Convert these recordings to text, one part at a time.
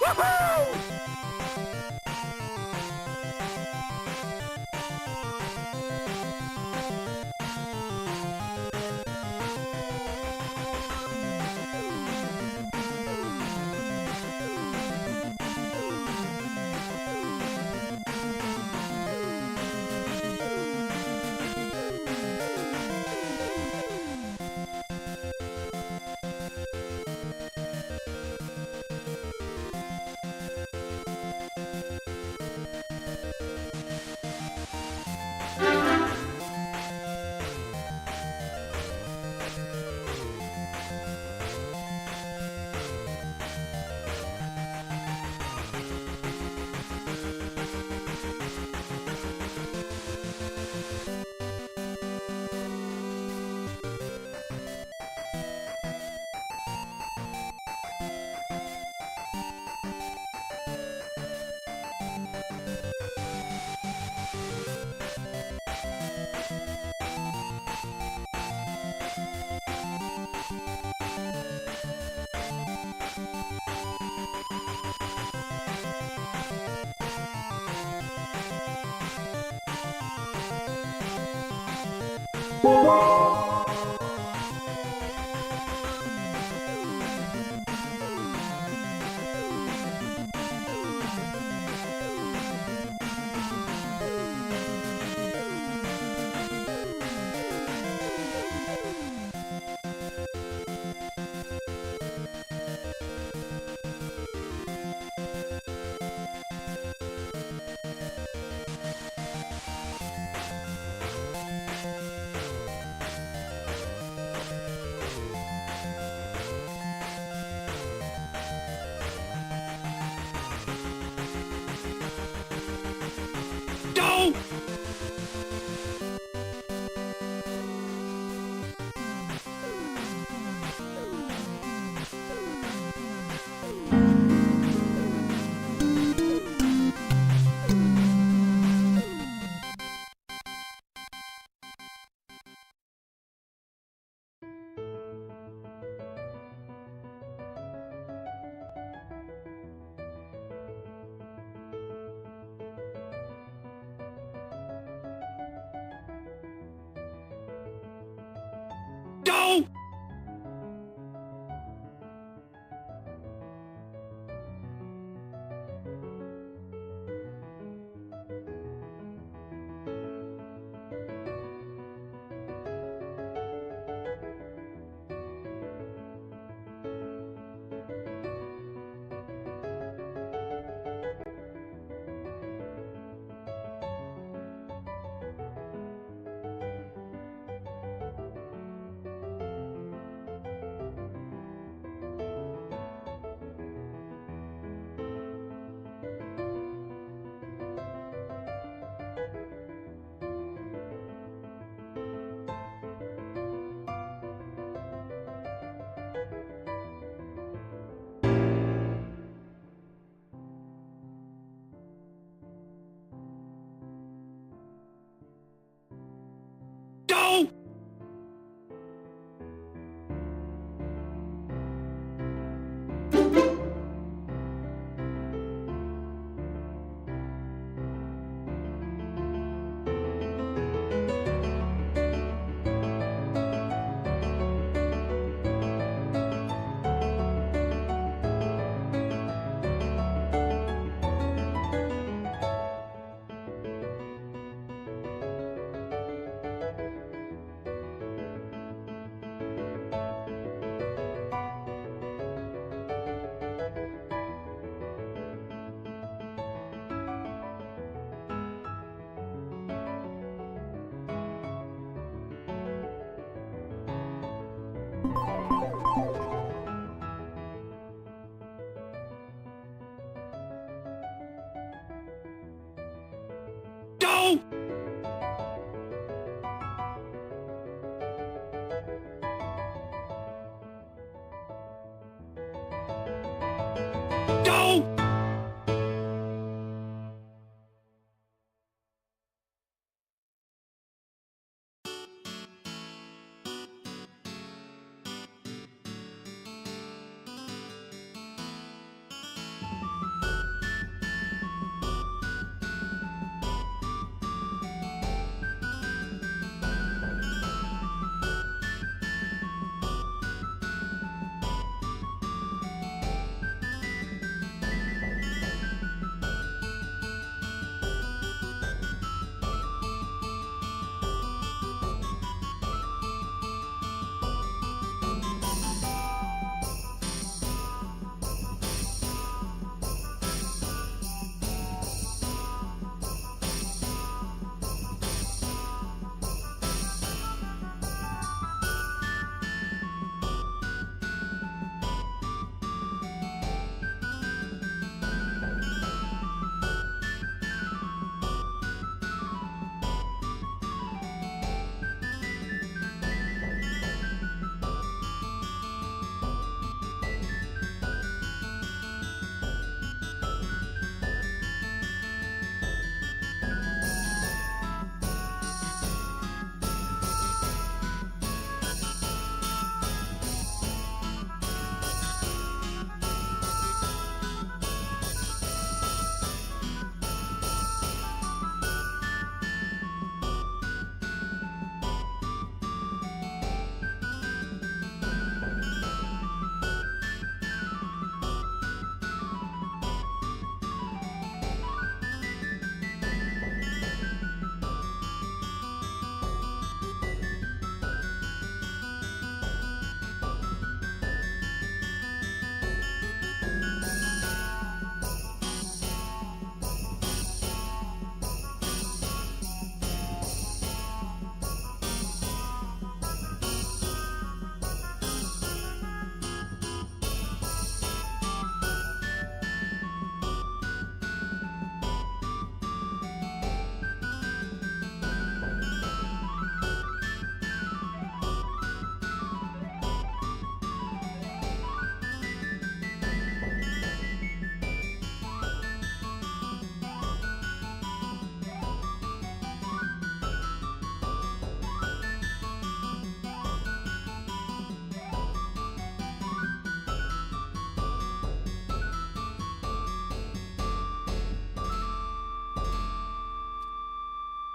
Go!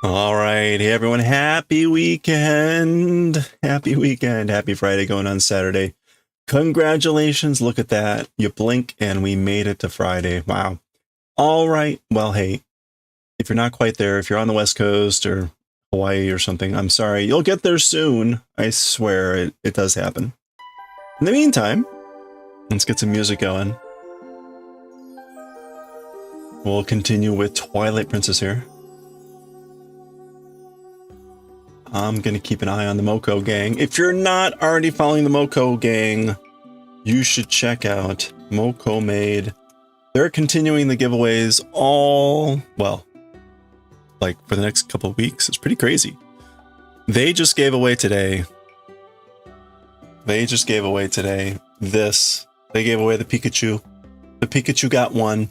All right. Hey, everyone. Happy weekend. Happy weekend. Happy Friday going on Saturday. Congratulations. Look at that. You blink and we made it to Friday. Wow. All right. Well, hey, if you're not quite there, if you're on the West Coast or Hawaii or something, I'm sorry. You'll get there soon. I swear it does happen. In the meantime, let's get some music going. We'll continue with Twilight Princess here. I'm going to keep an eye on the Moko gang. If you're not already following the Moko gang, you should check out Moko Made. They're continuing the giveaways all, well, like for the next couple of weeks. It's pretty crazy. They just gave away today. This. They gave away the Pikachu. The Pikachu got one.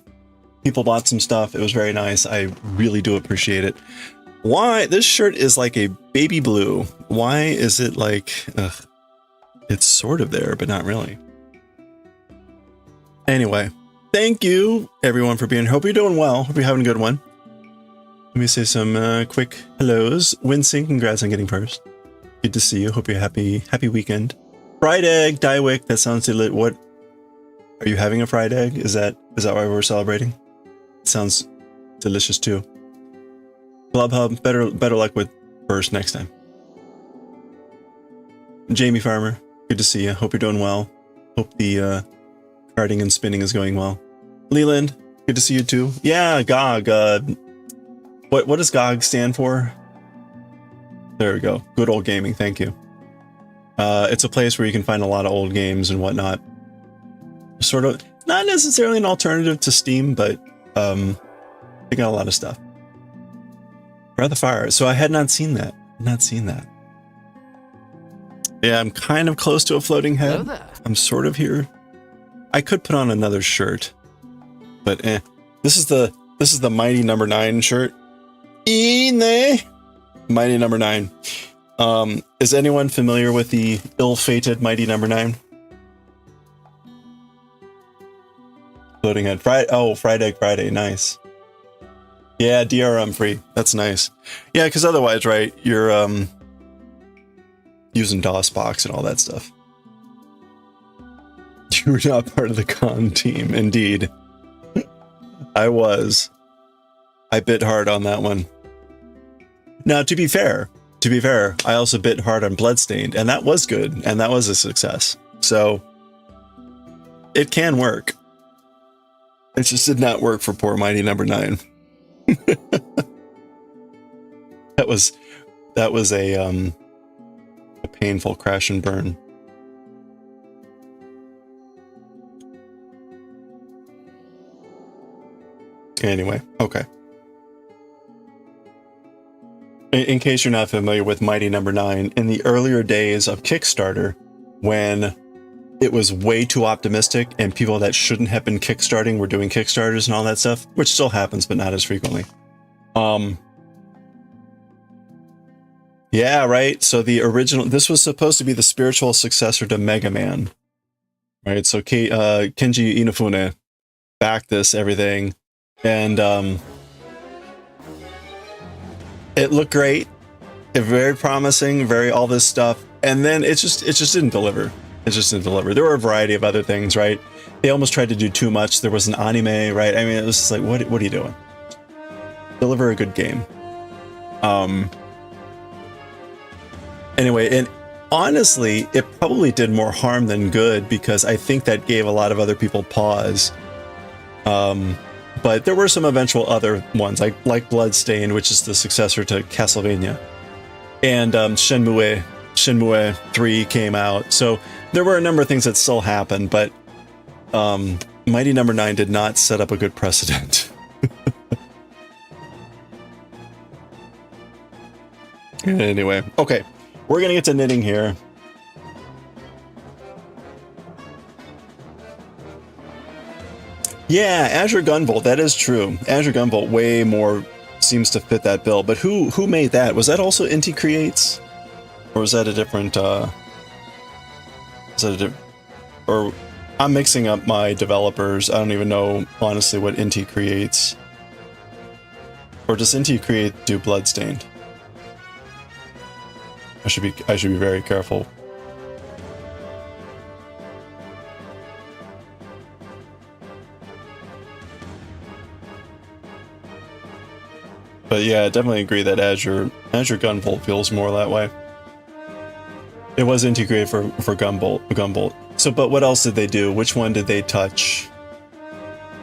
People bought some stuff. It was very nice. I really do appreciate it. Why? This shirt is like a baby blue. Why is it like... Ugh. It's sort of there, but not really. Anyway, thank you, everyone, for being here. Hope you're doing well. Hope you're having a good one. Let me say some quick hellos. Winsing, congrats on getting first. Good to see you. Hope you're happy weekend. Fried egg, Diewick, that sounds lit. What? Are you having a fried egg? Is that why we're celebrating? It sounds delicious, too. Club Hub, better luck with first next time. Jamie Farmer, good to see you. Hope you're doing well. Hope the karting and spinning is going well. Leland, good to see you too. Yeah, GOG. What does GOG stand for? There we go. Good old gaming. Thank you. It's a place where you can find a lot of old games and whatnot. Sort of not necessarily an alternative to Steam, but they got a lot of stuff. Breath of Fire. So I had not seen that. Yeah, I'm kind of close to a floating head. I'm sort of here. I could put on another shirt, but This is the Mighty Number 9 shirt. Mighty Number 9. Is anyone familiar with the ill-fated Mighty Number 9? Floating head. Fried Egg Friday. Nice. Yeah, DRM free. That's nice. Yeah, because otherwise, right, you're using DOSBox and all that stuff. You were not part of the con team, indeed. I was. I bit hard on that one. Now, to be fair, I also bit hard on Bloodstained, and that was good, and that was a success. So, it can work. It just did not work for poor Mighty Number 9. that was a painful crash and burn. Anyway, okay. In case you're not familiar with Mighty Number 9, in the earlier days of Kickstarter, when it was way too optimistic and people that shouldn't have been kickstarting were doing Kickstarters and all that stuff, which still happens, but not as frequently. Yeah, right. So the original, this was supposed to be the spiritual successor to Mega Man, right? So Kenji Inafune backed this, everything. And it looked great, very promising, very all this stuff. And then it just didn't deliver. There were a variety of other things, right? They almost tried to do too much. There was an anime, right? I mean, it was just like, what are you doing? Deliver a good game. Anyway, and honestly, it probably did more harm than good because I think that gave a lot of other people pause. But there were some eventual other ones, like Bloodstained, which is the successor to Castlevania, and Shenmue 3 came out. So there were a number of things that still happened, but Mighty Number 9 did not set up a good precedent. Anyway, okay, we're gonna get to knitting here. Yeah, Azure Gunvolt, that is true. Azure Gunvolt way more seems to fit that bill. But who made that? Was that also Inti Creates? Or was that a different or I'm mixing up my developers. I don't even know honestly what Inti Creates. Or does Inti Create do Bloodstained? I should be very careful. But yeah, I definitely agree that Azure Gunvolt feels more that way. It was Inti Create for Gunvolt. So, but what else did they do? Which one did they touch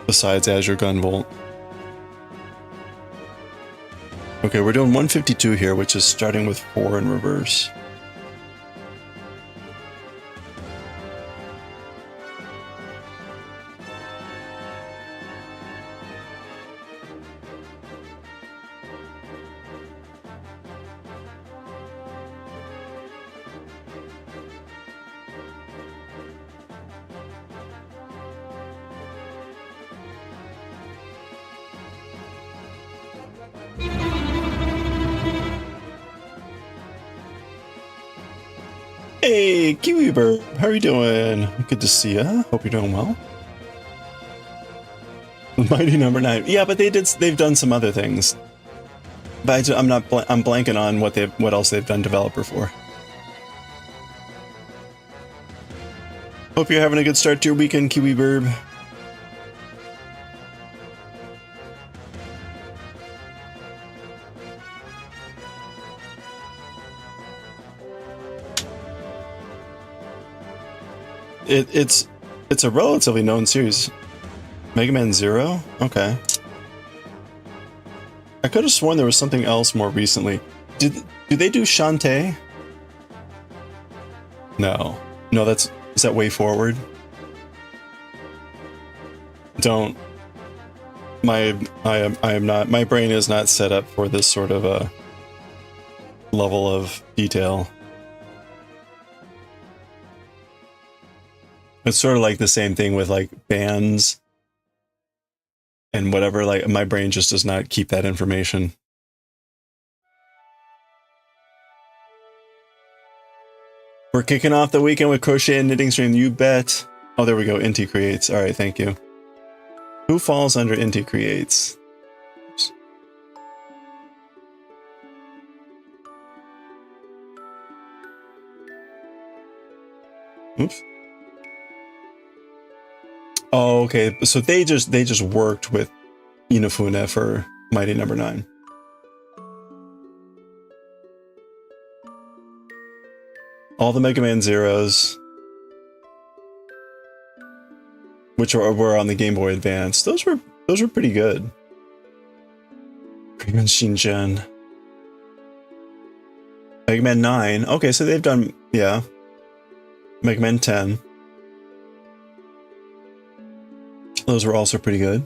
besides Azure Gunvolt? Okay, we're doing 152 here, which is starting with 4 in reverse. Hey, Kiwi Bird, how are you doing? Good to see ya. Hope you're doing well. Mighty number 9. Yeah, but they've done some other things. But I'm blanking on what else they've done developer for. Hope you're having a good start to your weekend, Kiwi Bird. It's a relatively known series. Mega Man Zero? Okay. I could have sworn there was something else more recently. Do they do Shantae? No. No, is that Way Forward? Don't. I am not, my brain is not set up for this sort of a level of detail. It's sort of like the same thing with like bands and whatever, like my brain just does not keep that information. We're kicking off the weekend with crochet and knitting stream, you bet. Oh, there we go, Inti Creates. All right, thank you. Who falls under Inti Creates? Oops. Oops. Oh, okay. So they just worked with Inafune for Mighty Number 9. All the Mega Man Zeros, which were on the Game Boy Advance, those were pretty good. Premium Shinjan. Mega Man 9. Okay, so they've done, yeah. Mega Man 10. Those were also pretty good.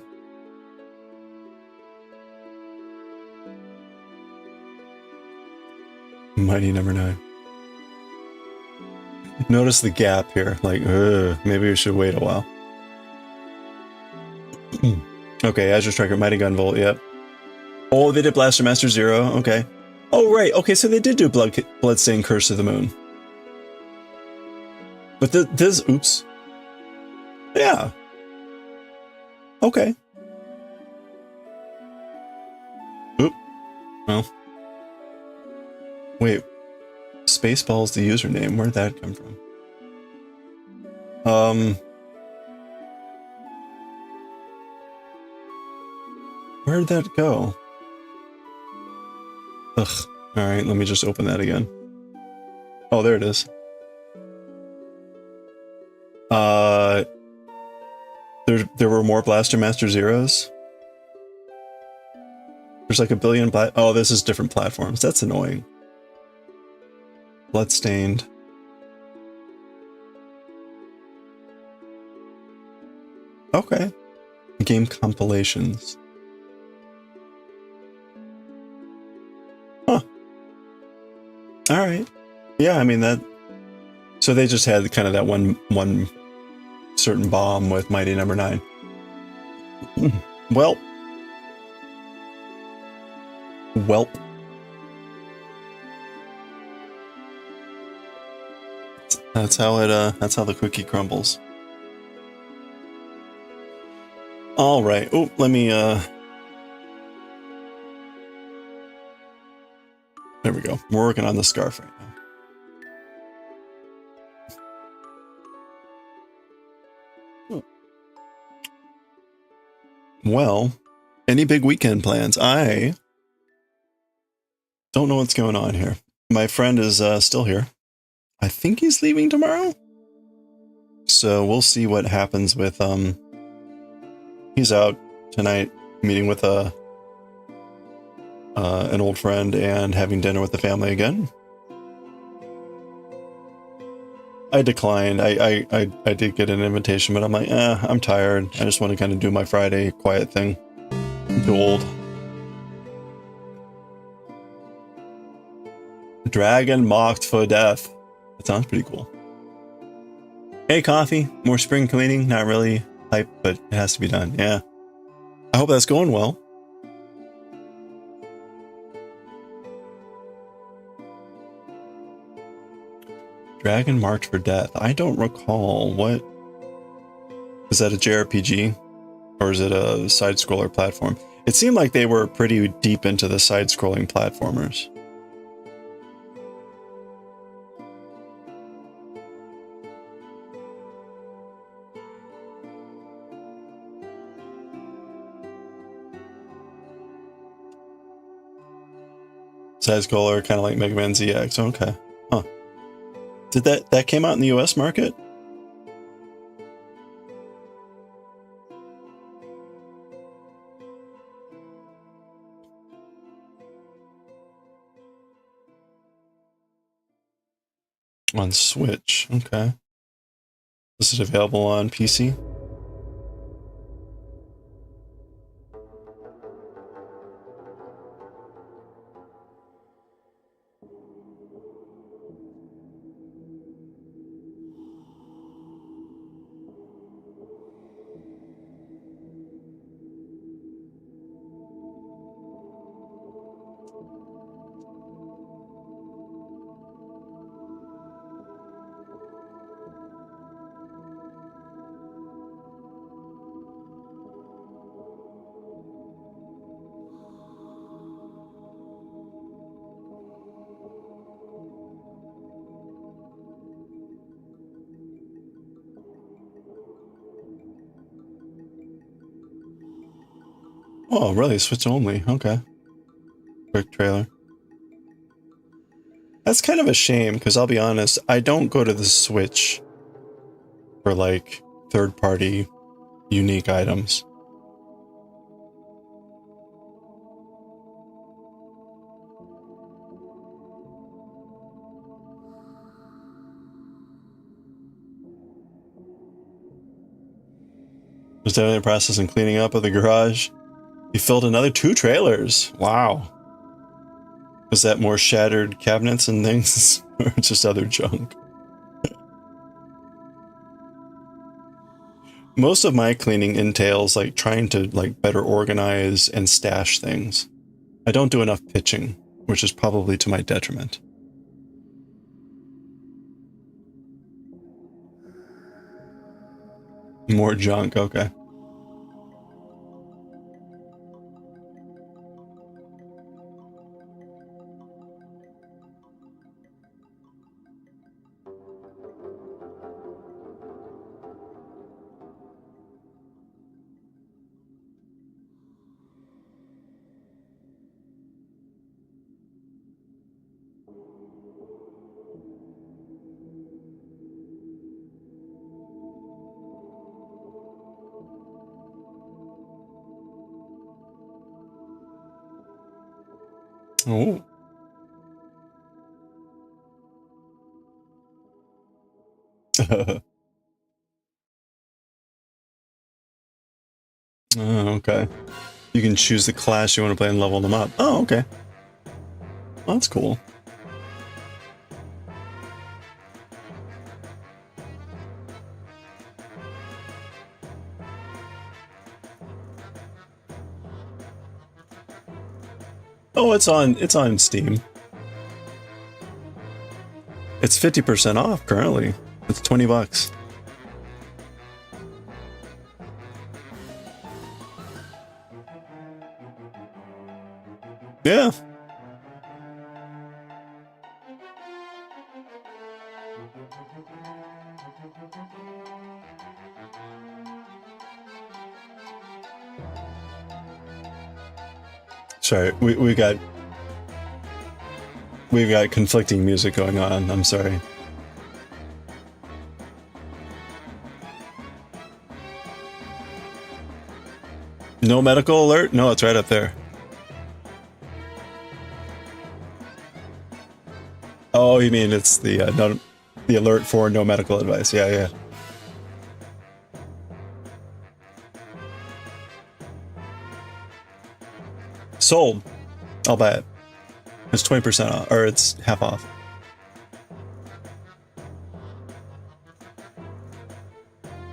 Mighty Number 9. Notice the gap here. Like, maybe we should wait a while. Okay, Azure Striker, Mighty Gunvolt, yep. Oh, they did Blaster Master Zero, okay. Oh, right, okay, so they did do Bloodstained Curse of the Moon. But this, oops. Yeah. Okay. Oop. Well. Wait. Spaceball's the username. Where'd that come from? Where'd that go? Ugh. Alright, let me just open that again. Oh, there it is. There were more Blaster Master Zeros. There's like a billion oh, this is different platforms. That's annoying. Bloodstained. Okay. Game compilations. Huh. Alright. Yeah, I mean that. So they just had kind of that one certain bomb with Mighty Number 9. Well. Welp. That's how the cookie crumbles. All right. Oh, let me There we go. We're working on the scarf right now. Well, any big weekend plans? I don't know what's going on here. My friend is still here. I think he's leaving tomorrow. So we'll see what happens with he's out tonight meeting with an old friend and having dinner with the family again. I declined. I did get an invitation, but I'm like, I'm tired. I just want to kind of do my Friday quiet thing. I'm too old. Dragon mocked for death. That sounds pretty cool. Hey, coffee. More spring cleaning. Not really hype, but it has to be done. Yeah. I hope that's going well. Dragon Marked for Death. I don't recall. What? Is that a JRPG? Or is it a side-scroller platform? It seemed like they were pretty deep into the side-scrolling platformers. Side-scroller, kind of like Mega Man ZX. Okay. Huh. Did that came out in the US market? On Switch. Okay. Is it available on PC? Oh, really? Switch only. Okay. Quick trailer. That's kind of a shame, because I'll be honest, I don't go to the Switch for, like, third-party unique items. Was there any process in cleaning up of the garage? You filled another 2 trailers. Wow. Was that more shattered cabinets and things, or just other junk? Most of my cleaning entails like trying to like better organize and stash things. I don't do enough pitching, which is probably to my detriment. More junk, okay. Oh. Oh, okay. You can choose the class you want to play and level them up. Oh, okay. Well, that's cool. Oh, it's on Steam. It's 50% off currently. It's $20. Yeah. Sorry, we've got conflicting music going on. I'm sorry. No medical alert? No, it's right up there. Oh, you mean it's the the alert for no medical advice? Yeah, yeah. Sold. I'll buy it. It's 20% off, or it's half off.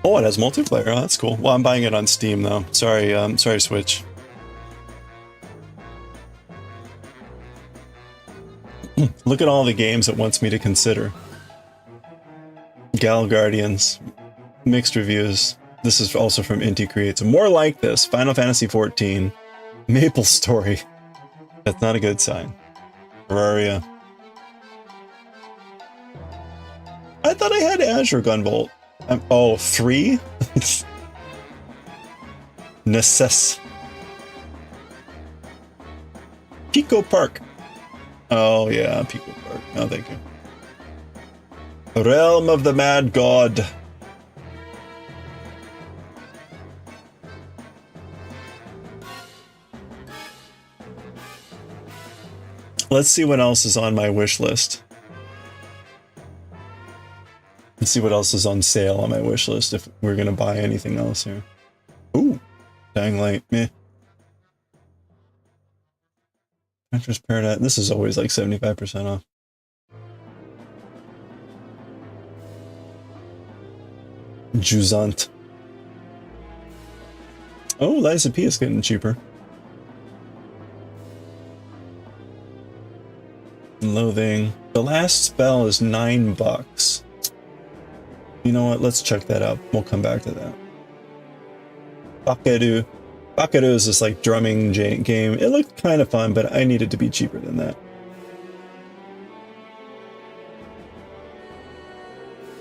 Oh, it has multiplayer. Oh, that's cool. Well, I'm buying it on Steam though. Sorry, sorry, Switch. Look at all the games it wants me to consider. Gal Guardians, mixed reviews. This is also from Inti Creates. More like this. Final Fantasy XIV, Maple Story. That's not a good sign. Terraria. I thought I had Azure Gunvolt. Oh, 3? Necess. Pico Park. Oh yeah, Pico Park. No, thank you. Realm of the Mad God. Let's see what else is on my wish list. Let's see what else is on sale on my wish list if we're gonna buy anything else here. Ooh, Dying Light, meh. Hunter's Paradise. This is always like 75% off. Jusant. Oh, Liza P is getting cheaper. Loathing. The Last Spell is $9. You know what? Let's check that out. We'll come back to that. Bakeru. Bakeru is this like drumming game. It looked kind of fun, but I needed to be cheaper than that.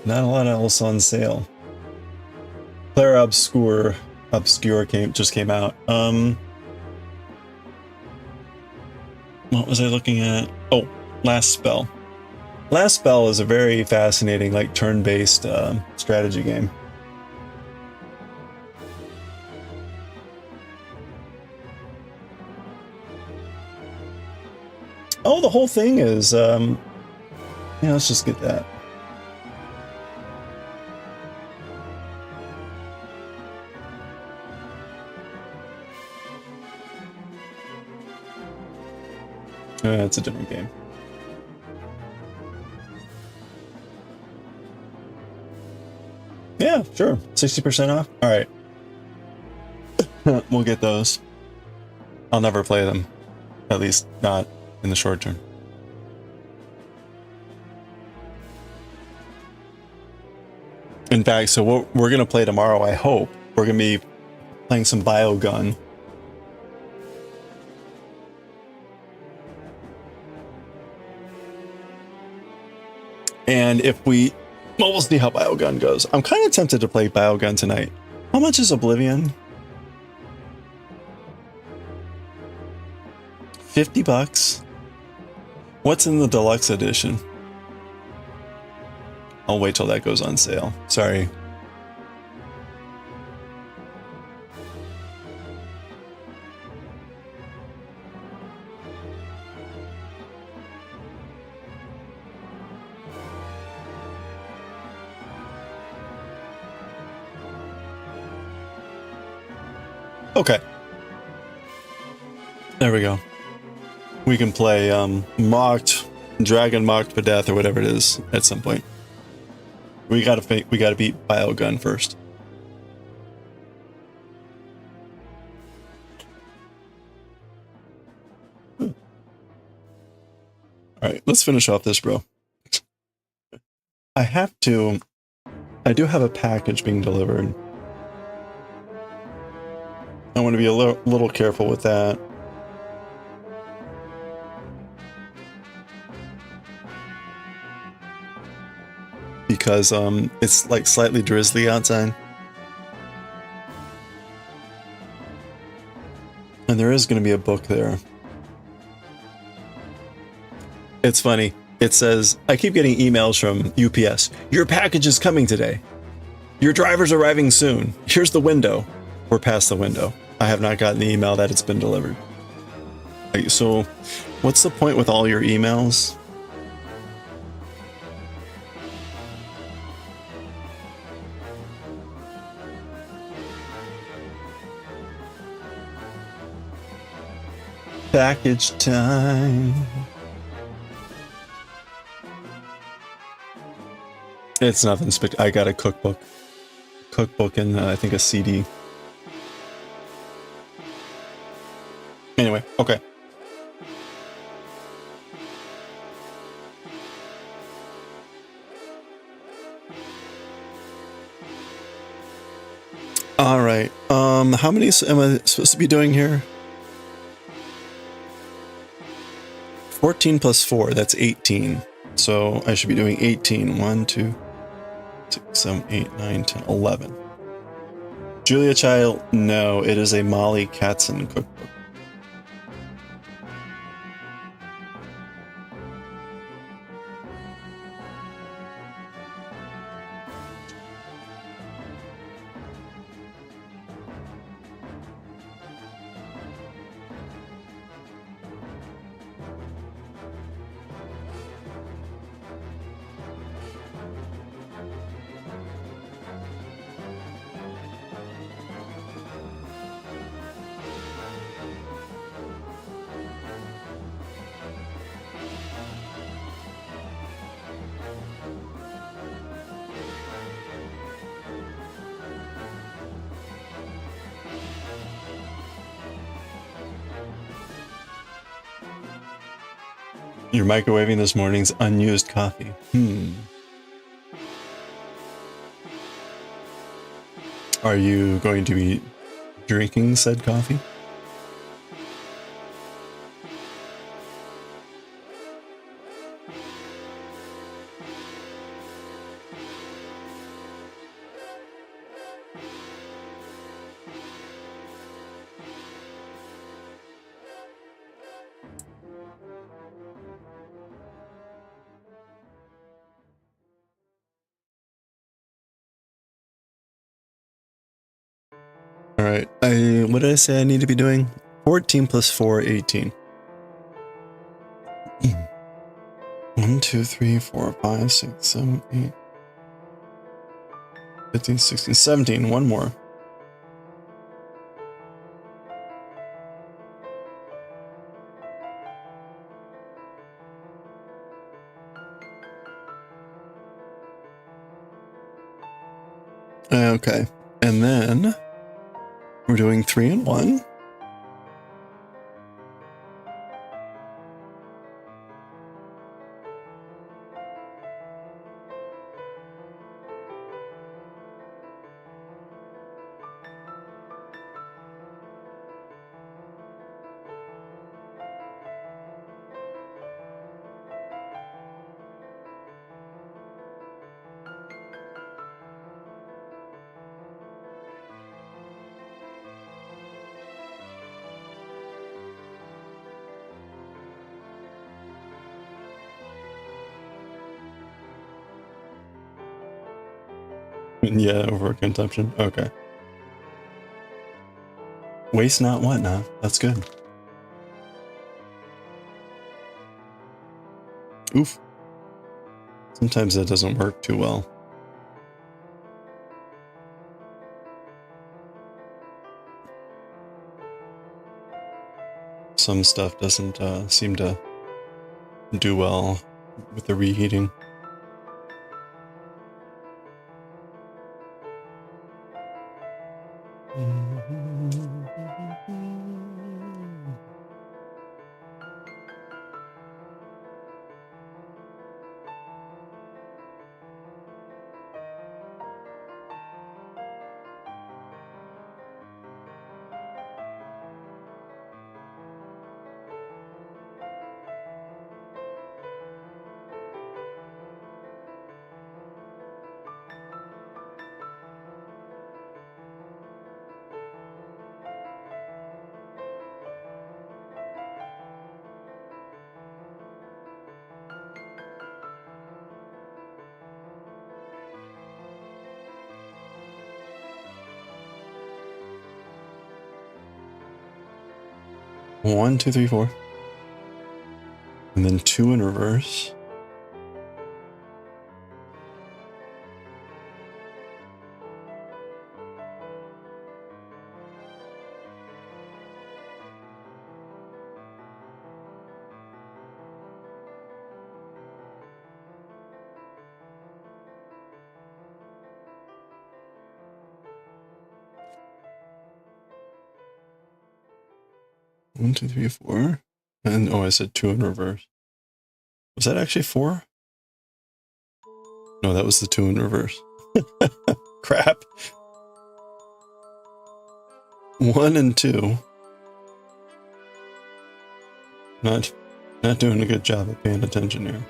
Not a lot else on sale. Claire Obscure just came out. What was I looking at? Oh, Last Spell. Last Spell is a very fascinating, like turn-based strategy game. Oh, the whole thing is, yeah, let's just get that. It's a different game. Yeah, sure. 60% off? Alright. We'll get those. I'll never play them. At least not in the short term. In fact, so what we're going to play tomorrow, I hope, we're going to be playing some Biogun. And if we... Well, we'll see how Biogun goes. I'm kind of tempted to play Biogun tonight. How much is Oblivion? $50? What's in the deluxe edition? I'll wait till that goes on sale. Sorry. Okay. There we go. We can play Mocked, Dragon Mocked for Death, or whatever it is at some point. We gotta beat Biogun first. Alright, let's finish off this, bro. I do have a package being delivered. I want to be a little careful with that. because it's like slightly drizzly outside. And there is going to be a book there. It's funny. It says, I keep getting emails from UPS. Your package is coming today. Your driver's arriving soon. Here's the window. We're past the window. I have not gotten the email that it's been delivered. So what's the point with all your emails? Package time. It's nothing I got a cookbook. Cookbook and I think a CD. Anyway, okay. All right. How many am I supposed to be doing here? 14 plus 4, that's 18. So I should be doing 18. 1, 2, 6, 7, 8, 9, 10, 11. Julia Child, no, it is a Molly Katzen cookbook. You're microwaving this morning's unused coffee. Are you going to be drinking said coffee? All right. What did I say I need to be doing? 14 plus 4, 18. 1, 2, 3, 4, 5, 6, 7, 8, 15, 16, 17. One more. Okay. And then we're doing 3 and 1. Yeah, overconsumption. Okay. Waste not, what not. That's good. Oof. Sometimes that doesn't work too well. Some stuff doesn't seem to do well with the reheating. 1, 2, 3, 4. And then 2 in reverse. One, 2, 3, 4. And oh, I said 2 in reverse. Was that actually 4? No, that was the 2 in reverse. Crap. 1 and 2. Not doing a good job of paying attention here.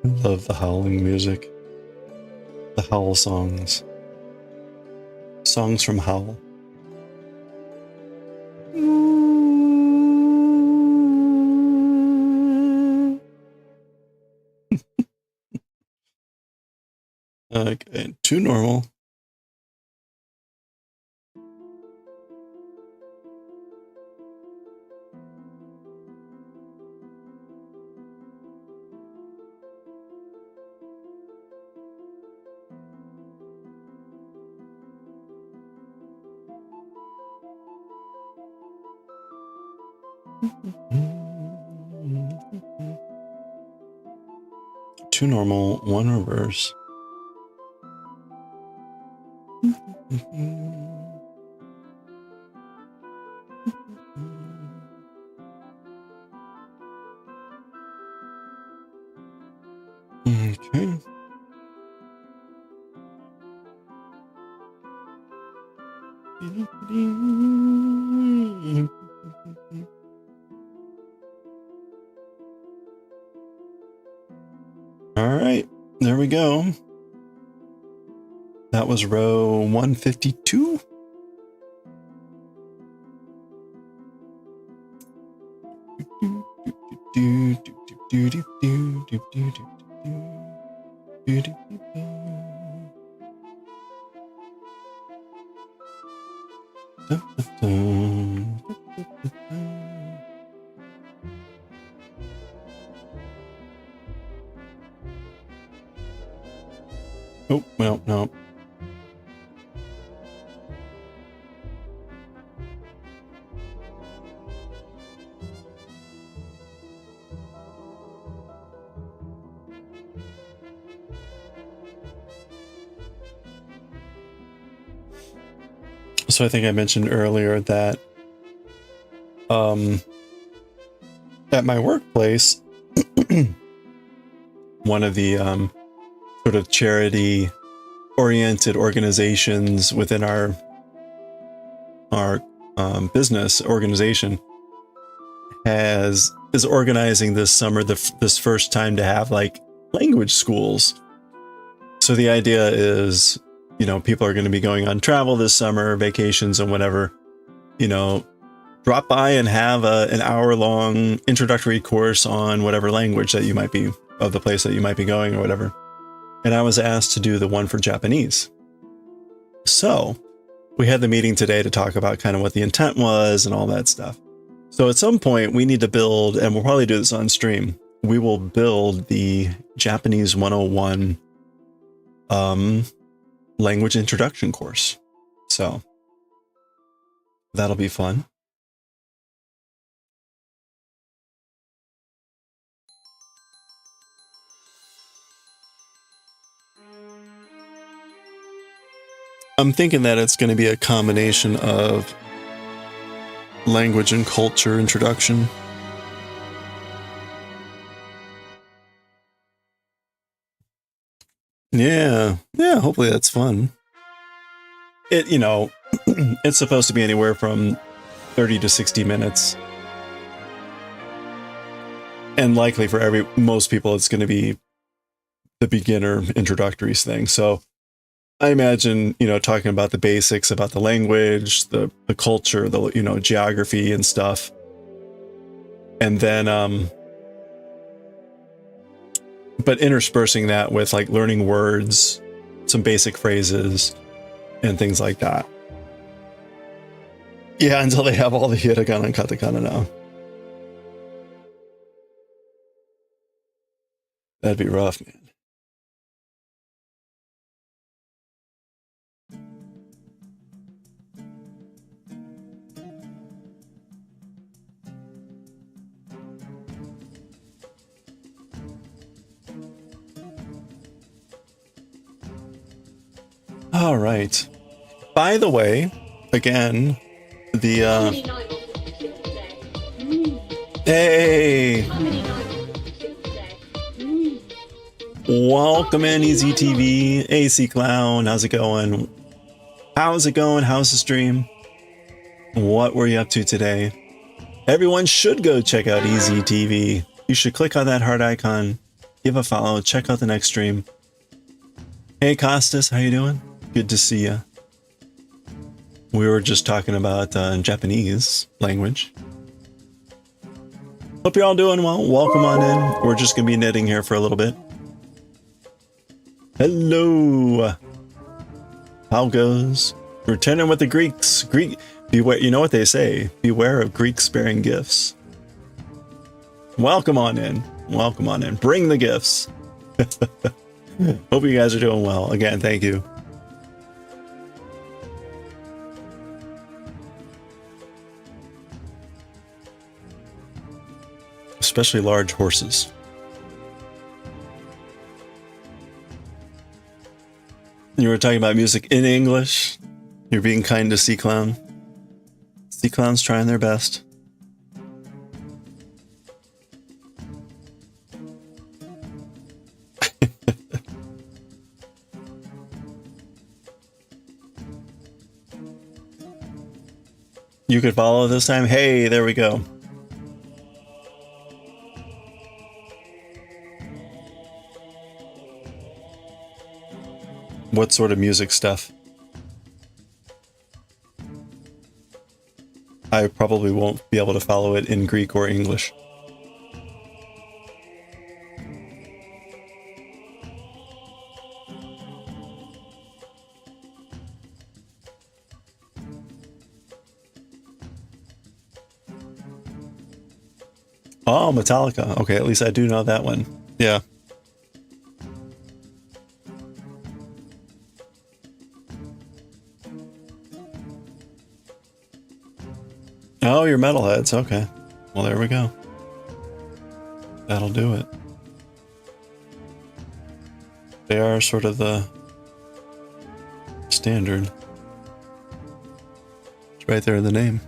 I love the howling music. The Howl songs. Songs from Howl. Okay, 2 normal. Two normal, 1 reverse. Okay. All right, there we go. That was row 152. Oh, well, no. So I think I mentioned earlier that at my workplace, one of the sort of charity-oriented organizations within our business organization is organizing this summer this first time to have like language schools. So the idea is, you know, people are going to be going on travel this summer, vacations and whatever, you know, drop by and have an hour-long introductory course on whatever language that you might be, of the place that you might be going or whatever. And I was asked to do the one for Japanese. So we had the meeting today to talk about kind of what the intent was and all that stuff. So at some point we need to build, and we'll probably do this on stream, we will build the Japanese 101 language introduction course. So that'll be fun. I'm thinking that it's going to be a combination of language and culture introduction. Yeah, hopefully that's fun. it, you know, it's supposed to be anywhere from 30 to 60 minutes. And likely for most people, it's going to be the beginner introductory thing. So I imagine, you know, talking about the basics, about the language, the culture, the, you know, geography and stuff. And then, but interspersing that with like learning words, some basic phrases and things like that. Yeah, until they have all the hiragana and katakana now. That'd be rough, man. All right. By the way, again, the hey, welcome in Easy TV, AC Clown. How's it going? How's it going? How's the stream? What were you up to today? Everyone should go check out Easy TV. You should click on that heart icon, give a follow, check out the next stream. Hey Costas, how you doing? Good to see you. We were just talking about Japanese language. Hope you're all doing well. Welcome on in. We're just gonna be knitting here for a little bit. Hello. How goes? Returning with the Greeks. Beware. You know what they say? Beware of Greeks bearing gifts. Welcome on in. Welcome on in. Bring the gifts. Hope you guys are doing well. Again, thank you. Especially large horses. You were talking about music in English. You're being kind to Sea Clown. Sea Clown's trying their best. You could follow this time. Hey, there we go. What sort of music stuff? I probably won't be able to follow it in Greek or English. Oh, Metallica. Okay, at least I do know that one. Yeah. Oh, you're metalheads. Okay. Well, there we go. That'll do it. They are sort of the standard. It's right there in the name.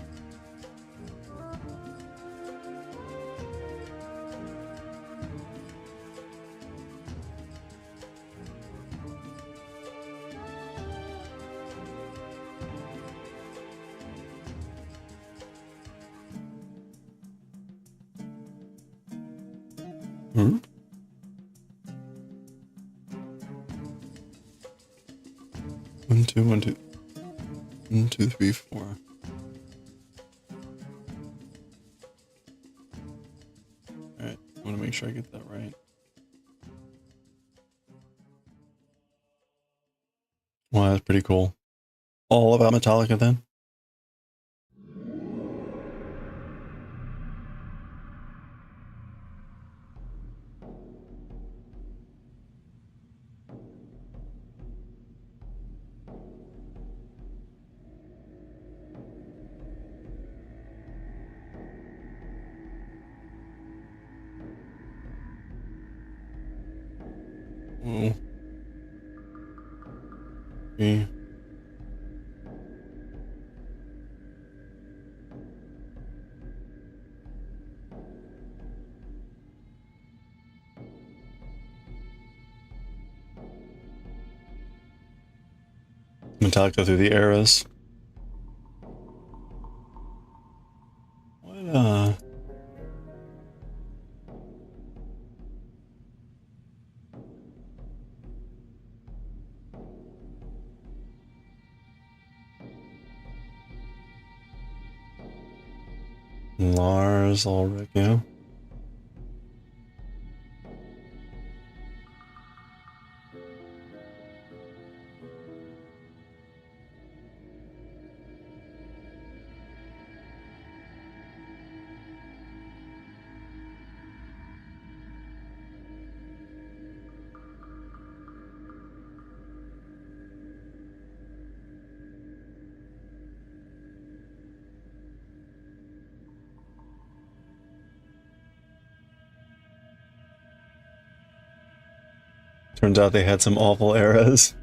Hmm? 1, 2, 1, 2. 1, 2, 3, 4. Alright, I want to make sure I get that right. Wow, that's pretty cool. All about Metallica then? Oh. Okay. Metallica through the eras. What, Lars Ulrich, yeah. Turns out they had some awful eras.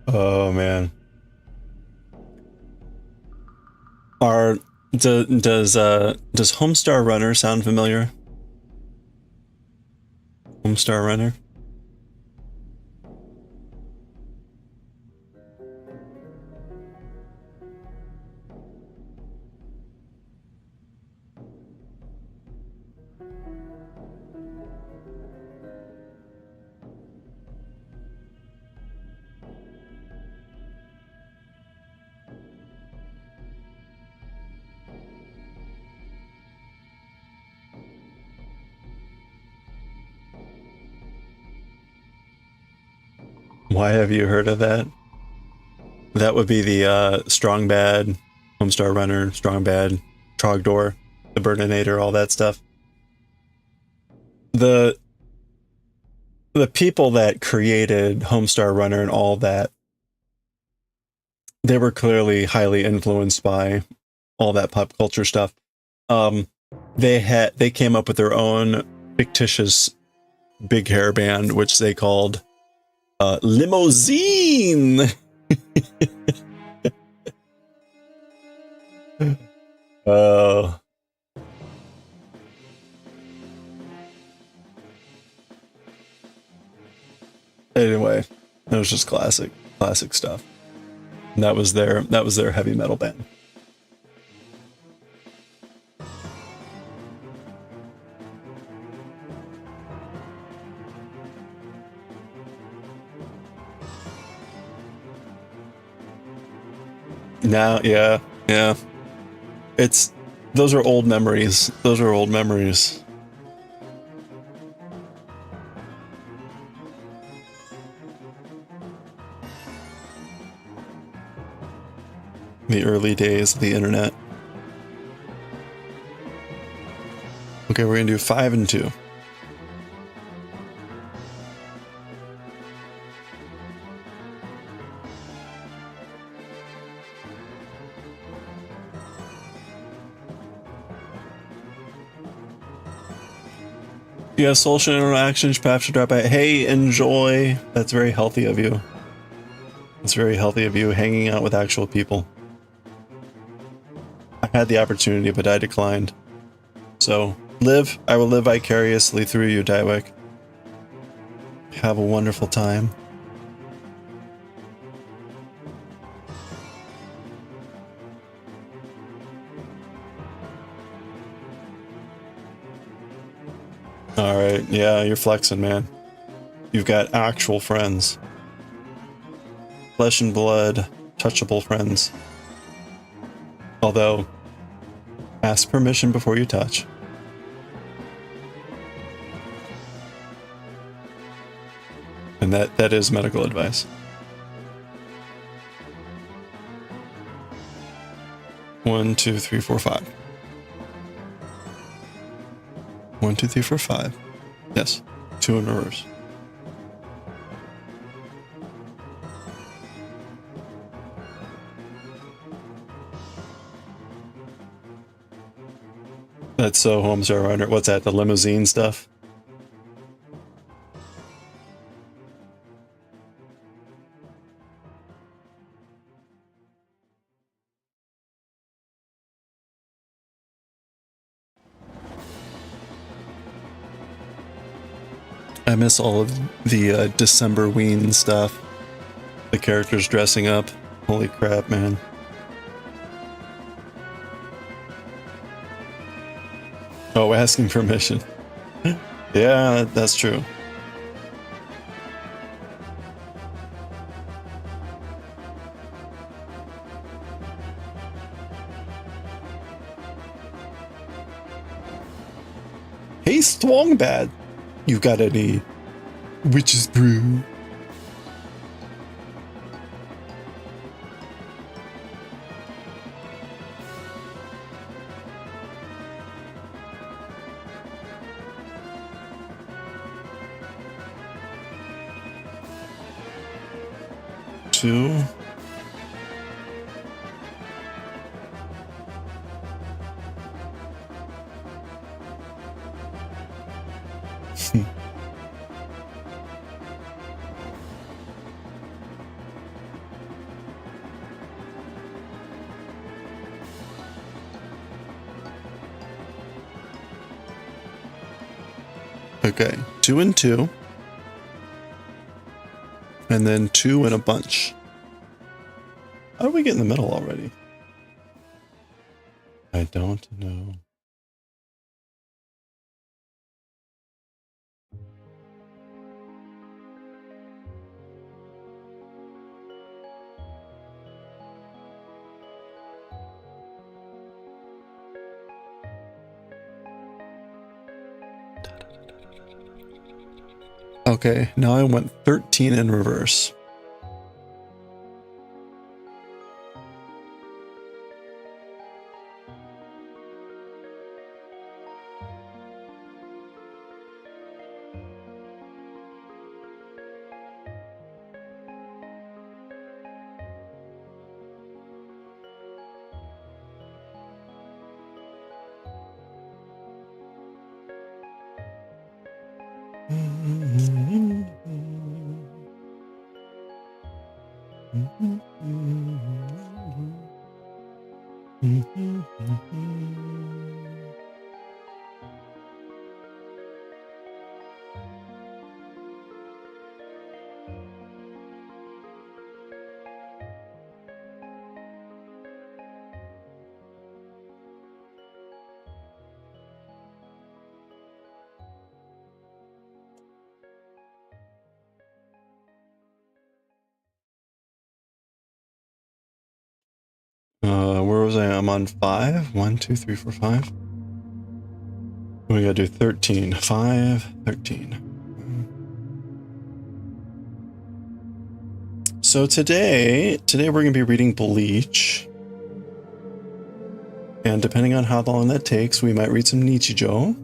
Oh man. Does Homestar Runner sound familiar? Homestar Runner? Why have you heard of that? That would be the Strong Bad, Homestar Runner, Strong Bad, Trogdor, the Burninator, all that stuff. The people that created Homestar Runner and all that, they were clearly highly influenced by all that pop culture stuff. They came up with their own fictitious big hair band, which they called Limousine. Oh. Anyway, that was just classic stuff. And that was their heavy metal band. Now, yeah. Those are old memories. Those are old memories. The early days of the internet. Okay, we're gonna do 5 and 2. Yeah, social interactions, perhaps to drop by. Hey, enjoy. That's very healthy of you. It's very healthy of you, hanging out with actual people. I had the opportunity, but I declined. So, I will live vicariously through you, Diewick. Have a wonderful time. Alright, yeah, you're flexing, man. You've got actual friends. Flesh and blood, touchable friends. Although, ask permission before you touch. And that is medical advice. 1, 2, 3, 4, 5. 1, 2, 3, 4, 5. Yes, 2 in reverse. That's so Homestar Runner. What's that? The limousine stuff? I miss all of the December Ween stuff. The characters dressing up. Holy crap, man. Oh, asking permission. Yeah, that's true. Hey, Strongbat, you got any witch's brew? Two. Okay, 2 and 2. And then 2 and a bunch. How do we get in the middle already? I don't know. Okay, now I went 13 in reverse. Where was I? I'm on 5. 1, 2, 3, 4, 5. We gotta do 13. 5, 13. So today we're gonna be reading Bleach. And depending on how long that takes, we might read some Nichijou.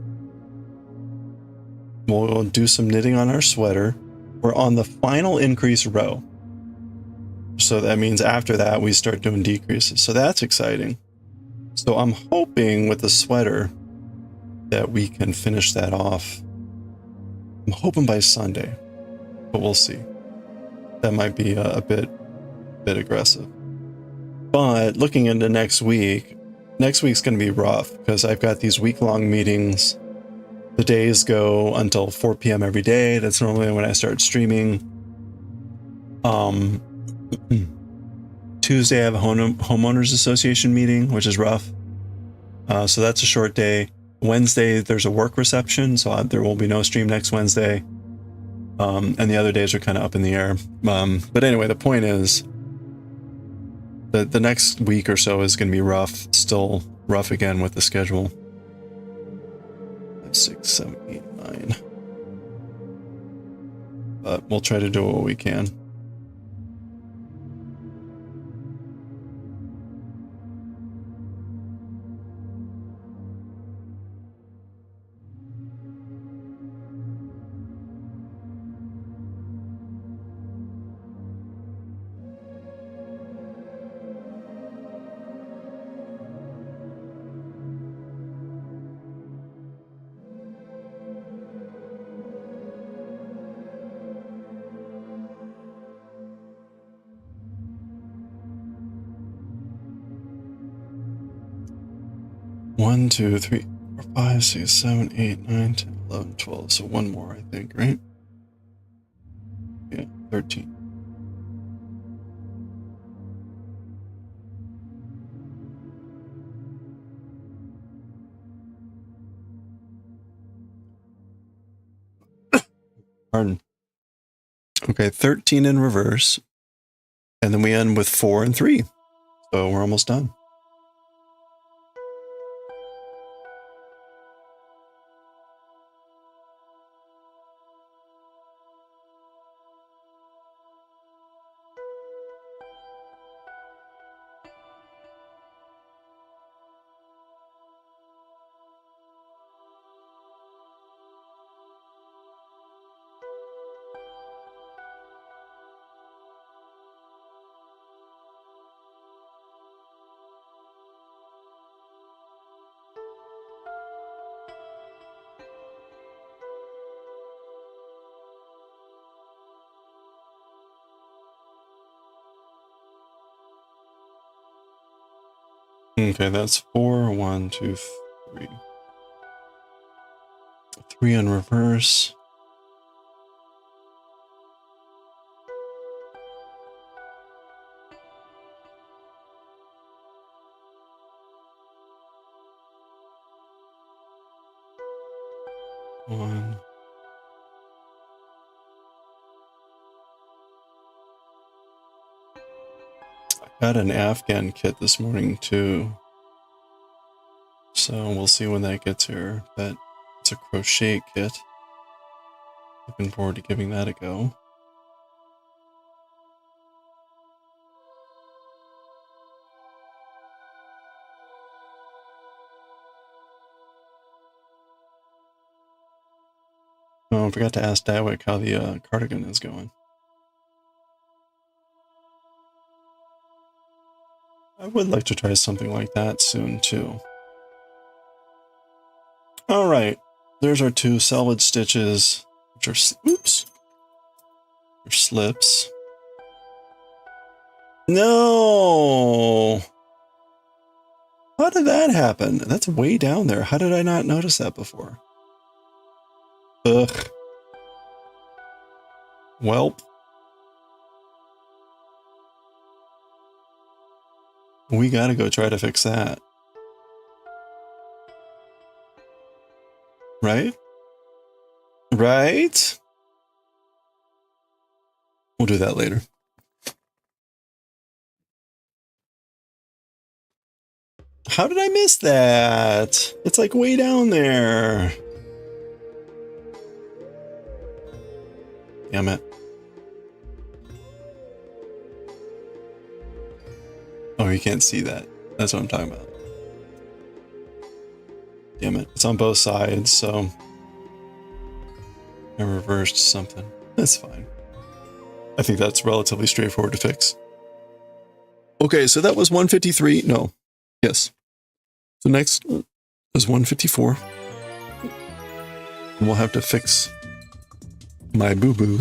We'll do some knitting on our sweater. We're on the final increase row. So that means after that, we start doing decreases. So that's exciting. So I'm hoping with the sweater that we can finish that off. I'm hoping by Sunday, but we'll see. That might be a bit aggressive. But looking into next week's going to be rough because I've got these week-long meetings. The days go until 4 p.m. every day. That's normally when I start streaming. Tuesday I have a homeowners association meeting, which is rough. So that's a short day. Wednesday there's a work reception, so there will be no stream next Wednesday. And the other days are kind of up in the air. But anyway, the point is that the next week or so is going to be rough. Still rough again with the schedule. 6, 7, 8, 9. But we'll try to do what we can. One, 2, 3, 4, 5, 6, 7, 8, 9, 10, 11, 12. So one more, I think, right? Yeah, 13. Pardon. Okay, 13 in reverse. And then we end with 4 and 3. So we're almost done. Okay, that's 4, 1, 2, 3. 3 in reverse. One. I got an Afghan kit this morning too. So we'll see when that gets here. But it's a crochet kit. Looking forward to giving that a go. Oh, I forgot to ask Dawick how the cardigan is going. I would like to try something like that soon too. All right, there's our 2 salvage stitches, which are, oops, or slips. No! How did that happen? That's way down there. How did I not notice that before? Ugh. Welp. We gotta go try to fix that. Right? Right? We'll do that later. How did I miss that? It's like way down there. Damn it. Oh, you can't see that. That's what I'm talking about. Damn it. It's on both sides, so I reversed something. That's fine. I think that's relatively straightforward to fix. Okay, so that was 153. No. Yes. So next is 154. And we'll have to fix my boo-boo.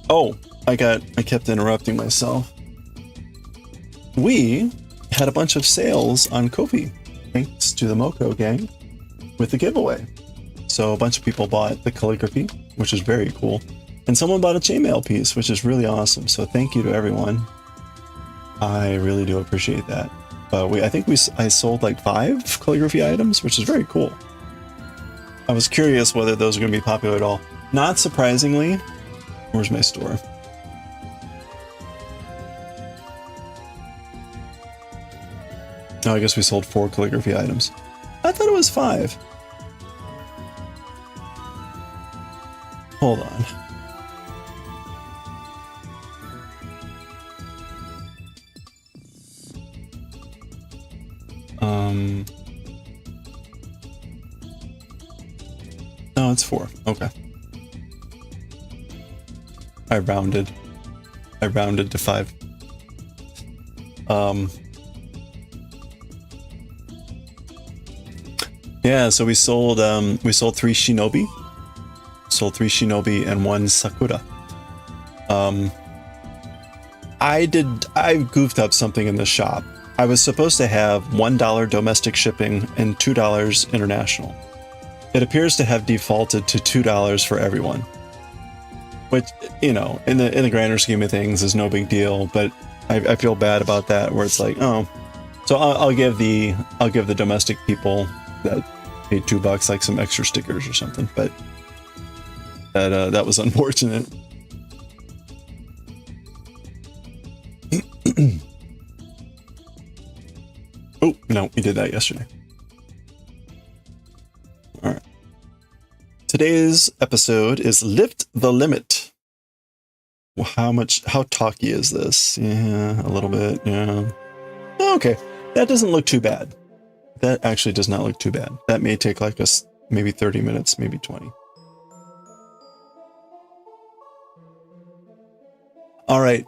Oh, I kept interrupting myself. We had a bunch of sales on Ko-fi, thanks to the Moko gang, with the giveaway. So a bunch of people bought the calligraphy, which is very cool. And someone bought a chainmail piece, which is really awesome. So thank you to everyone. I really do appreciate that. I think I sold like 5 calligraphy items, which is very cool. I was curious whether those are going to be popular at all. Not surprisingly. Where's my store? Oh, I guess we sold 4 calligraphy items. I thought it was 5. Hold on. No, it's 4. Okay. I rounded to 5. Yeah, so we sold 3 Shinobi. Sold 3 Shinobi and 1 Sakura. I goofed up something in the shop. I was supposed to have $1 domestic shipping and $2 international. It appears to have defaulted to $2 for everyone. Which, you know, in the grander scheme of things is no big deal, but I feel bad about that, where it's like, oh, So I'll give the domestic people that paid $2 like some extra stickers or something, but that was unfortunate. Oh no, we did that yesterday. All right. Today's episode is Lift the Limit. Well, how talky is this? Yeah, a little bit. Yeah. Okay, that doesn't look too bad. That actually does not look too bad. That may take like maybe 30 minutes, maybe 20. All right.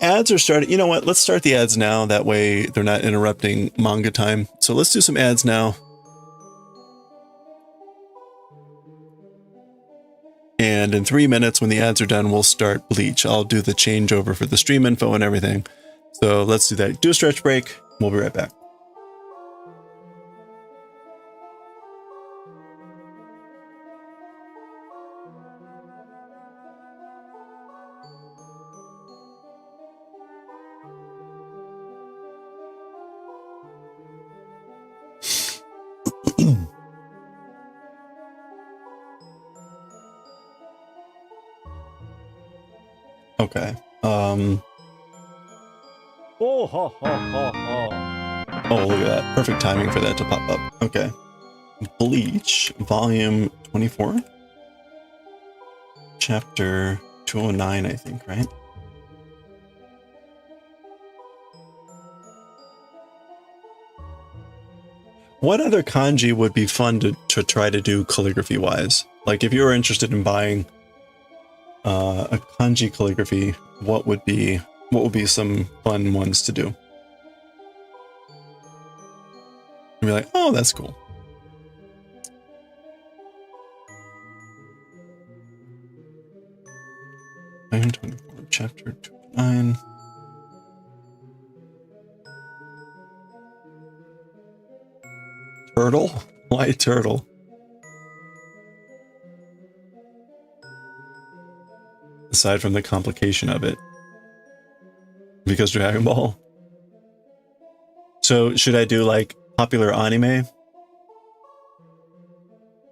Ads are starting. You know what? Let's start the ads now. That way they're not interrupting manga time. So let's do some ads now. And in 3 minutes, when the ads are done, we'll start Bleach. I'll do the changeover for the stream info and everything. So let's do that. Do a stretch break. We'll be right back. Okay. Oh, look at that. Perfect timing for that to pop up. Okay. Bleach, volume 24? Chapter 209, I think, right? What other kanji would be fun to try to do calligraphy-wise? Like, if you were interested in buying a kanji calligraphy, what would be some fun ones to do? You'd be like, oh, that's cool. Chapter 209. Turtle? Why turtle? Aside from the complication of it. Because Dragon Ball. So should I do like popular anime?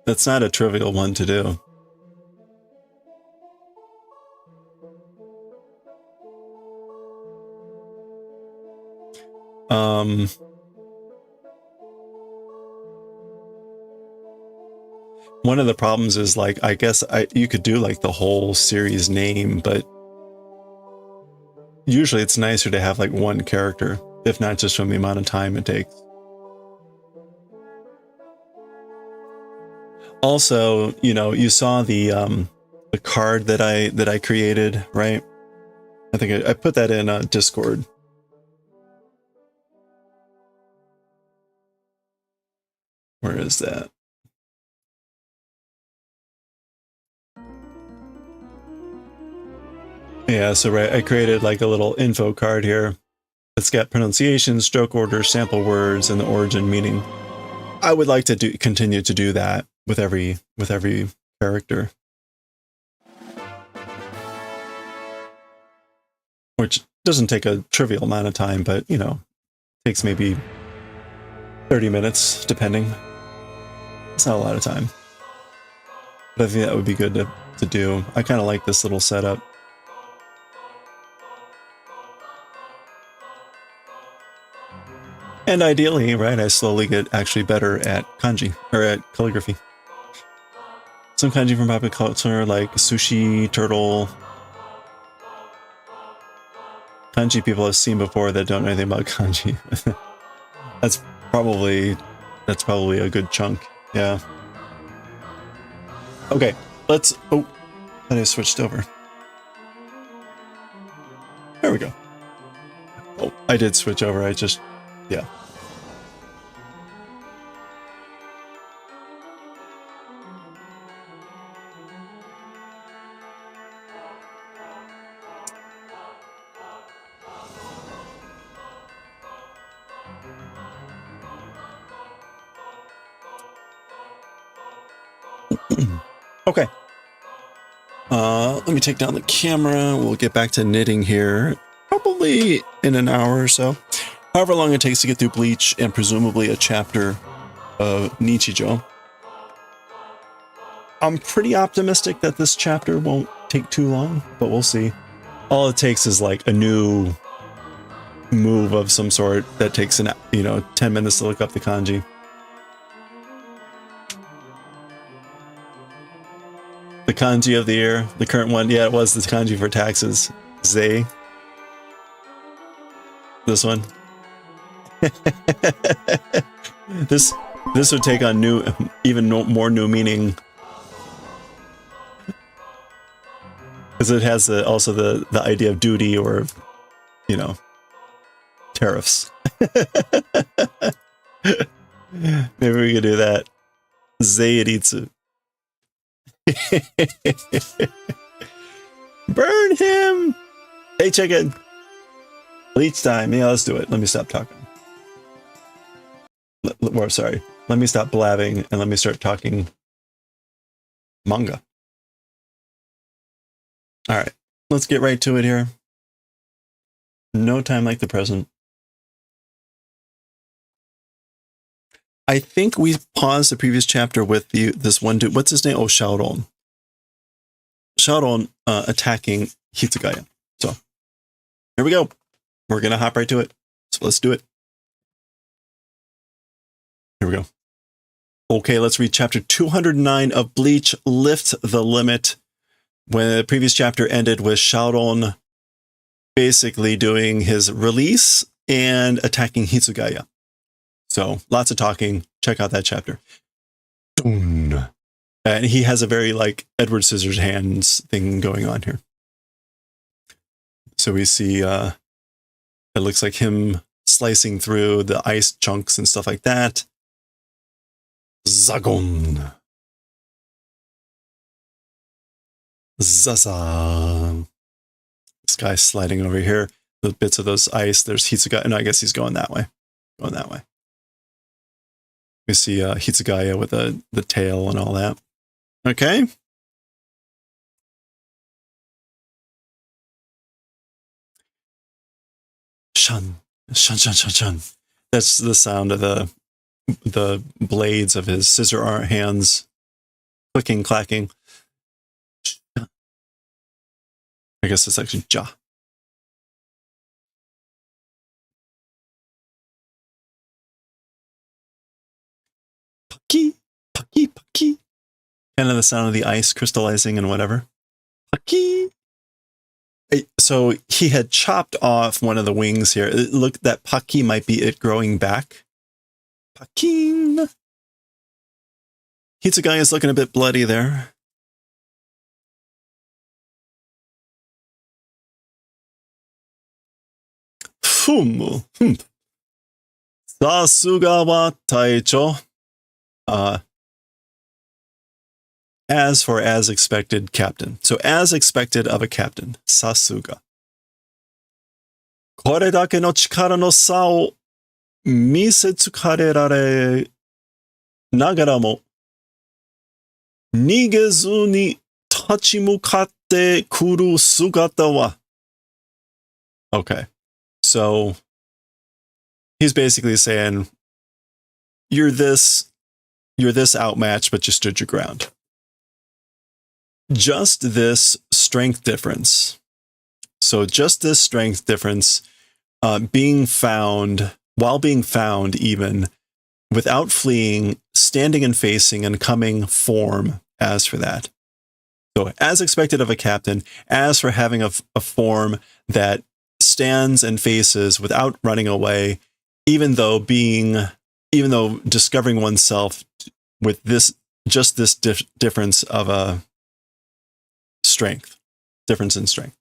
That's not a trivial one to do. One of the problems is like, I guess you could do like the whole series name, but usually it's nicer to have like one character, if not just from the amount of time it takes. Also, you know, you saw the card that I created, right? I think I put that in Discord. Where is that? Yeah, so right, I created like a little info card here. It's got pronunciation, stroke order, sample words, and the origin meaning. I would like to continue to do that with every character. Which doesn't take a trivial amount of time, but you know, takes maybe 30 minutes, depending. It's not a lot of time. But I think that would be good to do. I kind of like this little setup. And ideally, right, I slowly get actually better at kanji, or at calligraphy. Some kanji from popular culture, like sushi, turtle. Kanji people have seen before that don't know anything about kanji. That's probably a good chunk, yeah. Okay, let's, oh, I switched over. There we go. Oh, I did switch over, yeah. Okay. Let me take down the camera. We'll get back to knitting here, probably in an hour or so. However long it takes to get through Bleach and presumably a chapter of Nichijou. I'm pretty optimistic that this chapter won't take too long, but we'll see. All it takes is like a new move of some sort that takes 10 minutes to look up the kanji. The kanji of the year, the current one, yeah, it was the kanji for taxes. Zay. This one. This would take on even more new meaning. Because it has also the idea of duty or, tariffs. Maybe we could do that. Zeiritsu. Burn him! Hey, chicken! Bleach time. Yeah, let's do it. Let me stop talking. Sorry. Let me stop blabbing and let me start talking manga. Alright. Let's get right to it here. No time like the present. I think we paused the previous chapter with this one dude. What's his name? Oh, Shaoron. Shaoron attacking Hitsugaya. So, here we go. We're going to hop right to it. So let's do it. Here we go. Okay, let's read chapter 209 of Bleach, Lift the Limit. When the previous chapter ended with Shaoron basically doing his release and attacking Hitsugaya. So, lots of talking. Check out that chapter. And he has a very, Edward Scissorhands thing going on here. So we see, it looks like him slicing through the ice chunks and stuff like that. Zagon. Zaza. This guy's sliding over here. The bits of those ice. There's Hitsugaya. No, I guess he's going that way. Going that way. We see Hitsugaya with the tail and all that. Okay. Shun. Shun, shun, shun, shun. That's the sound of the blades of his scissor hands clicking, clacking. I guess it's actually ja. Pucky, pucky, pucky. Kind of the sound of the ice crystallizing and whatever. Pucky. So he had chopped off one of the wings here. It looked that pucky might be it growing back. Pucking. Hitsugaya is looking a bit bloody there. Sasuga wa taicho. As expected, captain. So as expected of a captain. Sasuga. Kore dake no chikara no sa o misetsukarerare nagara mo nigezu ni tachimukatte kuru sugata wa. Okay. So he's basically saying you're this outmatched, but you stood your ground. Just this strength difference. So just this strength difference being found, while being found even, without fleeing, standing and facing and coming form as for that. So as expected of a captain, as for having a form that stands and faces without running away, even though discovering oneself with this difference of a difference in strength.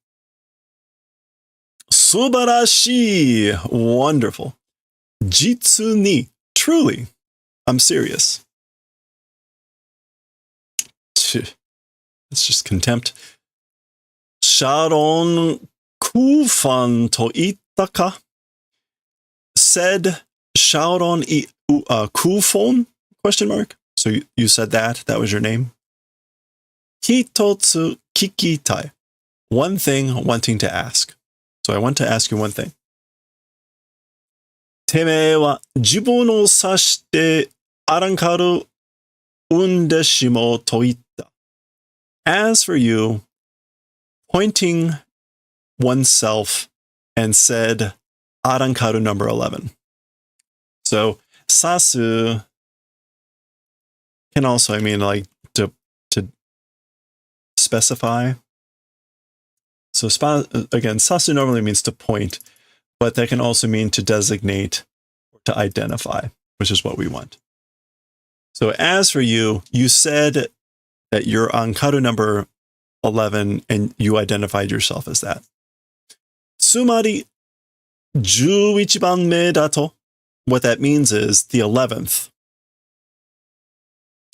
Subarashi, wonderful. Jitsu ni, truly, I'm serious. It's just contempt. Sharon kufan to itaka. Said Sharon kufon? Question mark. So you said that was your name. Hitotsu kikitai. One thing wanting to ask. So I want to ask you one thing. てめえは自分を指してあらんかる産んでしもと言った。As for you, pointing oneself and said, Arankaru number 11. So, sasu can also, like to specify. So, again, sasu normally means to point, but that can also mean to designate or to identify, which is what we want. So, as for you, you said that you're Ankaru number 11 and you identified yourself as that. つまり、11番目だと. What that means is the 11th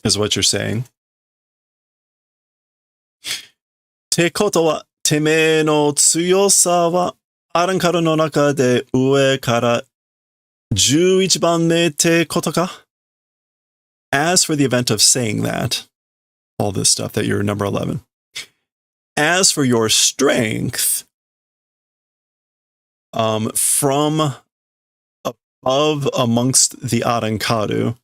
is what you're saying. てことは、てめえの強さはアランカルの中で上から11番目ってことか? As for the event of saying that, all this stuff that you're number 11. As for your strength, from above amongst the Arankaru,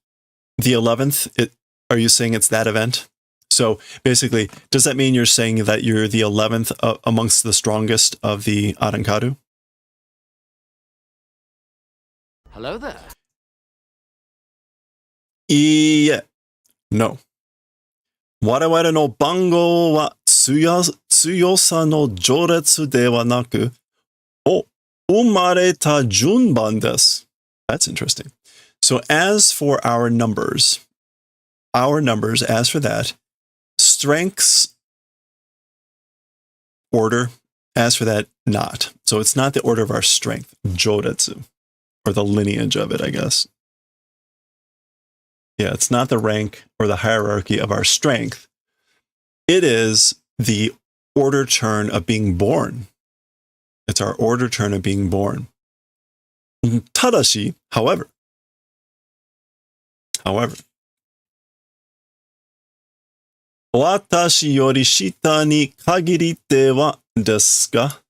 the 11th, are you saying it's that event? So basically, does that mean you're saying that you're the 11th amongst the strongest of the Arankaru? Hello there. No. 我々の番号は強さの序列ではなく、生まれた順番です。That's interesting. So as for our numbers, as for that, strengths, order, as for that, not. So it's not the order of our strength, joretsu, or the lineage of it, I guess. Yeah, it's not the rank or the hierarchy of our strength. It is the order turn of being born. It's our order turn of being born. Tadashi, however. 私より下に限りてはですか?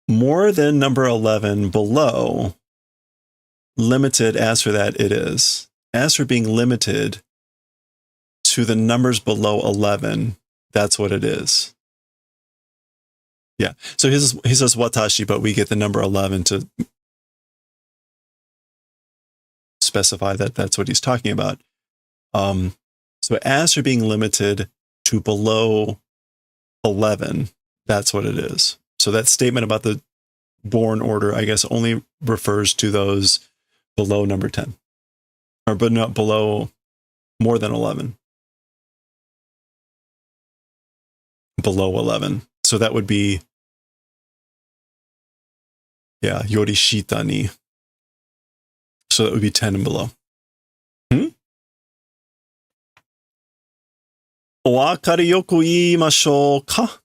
More than number 11 below, limited, as for that, it is. As for being limited to the numbers below 11, that's what it is. Yeah. So he says watashi, but we get the number 11 to specify that that's what he's talking about. So as for being limited to below 11, that's what it is. So that statement about the born order, I guess, only refers to those below number 10, but not below more than 11. Below 11. So that would be, yeah, yorishita ni. So that would be 10 and below. お分かりよく言いましょうか?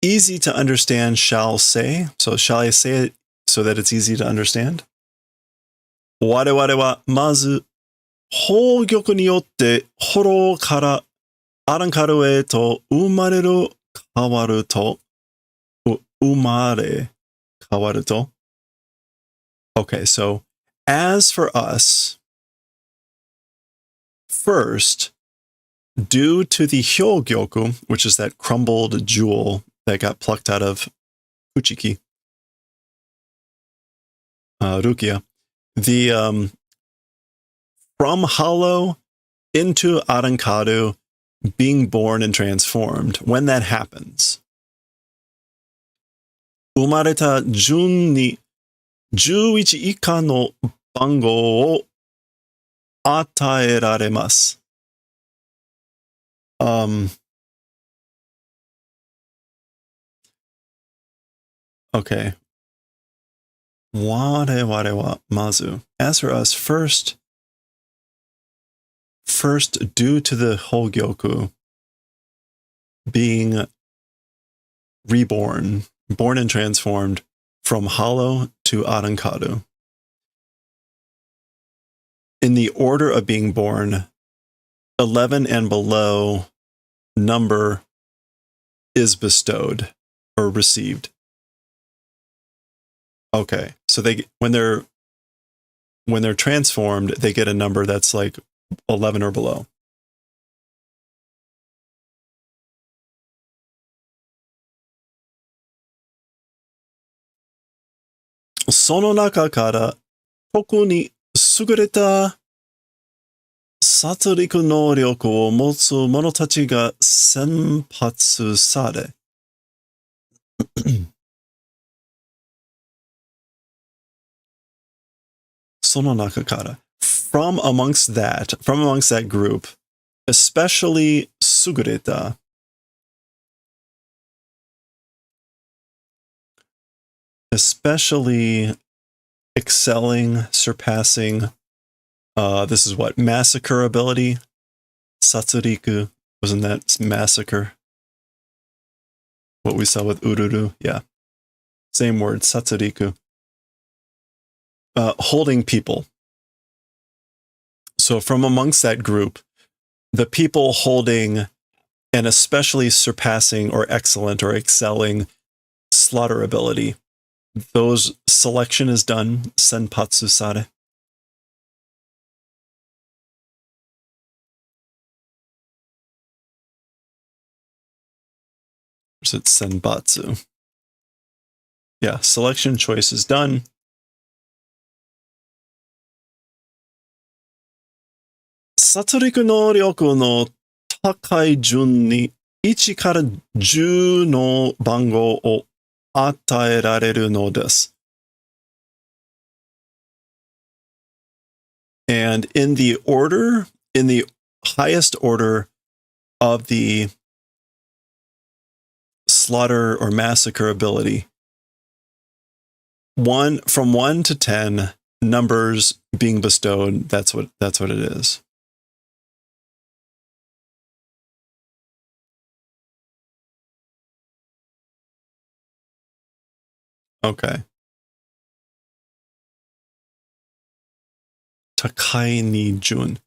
Easy to understand, shall say. So shall I say it so that it's easy to understand? 我々はまず、宝玉によって炎からアランカルへと生まれる変わると、生まれ変わると. Okay, so as for us, first, due to the hyogyoku, which is that crumbled jewel that got plucked out of Uchiki, Rukia, the from hollow into Arankaru, being born and transformed, when that happens, umareta jun ni 11以下の番号を与えられます。Okay. 我々はまず, as for us, first, due to the Hogyoku being reborn, born and transformed from hollow to Arankaru. In the order of being born, 11 and below number is bestowed or received. Okay, so they when they're transformed, they get a number that's like 11 or below. Sono naka kara toku ni sugureta saturiku nōryoku wo motsu mono tachi ga senpatsu sare. Sono naka kara. From amongst that group, especially sugureta, especially excelling, surpassing, this is what? Massacre ability? Satsuriku. Wasn't that massacre? What we saw with Ururu? Yeah. Same word, Satsuriku. Holding people. So from amongst that group, the people holding and especially surpassing or excellent or excelling slaughter ability, those selection is done, senpatsu sare. Or is it senbatsu? Yeah, selection choice is done. Satsuriku no ryoku no takai jun ni 1から10の番号を与えられるのです。And in the highest order of the slaughter or massacre ability, from 1 to 10 numbers being bestowed, that's what it is. Okay. Takai ni jun.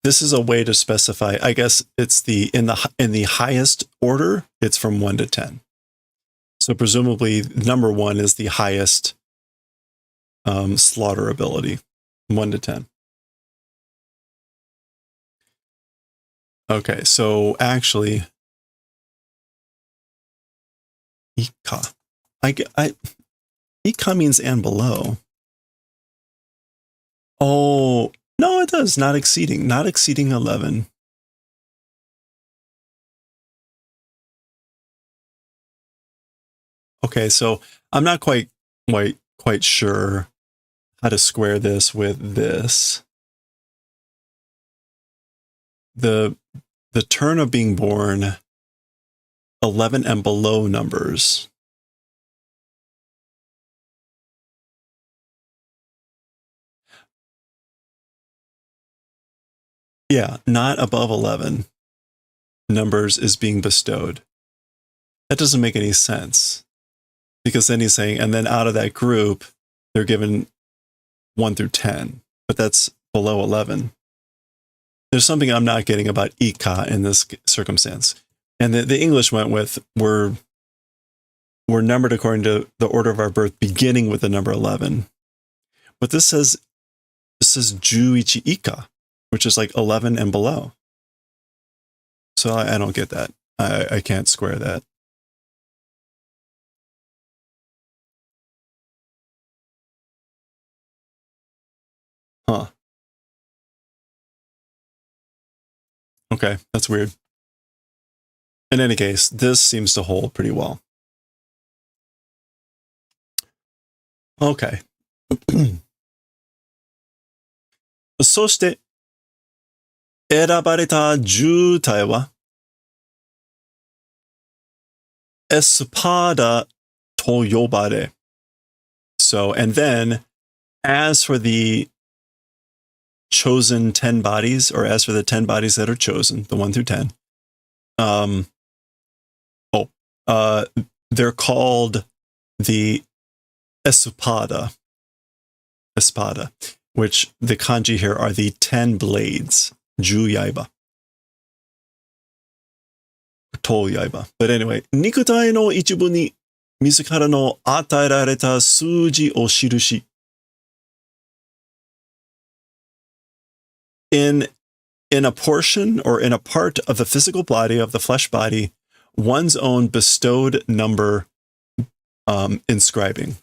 This is a way to specify. I guess it's in the highest order. It's from 1 to 10. So presumably, number 1 is the highest slaughter ability, 1 to 10. Okay, so actually, Ika. Ika means and below. Oh, no, it does. Not exceeding 11. Okay, so I'm not quite sure how to square this with this. The turn of being born, 11 and below numbers. Yeah, not above 11 numbers is being bestowed. That doesn't make any sense. Because then he's saying, and then out of that group, they're given 1 through 10. But that's below 11. There's something I'm not getting about Ika in this circumstance. And the English went with, we're numbered according to the order of our birth, beginning with the number 11. But this says Juichi Ika, which is like 11 and below. So I don't get that. I can't square that. Huh. Okay, that's weird. In any case, this seems to hold pretty well. Okay. そして、選ばれた10体は、エスパーダと呼ばれ。So, and then, as for the chosen 10 bodies, or as for the 10 bodies that are chosen, the 1 through 10, they're called the espada, which the kanji here are the 10 blades, ju yaiba. といえば. But anyway, 肉体の一部に自らの与えられた数字を記し. In a portion or in a part of the physical body, of the flesh body, one's own bestowed number inscribing.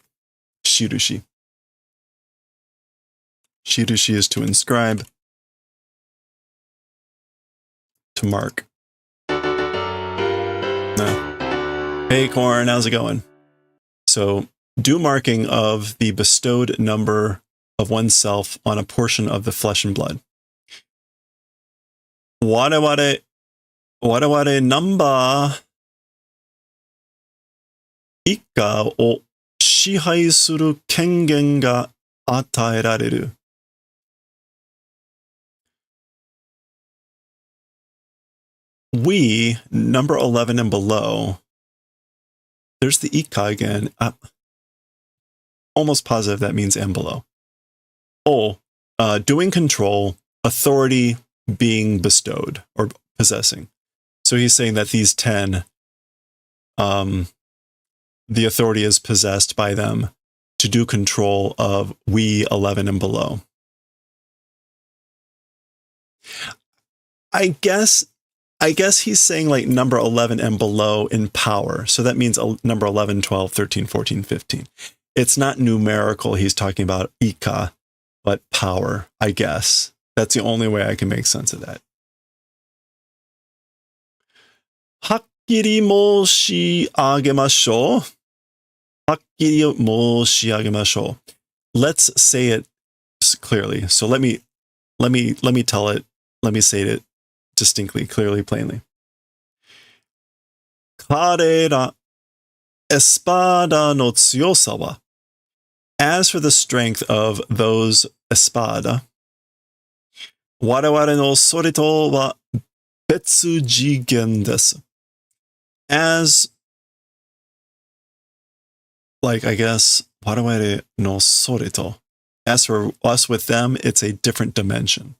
Shirushi. Shirushi is to inscribe, to mark. No. Hey, Corn, how's it going? So, do marking of the bestowed number of oneself on a portion of the flesh and blood. 我々ナンバー以下を支配する権限が与えられる。We, number 11 and below, there's the ika again. Almost positive that means and below. Oh, doing control, authority being bestowed or possessing. So he's saying that these 10, the authority is possessed by them to do control of we 11 and below. I guess he's saying like number 11 and below in power. So that means number 11, 12, 13, 14, 15. It's not numerical. He's talking about ika, but power, I guess. That's the only way I can make sense of that. はっきり申し上げましょう。はっきり申し上げましょう. Let's say it clearly. So let me tell it. Let me say it distinctly, clearly, plainly. 彼らエスパダの強さは As for the strength of those espada, 我々のそれとは別次元です. As, like, I guess, 我々のそれと. As for us with them, it's a different dimension.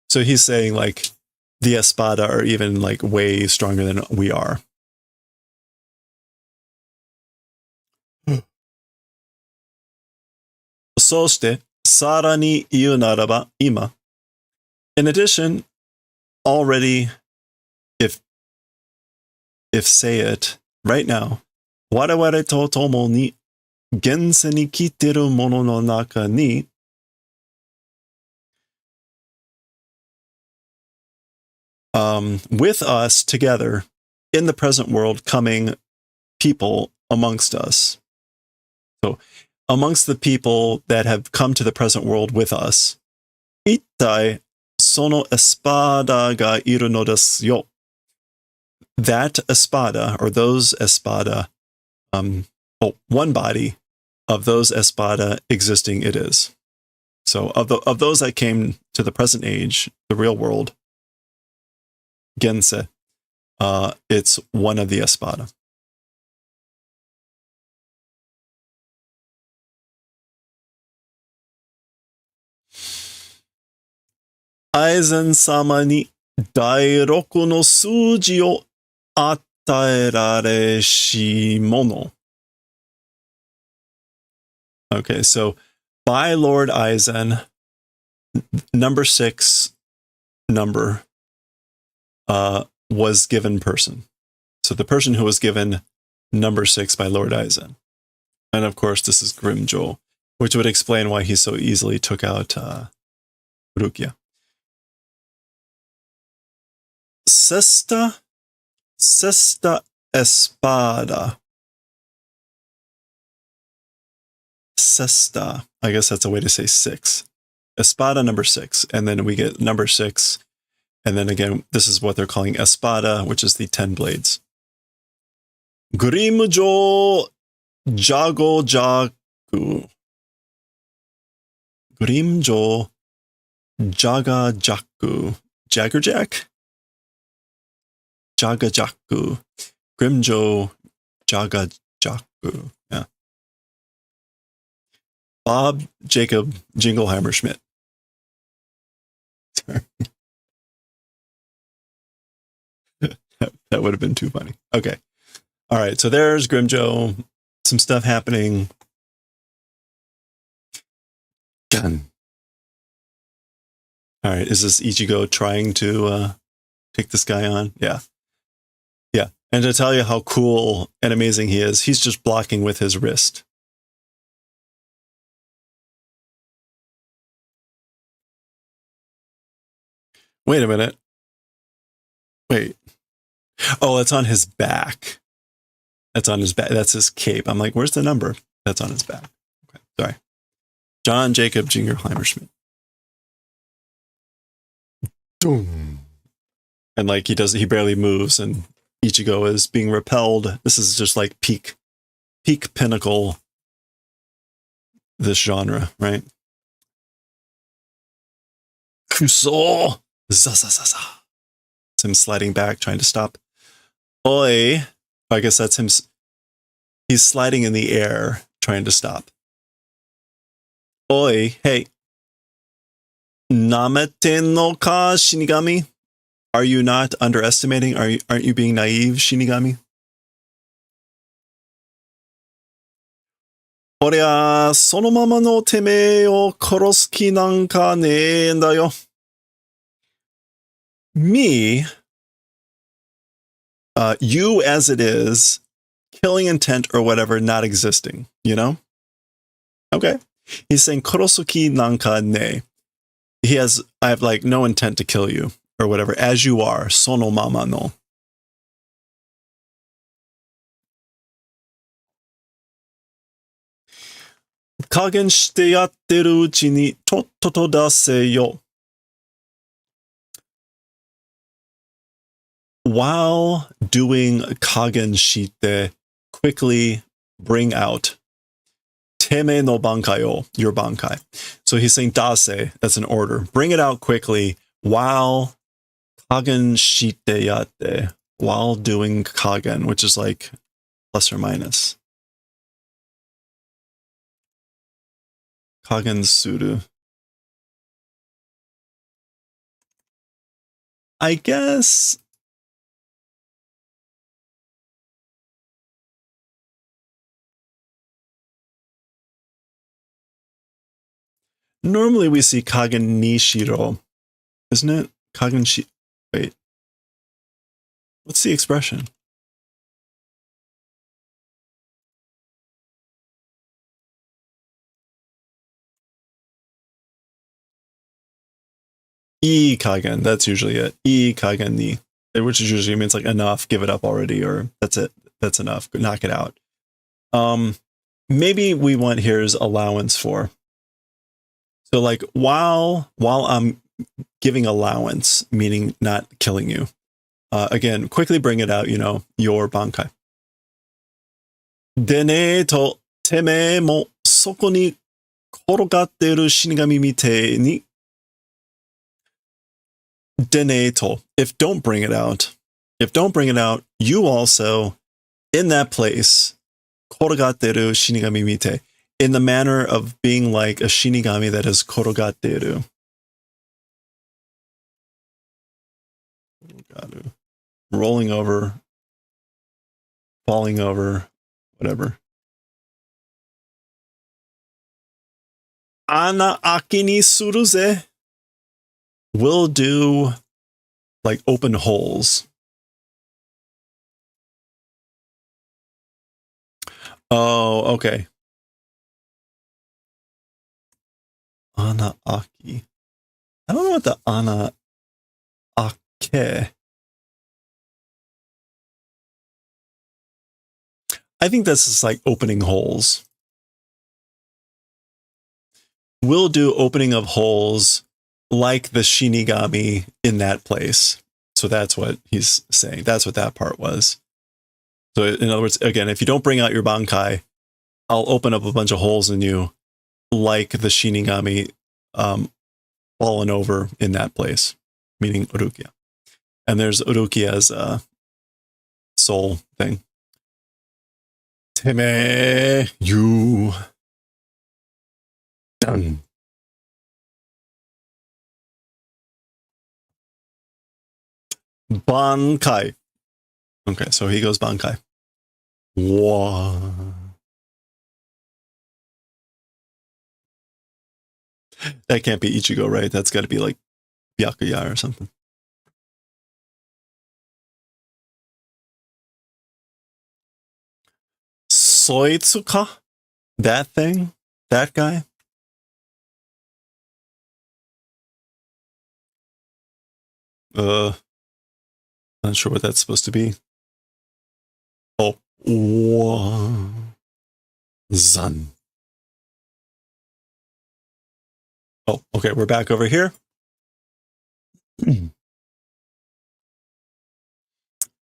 So he's saying, like, the espada are even, like, way stronger than we are. So してさらに言うならば今 In addition, already, if say it right now, 我々と共に現世に来ているものの中に with us together in the present world coming people amongst us. So amongst the people that have come to the present world with us, 一体そのエスパダがいるのですよ. That espada, or those espada, one body of those espada existing it is. So of those that came to the present age, the real world, Gense, it's one of the espada. Aizen sama ni dairoku no suji o ataerare shimono. Okay, so by Lord Aizen, number 6 number was given person. So the person who was given number 6 by Lord Aizen. And of course, this is Grimjo, which would explain why he so easily took out Rukia. Sesta espada. Sesta. I guess that's a way to say 6. Espada number 6. And then we get number 6. And then again, this is what they're calling espada, which is the 10 blades. Grimjo jago jaku. Grimjo jaga jaku. Jaggerjack? Jagajaku. Grimjo Jagajaku. Yeah. Bob Jacob Jingleheimer Schmidt. Sorry. That would have been too funny. Okay. All right. So there's Grimjo. Some stuff happening. Gun. All right. Is this Ichigo trying to take this guy on? Yeah. Yeah. And to tell you how cool and amazing he is, he's just blocking with his wrist. Wait a minute. Wait. Oh, it's on his back. That's on his back. That's his cape. I'm like, where's the number? That's on his back. Okay. Sorry. John Jacob Jr. Heimerschmidt. Boom. And like he barely moves, and Ichigo is being repelled. This is just like peak pinnacle, this genre, right? Kuso! Zazazaza. It's him sliding back, trying to stop. Oi! I guess that's him. He's sliding in the air, trying to stop. Oi, hey. Namete no ka, Shinigami? Are you not underestimating? Aren't you being naive, Shinigami? Orea, sono mama no teme o korosu ki nanka ne en da yo. Me, you as it is, killing intent or whatever, not existing, you know? Okay. He's saying korosuki nanka ne. I have like no intent to kill you or whatever, as you are, sono mama no. Kagen shite yatteru uchi ni totto dase yo. While doing kagen shite, quickly bring out teme no bankai o, your bankai. So he's saying dase, that's an order. Bring it out quickly while kagen shite yatte, while doing kagen, which is like plus or minus. Kagen suru. I guess normally we see kagen nishiro, isn't it? Kagen shi. Wait. What's the expression? I kagen, that's usually it. I kagen ni, which is usually means like enough, give it up already, or that's it, that's enough, knock it out. Maybe we want here's allowance for. So like while I'm giving allowance, meaning not killing you, again, quickly bring it out, you know, your bankai. Dene to teme mo soko ni korogatteru shinigami mite ni. Deneto. If don't bring it out, you also, in that place, korogatteru shinigami mite, in the manner of being like a shinigami that is korogatteru. Rolling over, falling over, whatever. Ana aki ni suru ze. We'll do like open holes. Oh, okay. Ana aki. I don't know what the ana ake. I think this is like opening holes. We'll do opening of holes like the Shinigami in that place. So that's what he's saying. That's what that part was. So in other words, again, if you don't bring out your bankai, I'll open up a bunch of holes in you like the Shinigami fallen over in that place, meaning Urukia. And there's Urukia's soul thing. Teme, you. Done. Bankai. Okay, so he goes Bankai. Whoa. That can't be Ichigo, right? That's got to be like Byakuya or something. Soitsuka? That thing? That guy? Not sure what that's supposed to be. Oh, whoa. Zan. Oh, okay, we're back over here.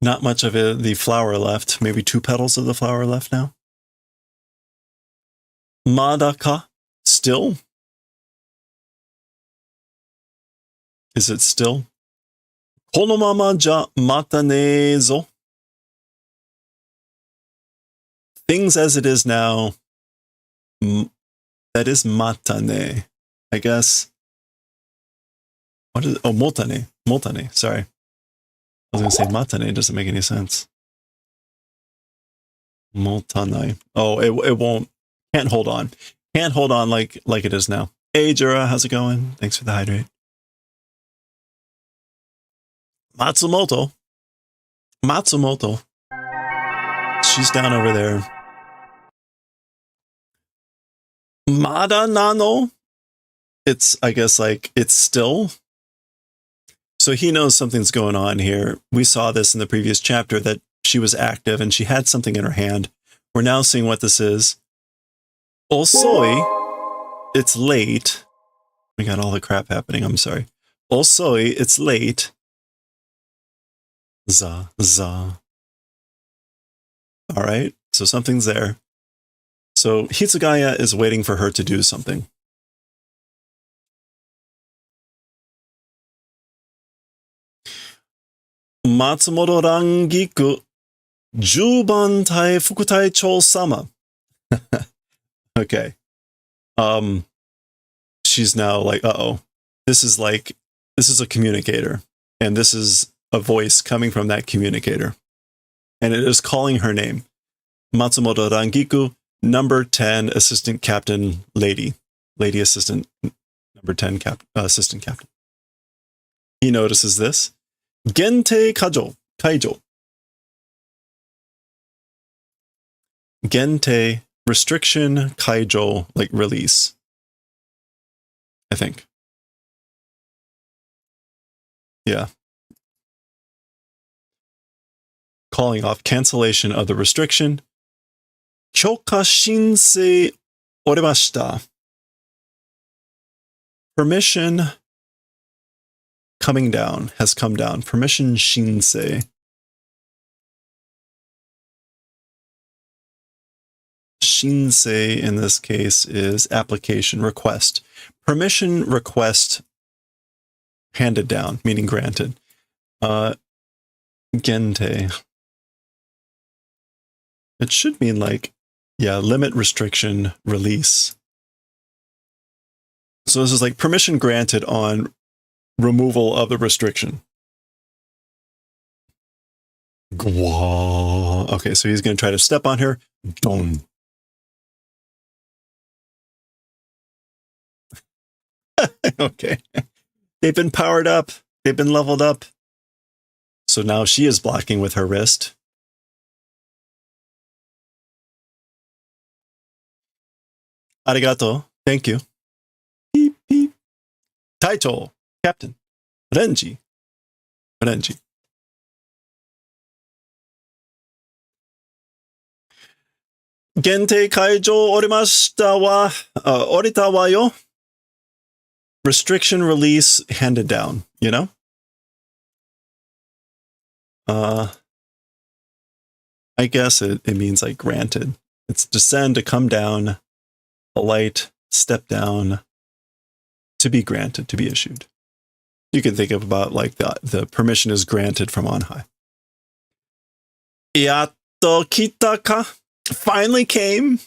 Not much of the flower left. Maybe 2 petals of the flower left now. Madaka? Still? Is it still? Konomama ja mata ne zo. Things as it is now. That is matane, I guess. What is? Oh, motane. Motane. Sorry, I was gonna say matane. Doesn't make any sense. Motane. Oh, it won't. Can't hold on. Can't hold on like it is now. Hey, Jura, how's it going? Thanks for the hydrate. Matsumoto. Matsumoto. She's down over there. Mada nano. It's, I guess, like, it's still. So he knows something's going on here. We saw this in the previous chapter that she was active and she had something in her hand. We're now seeing what this is. Osoi. It's late. We got all the crap happening. I'm sorry. Osoi. It's late. Za. Za. All right. So something's there. So Hitsugaya is waiting for her to do something. Matsumoto Rangiku Jubantai Fukutai Chol Sama. Okay. She's now like, uh-oh. This is a communicator. And this is a voice coming from that communicator. And it is calling her name. Matsumoto Rangiku, number 10 assistant captain lady. Lady assistant, number 10 assistant captain. He notices this. Gente Kaijo. Gente, restriction, Kaijo, like release. I think. Yeah. Calling off cancellation of the restriction. Choka shinsei oremashita. Permission coming down, has come down. Permission shinsei. Shinsei in this case is application request. Permission request handed down, meaning granted. Gente. It should mean like, yeah, limit, restriction, release. So this is like permission granted on removal of the restriction. Gwa. Okay, so he's going to try to step on her. Don. Okay. They've been powered up. They've been leveled up. So now she is blocking with her wrist. Arigato. Thank you. Beep, beep. Taito. Captain. Renji. Renji. Gente kaijo orimashita wa, orita wa yo. Restriction release handed down, you know? I guess it means like granted. It's descend, to come down, alight, step down, to be granted, to be issued. You can think of about like the permission is granted from on high. Yatto kitaka. Finally came.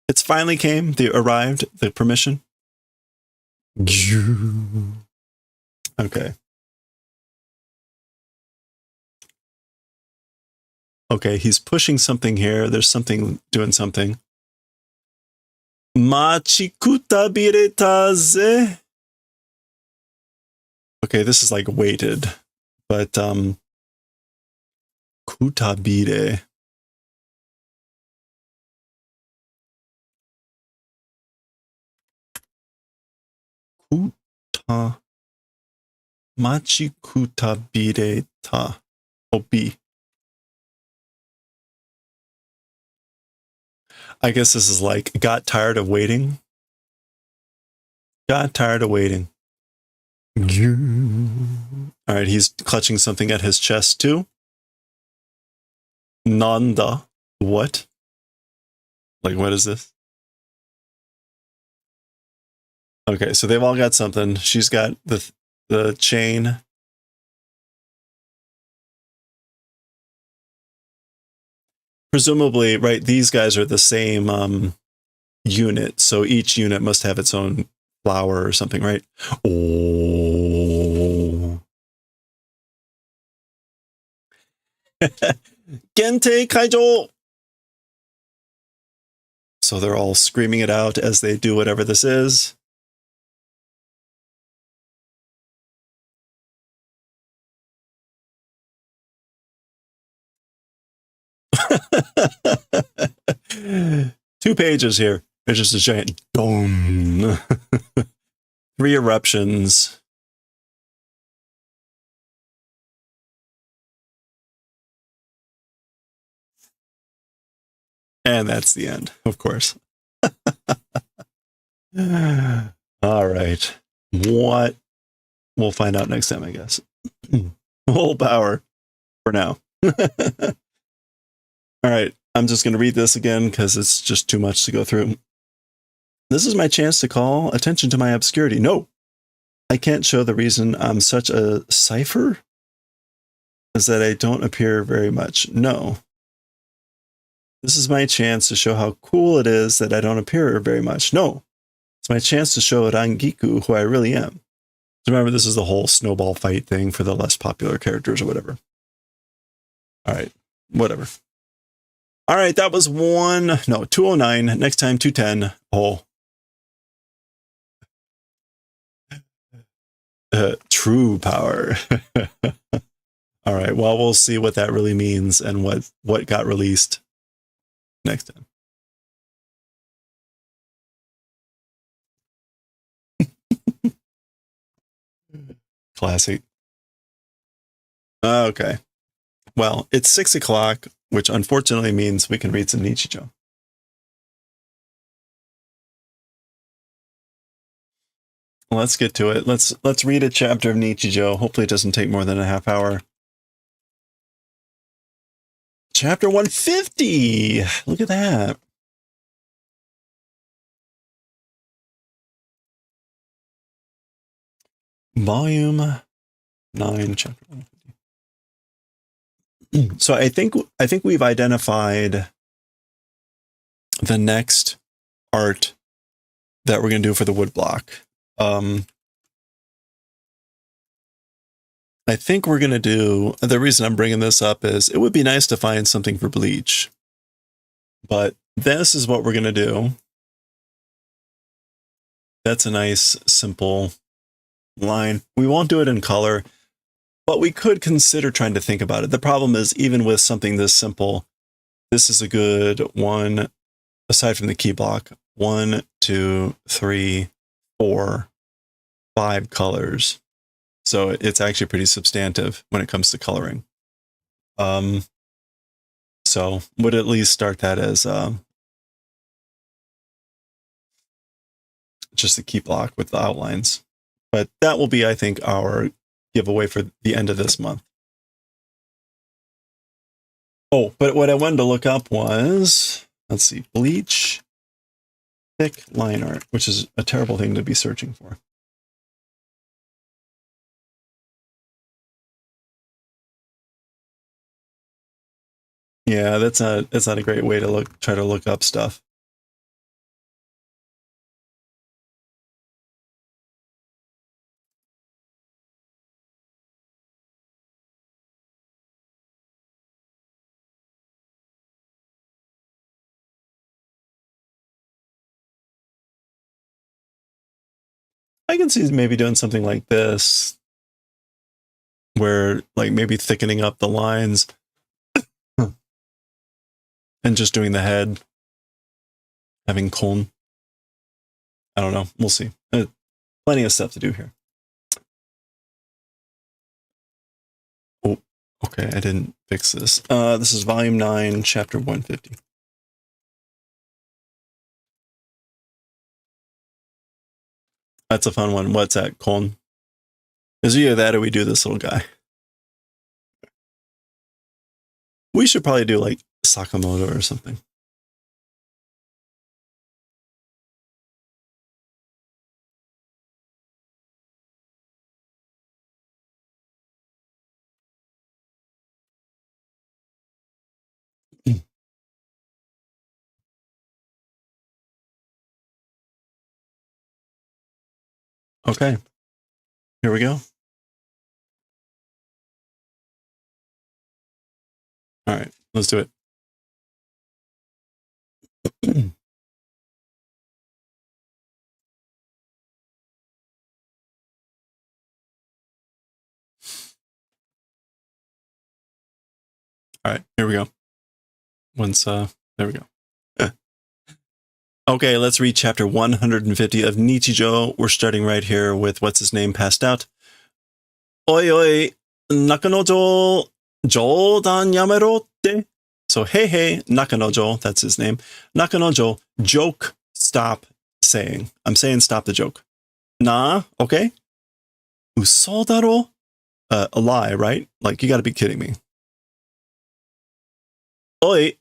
It's finally came. They arrived. The permission. Okay. Okay, he's pushing something here. There's something doing something. Machikutabireta ze. Okay, this is like weighted, but kutabire. Kuta. Machikutabireta. Obi. I guess this is like, got tired of waiting. Got tired of waiting. All right, he's clutching something at his chest too. Nanda. What? Like, what is this? Okay, so they've all got something. She's got the chain. Presumably, right, these guys are the same unit, so each unit must have its own flower or something, right? Oh. Gente Kaijo! So they're all screaming it out as they do whatever this is. Two pages here. There's just a giant dome. 3 eruptions. And that's the end, of course. All right. What? We'll find out next time, I guess. Full power for now. All right. I'm just going to read this again because it's just too much to go through. This is my chance to call attention to my obscurity. No, I can't show the reason I'm such a cipher is that I don't appear very much. No. This is my chance to show how cool it is that I don't appear very much. No. It's my chance to show Rangiku who I really am. Remember, this is the whole snowball fight thing for the less popular characters or whatever. All right. Whatever. All right. That was 209. Next time, 210. Oh. True power. All right. Well, we'll see what that really means and what got released next time. Classic. Okay. Well, it's 6 o'clock, which unfortunately means we can read some Nichijou. Let's get to it. Let's read a chapter of Nichijou. Hopefully it doesn't take more than a half hour. Chapter 150. Look at that. Volume 9, chapter 150. So I think we've identified the next art that we're going to do for the woodblock. I think we're going to do, the reason I'm bringing this up is it would be nice to find something for bleach. But this is what we're going to do. That's a nice, simple line. We won't do it in color, but we could consider trying to think about it. The problem is, even with something this simple, this is a good one, aside from the key block, 1, 2, 3, 4, 5 colors. So it's actually pretty substantive when it comes to coloring. So would at least start that as just a key block with the outlines. But that will be, I think, our giveaway for the end of this month. Oh, but what I wanted to look up was, let's see, bleach thick line art, which is a terrible thing to be searching for. Yeah, that's not a great way to try to look up stuff. I can see maybe doing something like this, where like maybe thickening up the lines and just doing the head, having kon. I don't know. We'll see. Plenty of stuff to do here. Oh, okay. I didn't fix this. This is volume 9, chapter 150. That's a fun one. What's that, kon? Is it either that or we do this little guy? We should probably do like Sakamoto or something. Okay, here we go. All right, let's do it. All right, here we go. Once, there we go. Okay, let's read chapter 150 of Nichijou. We're starting right here with what's his name passed out. Oi, oi, Nakanojo, Jodan yamero te. So, hey, hey, Nakanojo, that's his name. Nakanojo, joke, stop saying. I'm saying stop the joke. Nah, okay. Uso daro? A lie, right? Like, you gotta be kidding me. Oi,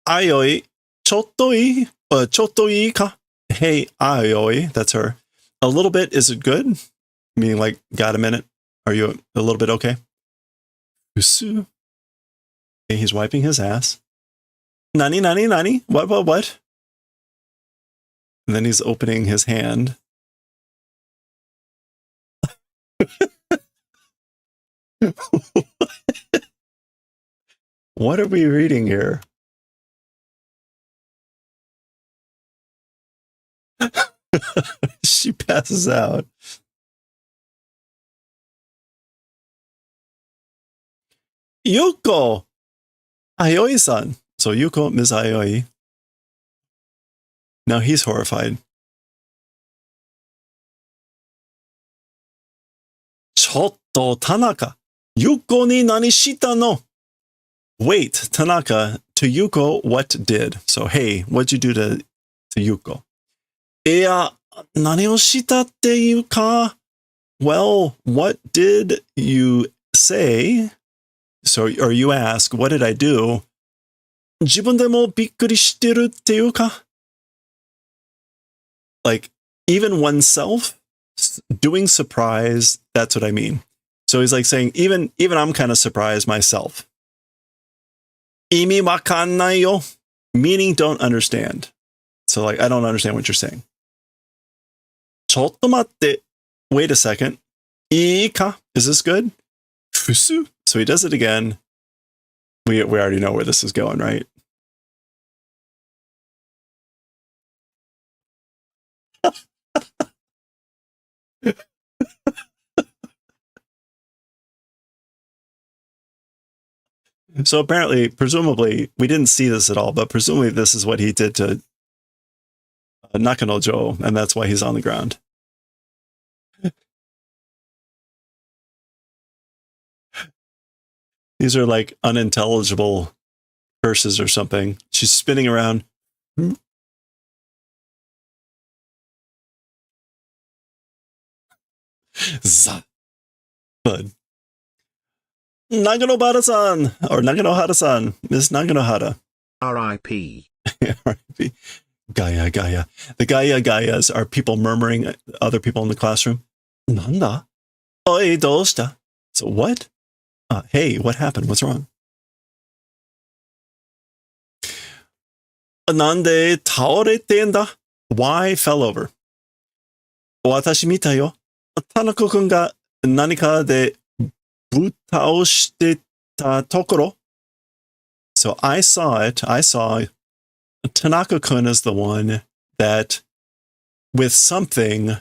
aioi, chotto ii, chotto ii ka? Hey, aioi, that's her. A little bit, is it good? Meaning like, got a minute? Are you a little bit okay? Usu. Okay, he's wiping his ass. Nani, nani, nani? What? And then he's opening his hand. What are we reading here? She passes out. Yuko! Ayoi-san. So Yuko, Ms. Ayoi. Now he's horrified. Chotto Tanaka. Yuko ni nani shita no? Wait, Tanaka, to Yuko, what did? So, hey, what'd you do to Yuko? Iya, nani o shita te iu ka? Well, what did you say? So, or you ask, what did I do? Jibun de mo bikkuri shiteru te iu ka? Like, even oneself doing surprise, that's what I mean. So he's like saying, even I'm kind of surprised myself. Imi wakannai yo, meaning don't understand. So like, I don't understand what you're saying. Chotto matte, wait a second. Ii ka, is this good? Fusu. So he does it again. We already know where this is going, right? So apparently, presumably, we didn't see this at all, but presumably this is what he did to Nakanojo, and that's why he's on the ground. These are like unintelligible curses or something. She's spinning around. Bud. Naganohara-san, or Naganohara-san, Miss Naganohara. R.I.P. R.I.P. Gaia. The Gaias are people murmuring at other people in the classroom. Nanda? Oi, doushita? So what? Hey, what happened? What's wrong? Nande taorete nda? Why fell over? Watashi mita yo. Tanaka-kun ga nanika de butao shite ta tokoro. So I saw Tanaka-kun is the one that with something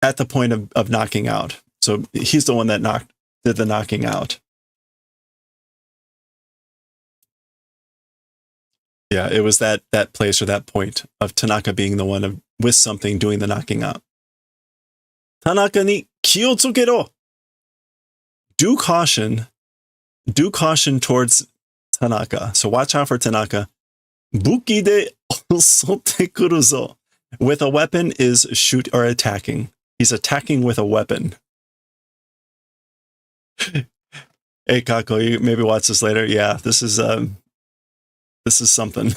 at the point of knocking out. So he's the one that did the knocking out. Yeah, it was that place or that point of Tanaka being the one with something doing the knocking out. Tanaka ni ki o tsukero. Do caution towards Tanaka. So watch out for Tanaka. Buki de osotte kuru zo. With a weapon is shoot or attacking. He's attacking with a weapon. Hey Kako, you maybe watch this later. Yeah, this is something.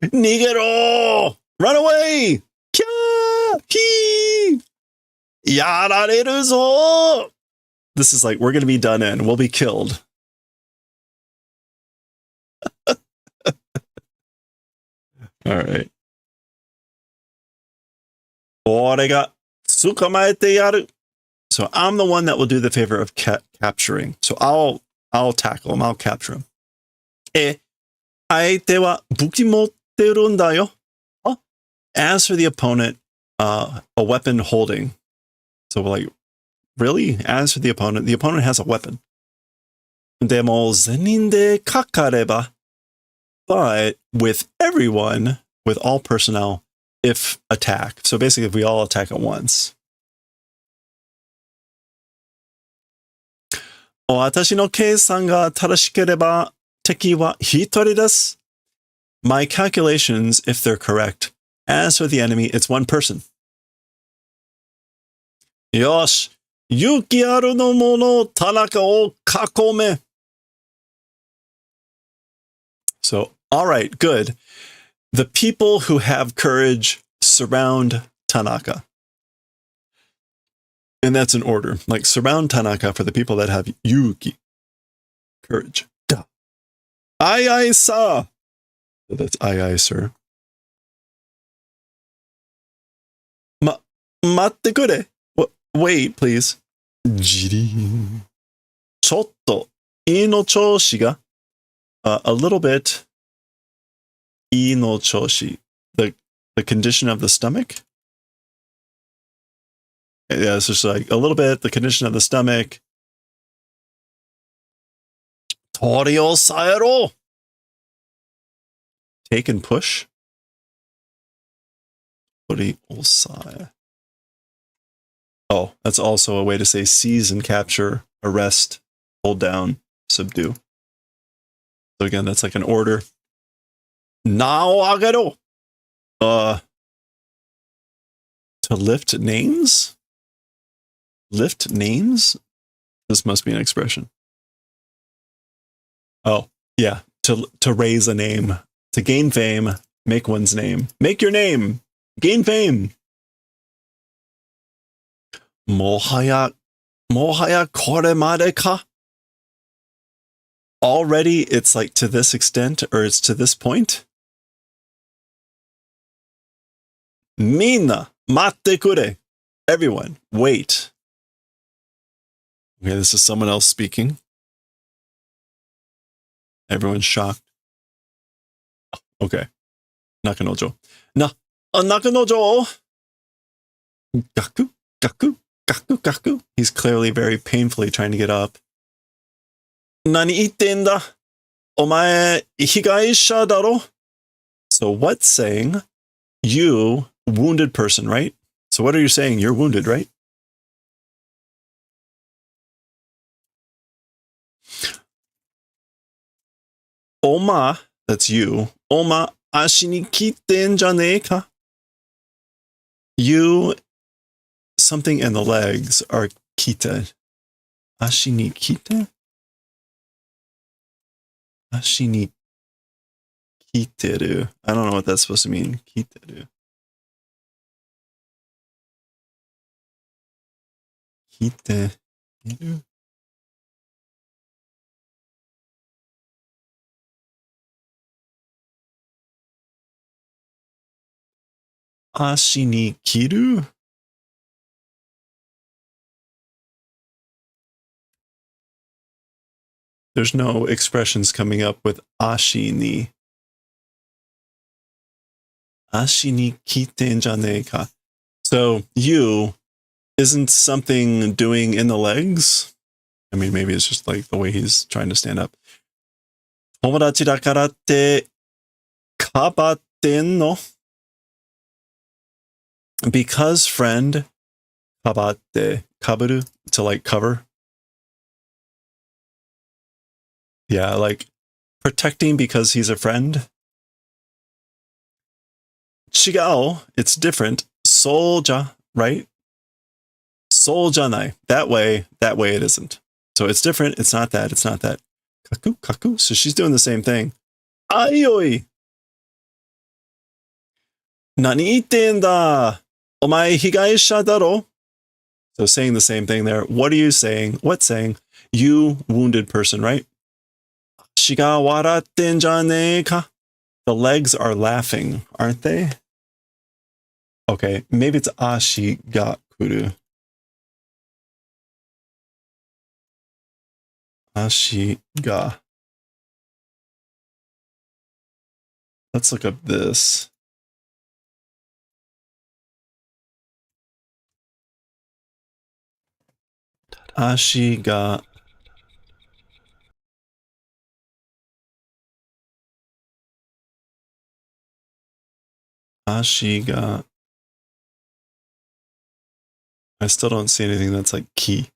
Nigero! Run away! Kya! Hi! Yarareru zo! This is like, we're going to be done in. We'll be killed. All right. Orega tsukamaete yaru. So I'm the one that will do the favor of capturing. So I'll tackle him. I'll capture him. Aite wa buki motteru nda yo. As for the opponent, a weapon holding. So like, really? As for the opponent has a weapon. Demo zenin de kakareba. But with everyone, with all personnel, if attack. So basically, if we all attack at once. Watashi no keisan ga tarashikereba teki wa hitori desu. My calculations, if they're correct, as for the enemy, it's one person. Yosh, yuki aru no mono Tanaka o kakome. So, all right, good. The people who have courage surround Tanaka. And that's an order. Like, surround Tanaka for the people that have yuki, courage. Duh. Aye, aye, sa. So that's aye, aye, sir. Matte kure. Wait, please. Jiri. Chotto. Ii no choushi ga. A little bit. Ii no choushi. The condition of the stomach. Yeah, it's just like a little bit. The condition of the stomach. Tori o saero. Take and push. Tori o sae. Oh, that's also a way to say seize and capture, arrest, hold down, subdue. So again, that's like an order. Nao agero. To lift names? Lift names? This must be an expression. Oh, yeah. To raise a name. To gain fame, make one's name. Make your name. Gain fame. Mohaya koremade ka? Already it's like to this extent, or it's to this point. Minna, matte kure. Everyone, wait. Okay, this is someone else speaking. Everyone's shocked. Okay. Nakanojo. Nakanojo. Gaku, gaku, gaku, gaku. He's clearly very painfully trying to get up. Nani itten da? Omae higaisha daro? So what's saying? You, wounded person, right? So what are you saying? You're wounded, right? Oma, that's you. Oma ashi ni kitten janee ka? You, something in the legs are kita. Ashi ni kita? Ashi ni kiteru. I don't know what that's supposed to mean. Kiteru. Kiteru. Ashi ni kiru? There's no expressions coming up with ashi ni. Ashi ni kiten janei ka. So you isn't something doing in the legs? I mean, maybe it's just like the way he's trying to stand up. Tomodachi dakara tte kabatten no? Because friend, kabatte, kaburu, to like cover. Yeah, like protecting because he's a friend. Chigao, it's different. Solja, right? Soljanai. That way it isn't. So it's different. It's not that. It's not that. Kaku, kaku. So she's doing the same thing. Aioi. Nani itten da? Omae higaisha daro? So saying the same thing there. What are you saying? What's saying? You wounded person, right? Shiga waratten janei ka? The legs are laughing, aren't they? Okay, maybe it's ashi ga kuru. Ashi ga. Let's look up this. Ashi ga. Ashi ga. I still don't see anything that's like key.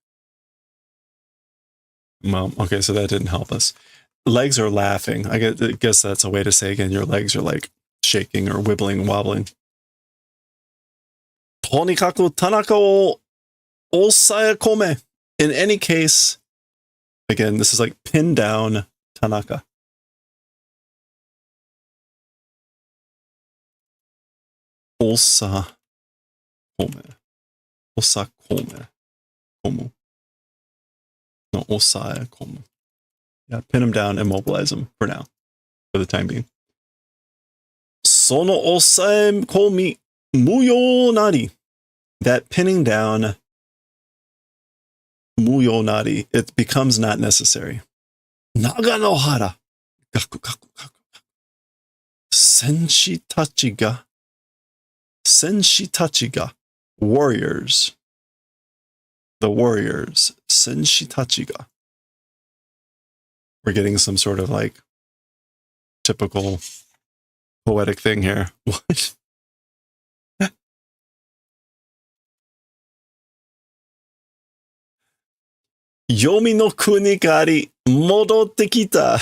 Well, okay, so that didn't help us. Legs are laughing. I guess that's a way to say again, your legs are like shaking or wibbling, wobbling. Tonikaku Tanaka o osaekome. In any case, again, this is like pin down Tanaka. Osakome. Osakome. Komu. No, osaekome. Yeah, pin him down, immobilize him for now, for the time being. Sono osae komi muyo nari. That pinning down, muyo nari, it becomes not necessary. Naganohara. Gaku, gaku, gaku. Senshi tachi ga. Warriors. The warriors. Senshi tachi ga. We're getting some sort of like typical poetic thing here. What? Yomi no kuni kari modotte kita.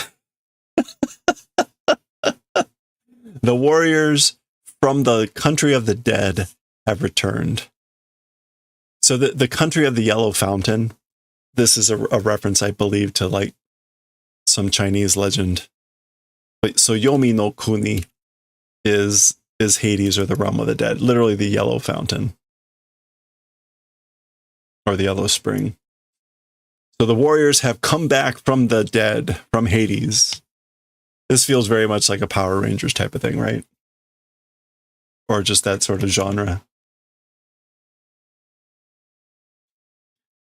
The warriors from the country of the dead have returned. So the country of the yellow fountain, this is a reference, I believe, to like some Chinese legend. But so Yomi no Kuni is Hades or the realm of the dead, literally the yellow fountain or the yellow spring. So the warriors have come back from the dead, from Hades. This feels very much like a Power Rangers type of thing, right? Or just that sort of genre.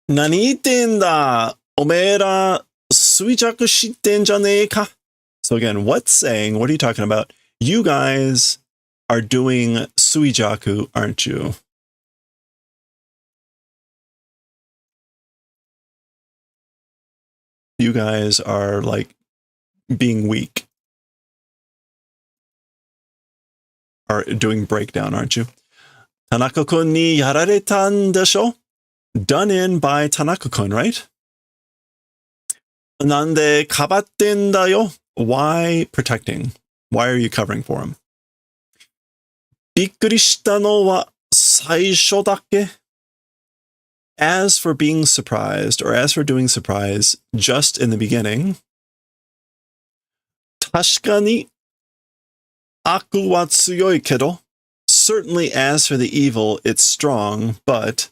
Nani itten da? Omeera suijaku shitten janei ka? So again, what's saying? What are you talking about? You guys are doing suijaku, aren't you? You guys are like being weak. Are doing breakdown, aren't you? Tanaka-kun ni yararetan desho? Done in by Tanaka-kun, right? Nande kabatten da yo? Why protecting? Why are you covering for him? Bikkuri shita no wa saisho dakke? As for being surprised, or as for doing surprise, just in the beginning, tashikani aku wa tsuyoi kedo. Certainly as for the evil, it's strong, but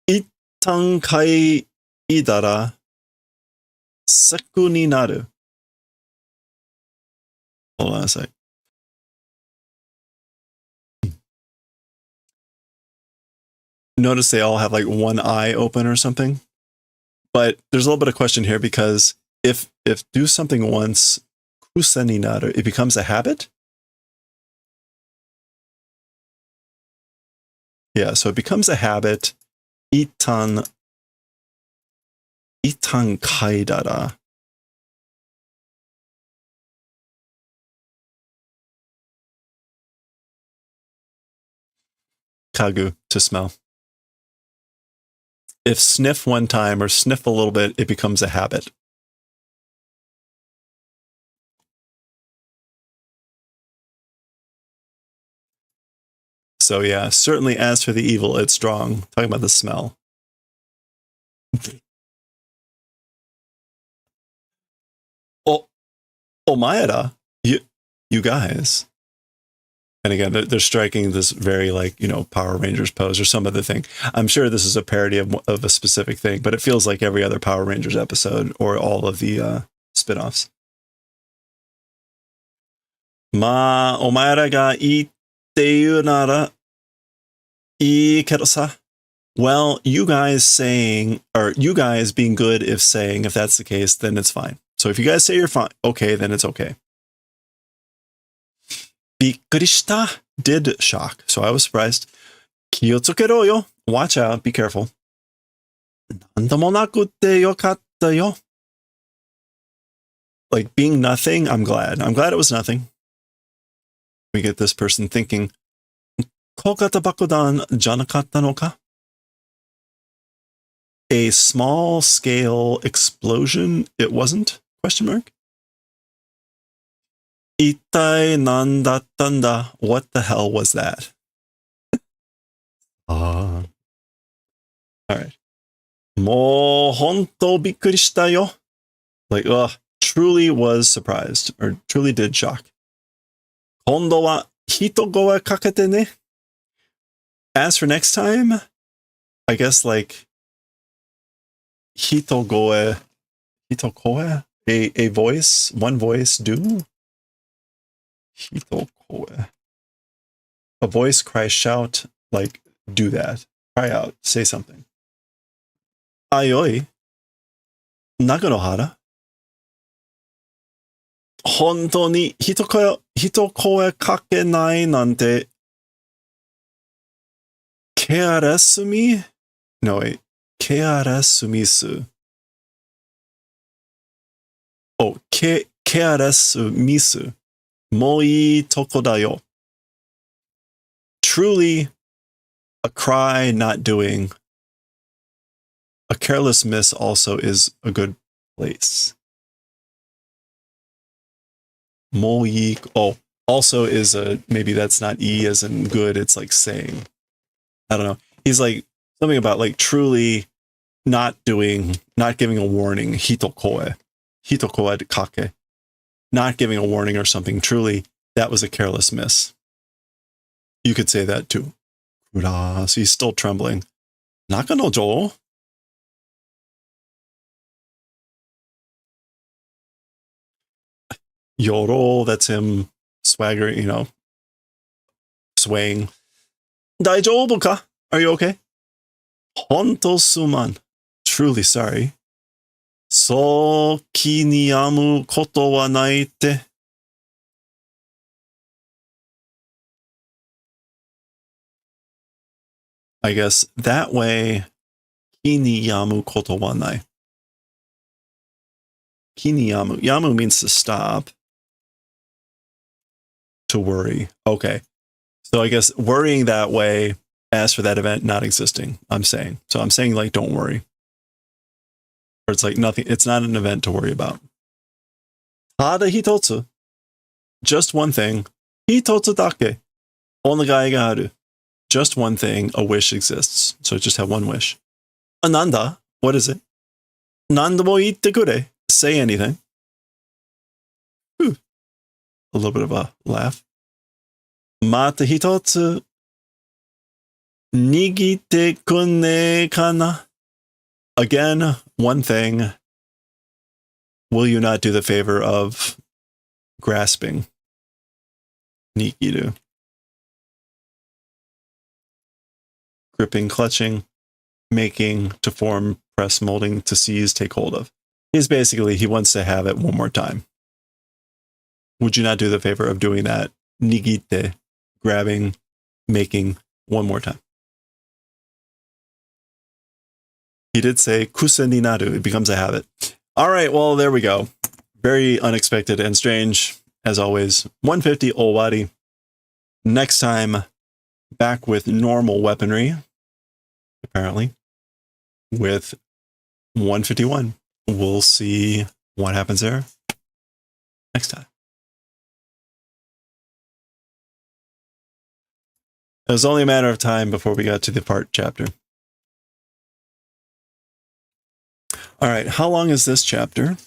ittan kai idara seku ni naru. Hold on a sec. Notice they all have like one eye open or something. But there's a little bit of question here because if do something once, kuseni naru, it becomes a habit. Yeah, so it becomes a habit. Itan kaidara. Kagu, to smell. If sniff one time or sniff a little bit, it becomes a habit. So yeah, certainly as for the evil, it's strong. Talking about the smell. Oh, Omaeda, you guys. And again, they're striking this very, like, you know, Power Rangers pose or some other thing. I'm sure this is a parody of a specific thing, but it feels like every other Power Rangers episode or all of the spin-offs. まあ、お前らがいいって言うならいいけどさ. Well, you guys saying, or you guys being good if saying, if that's the case, then it's fine. So if you guys say you're fine, okay, then it's okay. びっくりした did shock, so I was surprised. 気をつけろよ. Watch out, be careful. なんでもなくてよかったよ. Like being nothing, I'm glad. I'm glad it was nothing. We get this person thinking, 小型爆弾じゃなかったのか? A small scale explosion, it wasn't? Question mark. 一体何だったんだ? What the hell was that? All right. もう本当びっくりしたよ. Like, truly was surprised, or truly did shock. 今度は人声かけてね. As for next time, I guess like hitokoe, a voice, one voice, do? Hitokoe. A voice, cry, shout, like, do that. Cry out, say something. Aioi. Naganohara. 本当に人声かけないなんて careless me? No, wait. Careless misu. Oh, careless misu. もういいとこだよ. Truly, a cry not doing. A careless miss also is a good place. もういい. Oh, also is a, maybe that's not e as in good, it's like saying. I don't know. He's like something about like truly not doing, not giving a warning. Hitokoe kake. Not giving a warning or something. Truly, that was a careless miss. You could say that too. So he's still trembling. Nakanojo. Yoro, that's him swagger, you know, swaying. Daijoubu ka? Are you okay? Honto suman. Truly sorry. So ki ni yamu koto wa nai te. I guess that way, ki ni yamu koto wa nai. Ki ni yamu. Yamu means to stop. To worry. Okay. So I guess worrying that way, as for that event not existing, I'm saying. So I'm saying like, don't worry. Or it's like nothing, it's not an event to worry about. Tada hitotsu. Just one thing. Hitotsu dake. Onagai ga aru. Just one thing, a wish exists. So just have one wish. Ananda, what is it? Nandamo itte kure. Say anything. Whew. A little bit of a laugh. Mata hitotsu. Nigite kunne kana. Again, one thing. Will you not do the favor of grasping? Nikiru. Gripping, clutching, making, to form, press, molding, to seize, take hold of. He's basically, he wants to have it one more time. Would you not do the favor of doing that? Nigite, grabbing, making, one more time. He did say kusen ni naru. It becomes a habit. All right, well, there we go. Very unexpected and strange, as always. 150 owari. Next time, back with normal weaponry, apparently, with 151. We'll see what happens there next time. It was only a matter of time before we got to the part chapter. All right, how long is this chapter?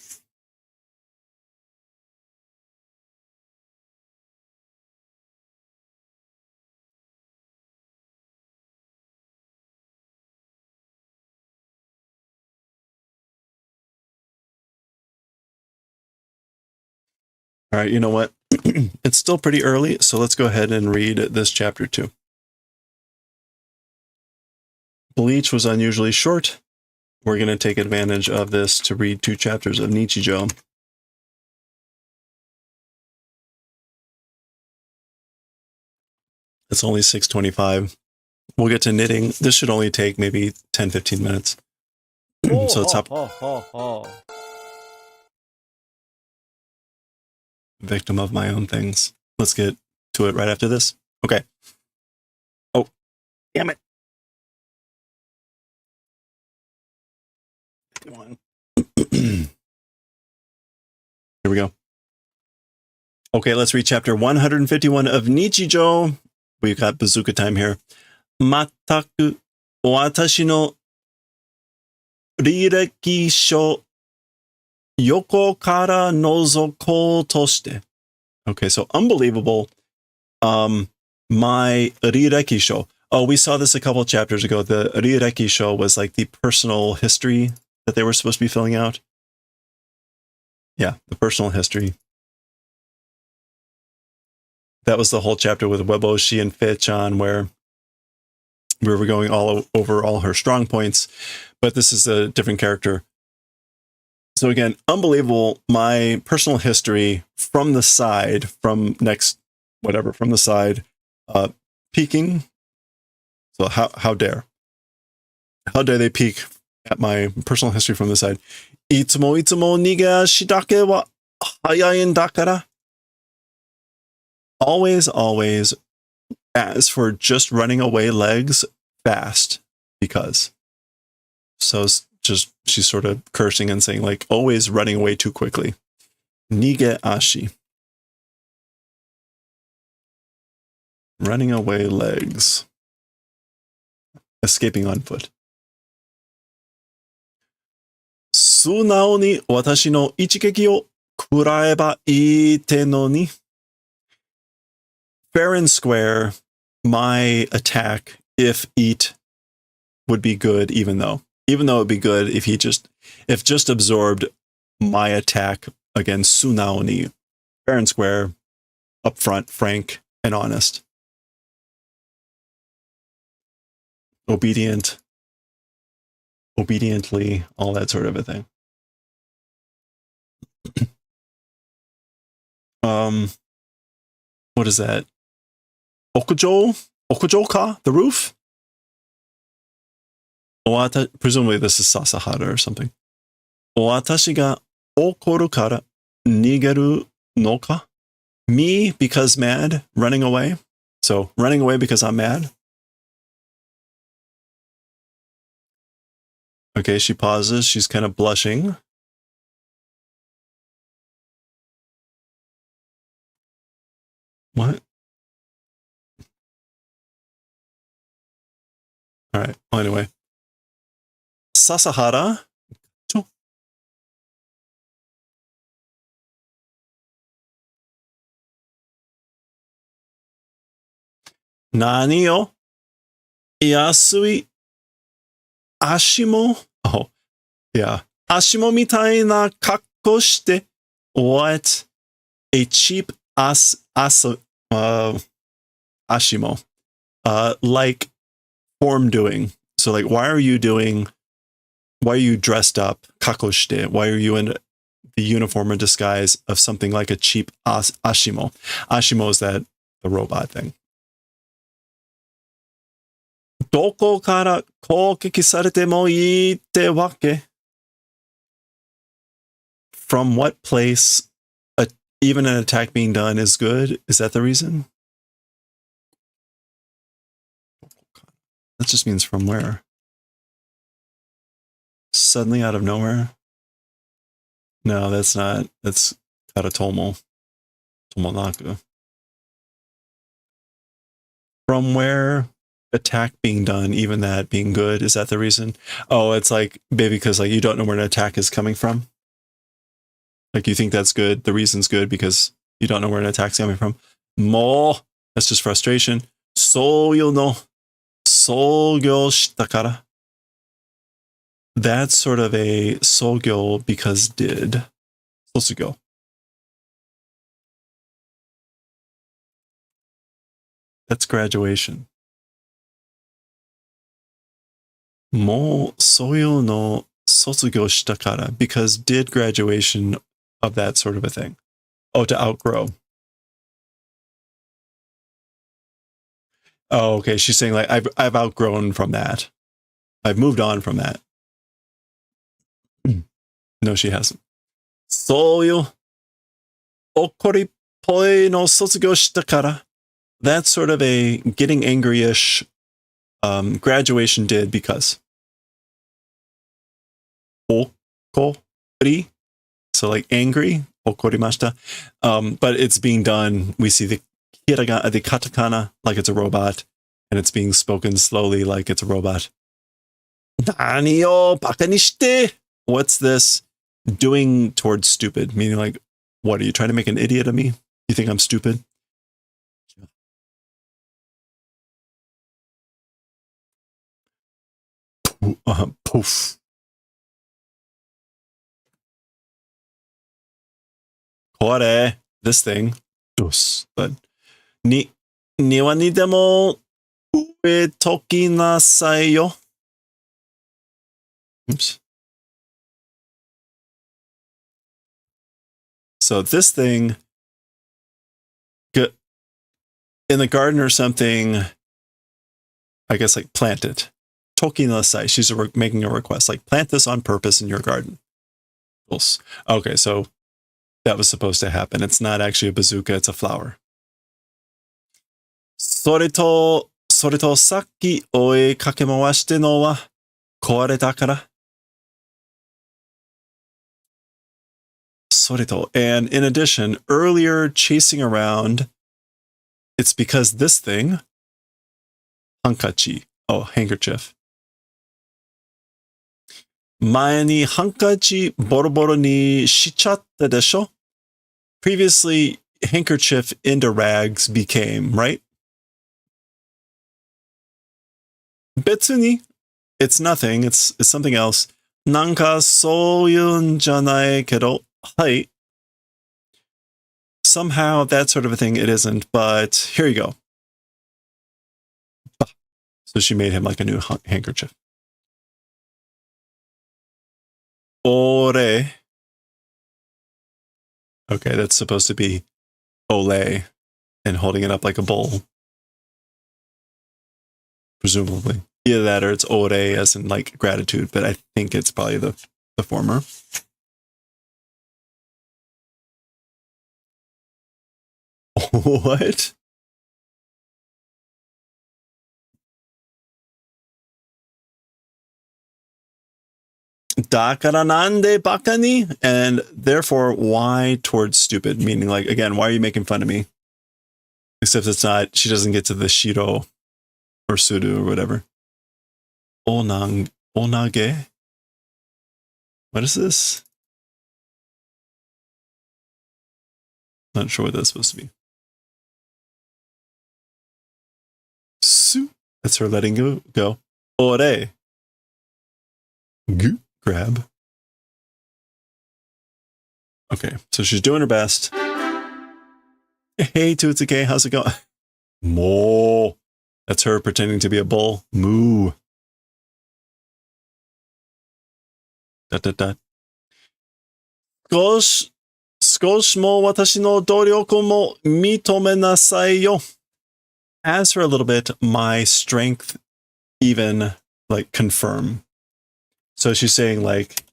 All right, you know what? It's still pretty early, so let's go ahead and read this chapter too. Bleach was unusually short. We're going to take advantage of this to read 2 chapters of Nichijou. It's only 6:25. We'll get to knitting. This should only take maybe 10-15 minutes. So it's up. Victim of my own things. Let's get to it right after this. Okay. Oh, damn it. Come on. Here we go. Okay, let's read chapter 151 of Nichijou. We've got bazooka time here. Mataku watashi no rireki sho yoko kara nozoko toshite. Okay, so unbelievable. My rireki sho. Oh, we saw this a couple chapters ago. The rireki sho was like the personal history that they were supposed to be filling out. Yeah, the personal history. That was the whole chapter with Weboshi and Fei-chan where we were going all over all her strong points, but this is a different character. So again, unbelievable. My personal history from the side, from the side, peeking. So how dare they peek at my personal history from the side? Itsumo nigashi dake wa hayai en dakara. Always, as for just running away legs, fast, because. So just, she's sort of cursing and saying, like, always running away too quickly. Nige ashi. Running away legs. Escaping on foot. Sunao ni watashi no ichigeki o kuraeba iite no ni. Fair and square, my attack, if eat, would be good, even though it'd be good if just absorbed my attack against Sunaoni. Fair and square, upfront, frank, and honest. Obediently, all that sort of a thing. What is that? Okujo ka? The roof? Presumably this is Sasahara or something. Watashi ga okoru kara nigeru no ka? Me, because mad, running away. So, running away because I'm mad. Okay, she pauses. She's kind of blushing. What? All right. Well, anyway. Sasahara. Nani yo? Yasui ashimo? Oh, yeah. Ashimo mitai na kakko shite. What? A cheap ashimo. Like form doing. So like, why are you dressed up? Kakko shite. Why are you in the uniform or disguise of something like a cheap ashimo? Ashimo is the robot thing. どこから攻撃されてもいいってわけ? From what place even an attack being done is good? Is that the reason? That just means from where? Suddenly out of nowhere? No, that's not. That's Karatomo. Tomonaku. From where attack being done, even that being good, is that the reason? Oh, it's like, maybe because like you don't know where an attack is coming from. Like you think that's good. The reason's good because you don't know where an attack's coming from. Mo, that's just frustration. Soyo no sougyo shita kara. That's sort of a sougyo because did. Sotsugo. That's graduation. Mo soyo no sotsugo shita kara, because did graduation of that sort of a thing. Oh, to outgrow. Oh, okay. She's saying like I've outgrown from that. I've moved on from that. No, she hasn't. Soyo okoripoi no sotsugo shita kara. That's sort of a getting angry-ish graduation did because. Okori. So like angry. Okorimashita. But it's being done. We see the hiragana, the katakana like it's a robot, and it's being spoken slowly like it's a robot. Nani o baka ni shite? What's this? Doing towards stupid, meaning like, what, are you trying to make an idiot of me? You think I'm stupid? Poof. Kore, this thing. Dus. But niwa ni demo ue toki nasai yo. Oops. So this thing, in the garden or something, I guess like plant it. Toki nasai. She's making a request, like plant this on purpose in your garden. Okay, so that was supposed to happen. It's not actually a bazooka, it's a flower. それとさっき追いかけ回してのは壊れたから。それと, and in addition, earlier chasing around, it's because this thing, hankachi, handkerchief. 前にハンカチボロボロにしちゃったでしょ? Previously, handkerchief into rags became, right? 別に it's nothing, it's something else. なんかそういうんじゃないけど、はい. Somehow that sort of a thing it isn't, but here you go. So she made him like a new handkerchief. Ore. Okay, that's supposed to be ole and holding it up like a bowl. Presumably. Either that or it's ore as in like gratitude, but I think it's probably the former. What? Dakara nande baka ni? And therefore, why towards stupid? Meaning like, again, why are you making fun of me? Except it's not, she doesn't get to the shiro or suru or whatever. Onage? What is this? Not sure what that's supposed to be. Su. That's her letting go. Ore. Gu. Grab. Okay, so she's doing her best. Hey, Tutsuke, how's it going? Mo. That's her pretending to be a bull. Moo. ... 少しも私の努力も認めなさいよ. As for a little bit, my strength even like confirm. So she's saying like,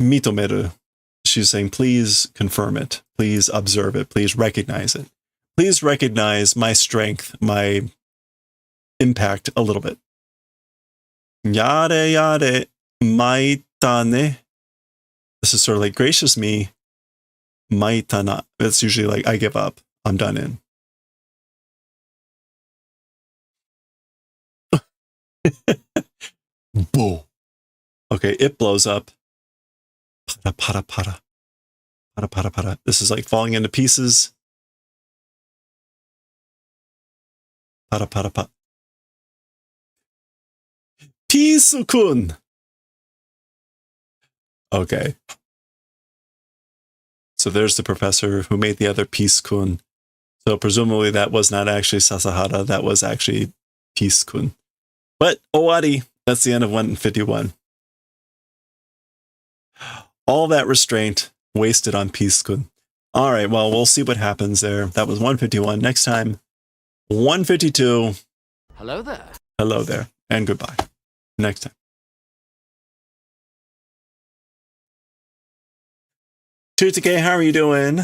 mitomeru. She's saying, please confirm it. Please observe it. Please recognize it. Please recognize my strength, my impact a little bit. Yare yare maitane. This is sort of like, gracious me, maitana. It's usually like, I give up. I'm done in. Boo. Okay, it blows up. Para, para, para. Para, para, para. This is like falling into pieces. Para, para, para. Pisu-kun. Okay. So there's the professor who made the other Peace-kun. So presumably that was not actually Sasahara. That was actually Peace-kun. But Owari, that's the end of 151. All that restraint wasted on Peace-kun. All right, well, we'll see what happens there. That was 151. Next time, 152. Hello there. Hello there, and goodbye. Next time. Tutike, how are you doing?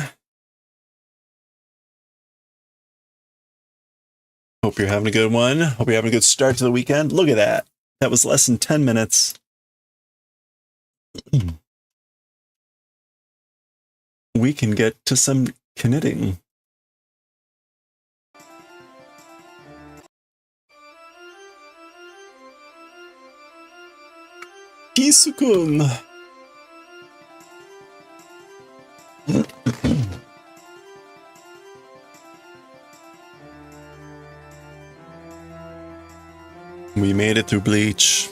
Hope you're having a good one. Hope you're having a good start to the weekend. Look at that. That was less than 10 minutes. We can get to some knitting. Pisu-kun. We made it through Bleach.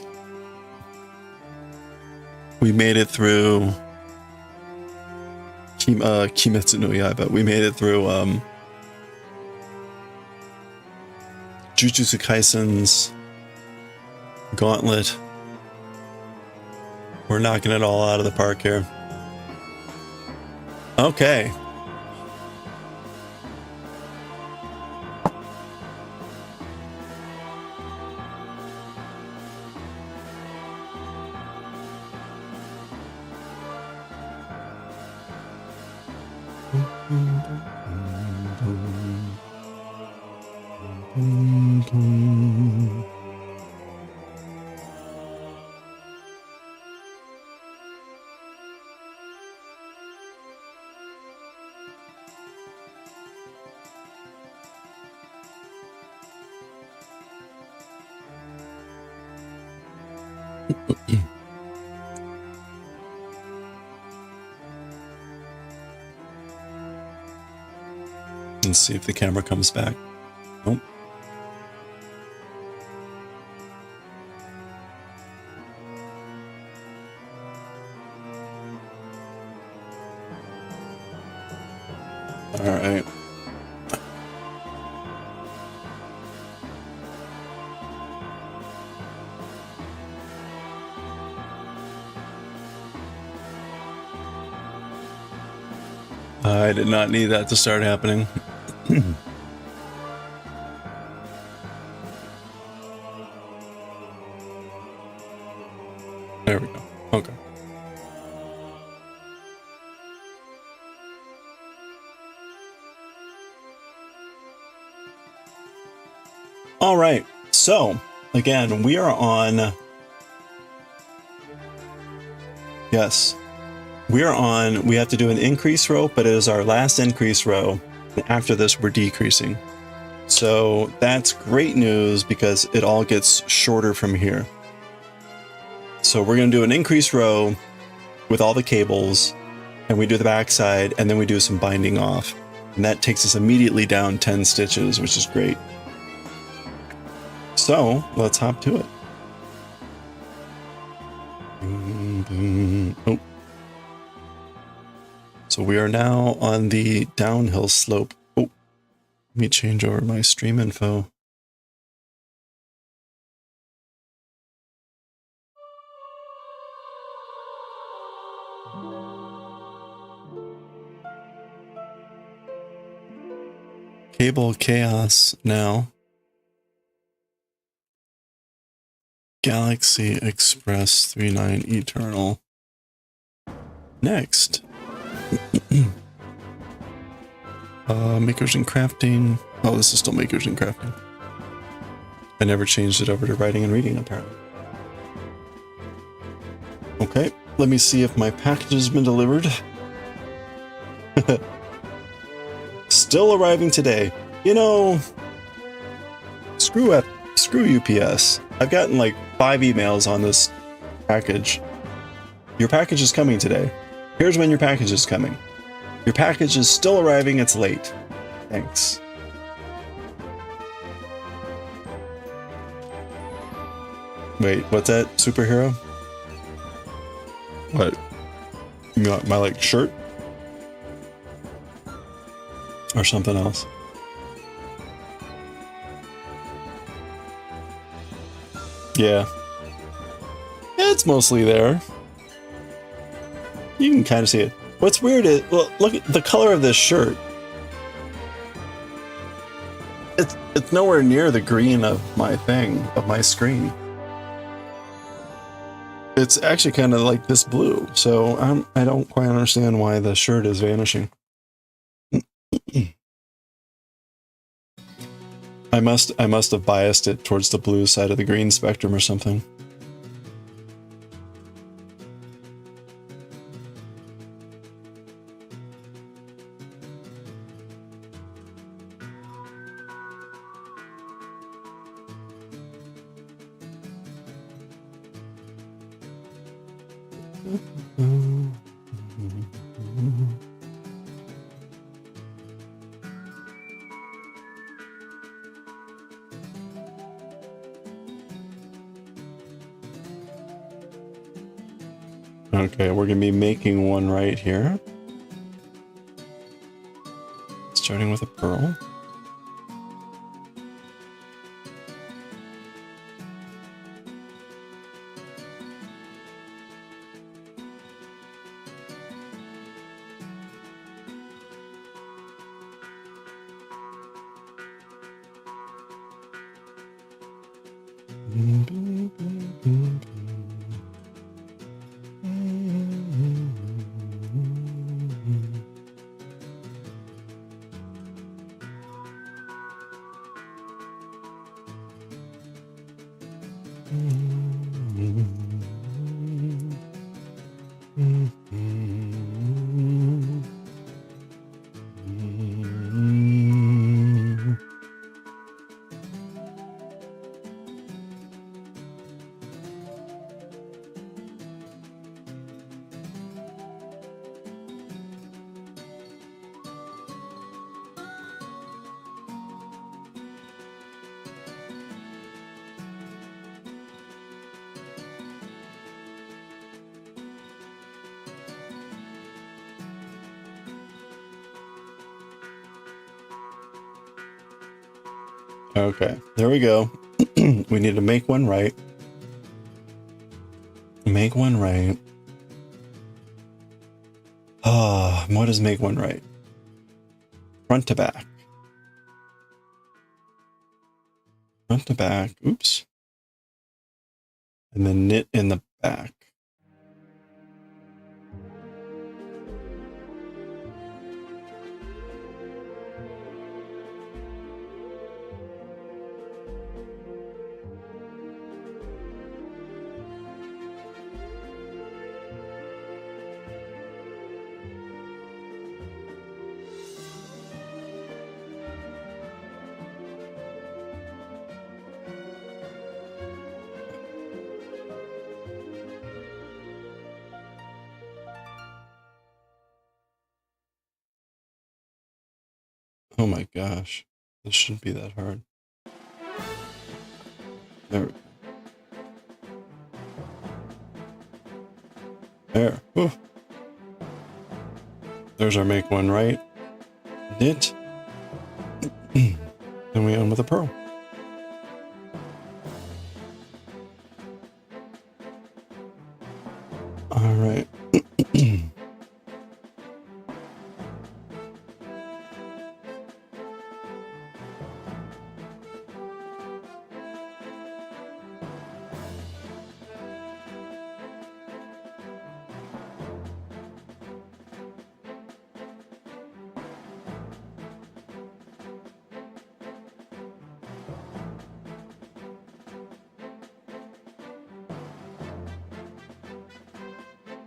We made it through Kimetsu no Yaiba. We made it through Jujutsu Kaisen's Gauntlet. We're knocking it all out of the park here. Okay. Let's see if the camera comes back. Nope. All right. I did not need that to start happening. There we go. Okay. All right. So, again, we are on... Yes. We are on... We have to do an increase row, but it is our last increase row. And after this, we're decreasing. So, that's great news because it all gets shorter from here. So we're going to do an increase row with all the cables, and we do the backside, and then we do some binding off. And that takes us immediately down 10 stitches, which is great. So let's hop to it. Oh. So we are now on the downhill slope. Oh, let me change over my stream info. Cable chaos now. Galaxy Express 39 Eternal. Next. Makers and crafting. Oh, this is still makers and crafting. I never changed it over to writing and reading, apparently. Okay, let me see if my package has been delivered. Still arriving today. You know, screw UPS. I've gotten like 5 emails on this package. Your package is coming today. Here's when your package is coming. Your package is still arriving, it's late. Thanks. Wait, what's that? Superhero? What? You mean my like shirt? Or something else? Yeah. It's mostly there. You can kind of see it. What's weird is, well, look at the color of this shirt. It's nowhere near the green of my thing, of my screen. It's actually kind of like this blue, so I don't quite understand why the shirt is vanishing. I must have biased it towards the blue side of the green spectrum or something. Okay, we're gonna be making one right here. Starting with a pearl. Okay, there we go. We need to make one right. Make one right. Ah, what does make one right? Front to back. Front to back. Oops. And then knit in the back. Oh my gosh, this shouldn't be that hard. There we go. There. Whew. There's our make one right. Knit. Then we end with a pearl. All right.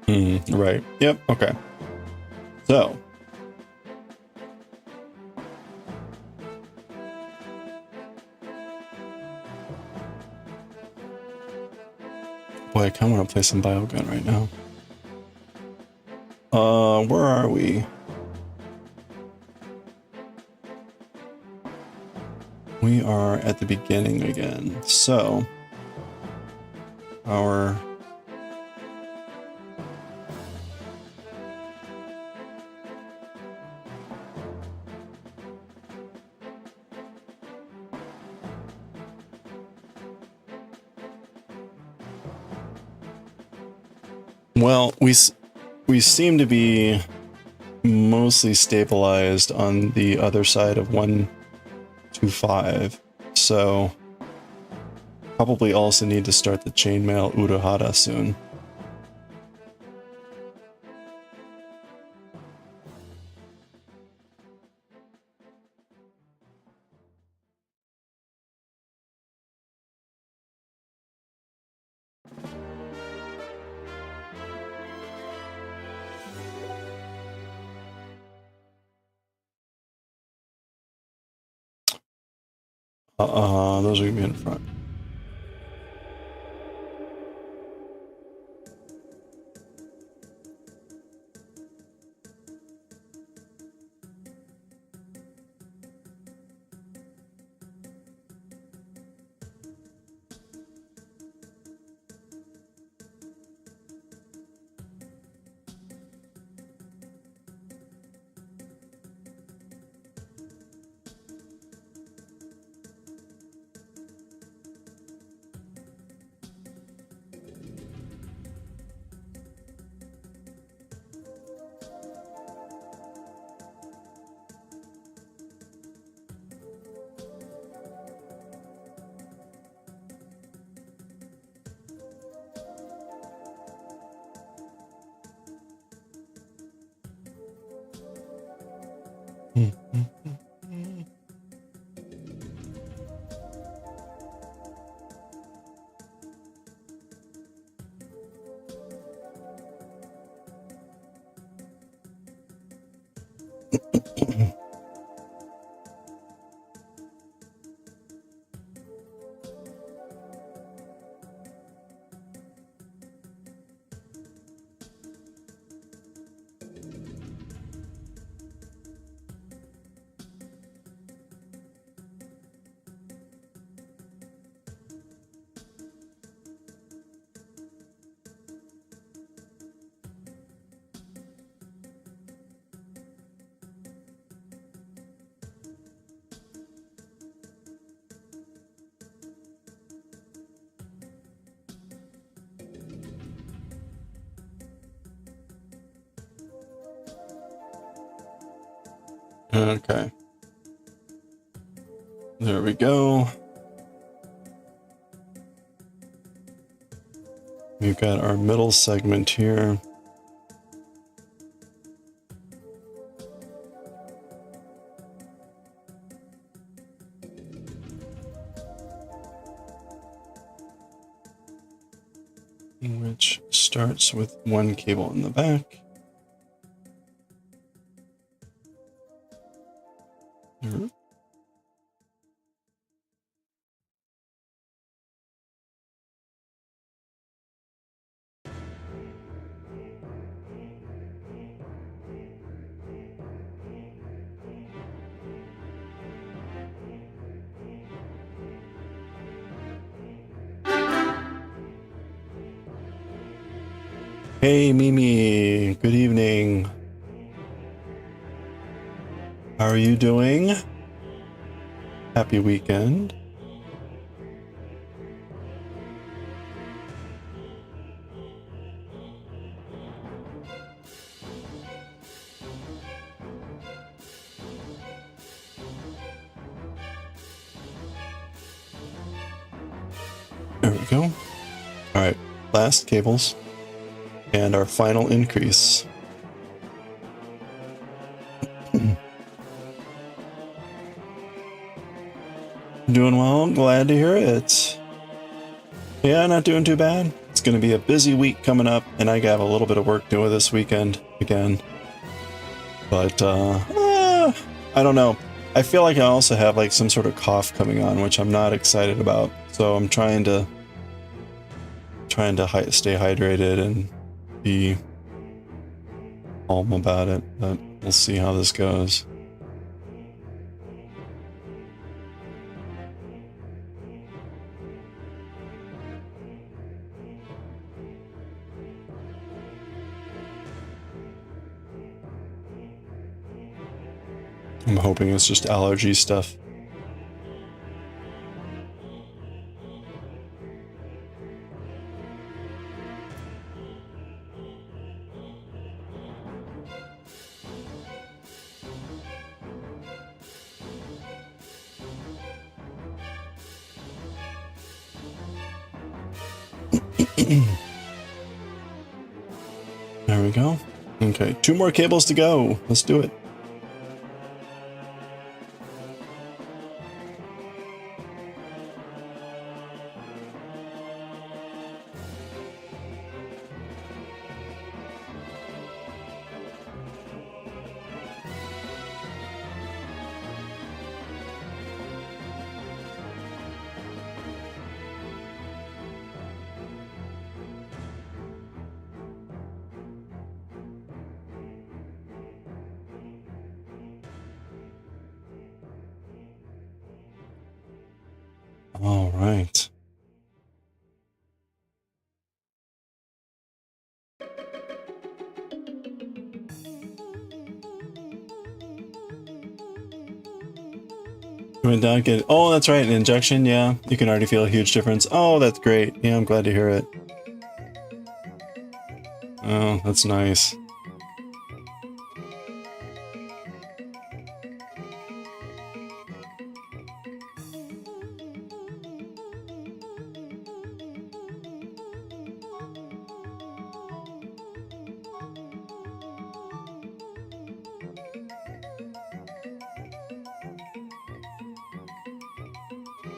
Right. Yep. Okay. So. Boy, I kind of want to play some Biogun right now. Where are we? We are at the beginning again. So, our well, we seem to be mostly stabilized on the other side of 125, so probably also need to start the chainmail Uruhara soon. Those are gonna be in front. Okay. There we go. We've got our middle segment here. Which starts with one cable in the back. Hey Mimi, good evening. How are you doing? Happy weekend. There we go. All right, last cables and our final increase. Doing well, glad to hear it. Yeah, not doing too bad. It's going to be a busy week coming up, and I got a little bit of work doing this weekend again. But I don't know. I feel like I also have like some sort of cough coming on, which I'm not excited about. So I'm trying to stay hydrated and be calm about it. But we'll see how this goes. I'm hoping it's just allergy stuff. There we go. Okay, 2 more cables to go. Let's do it. All right. Went down, get. Oh, that's right, an injection. Yeah, you can already feel a huge difference. Oh, that's great. Yeah, I'm glad to hear it. Oh, that's nice.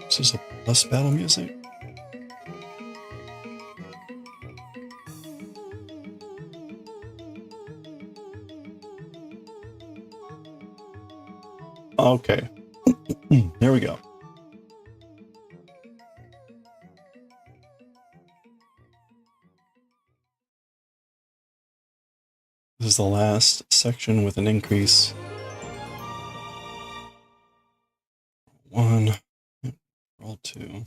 This is a bus battle music. Okay. Here we go. This is the last section with an increase. 1, roll 2.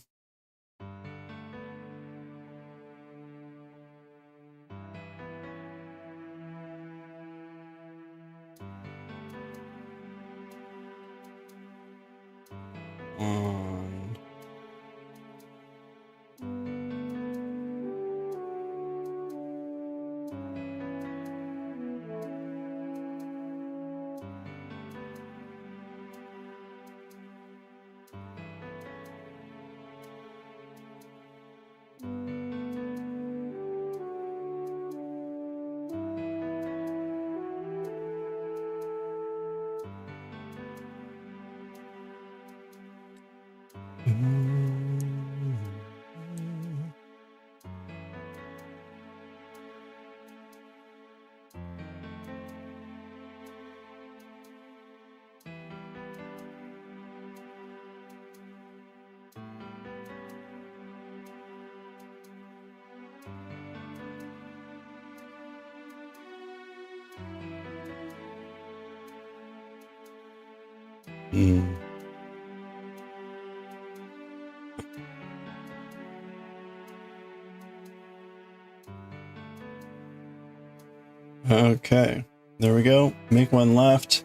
Okay, there we go. Make one left,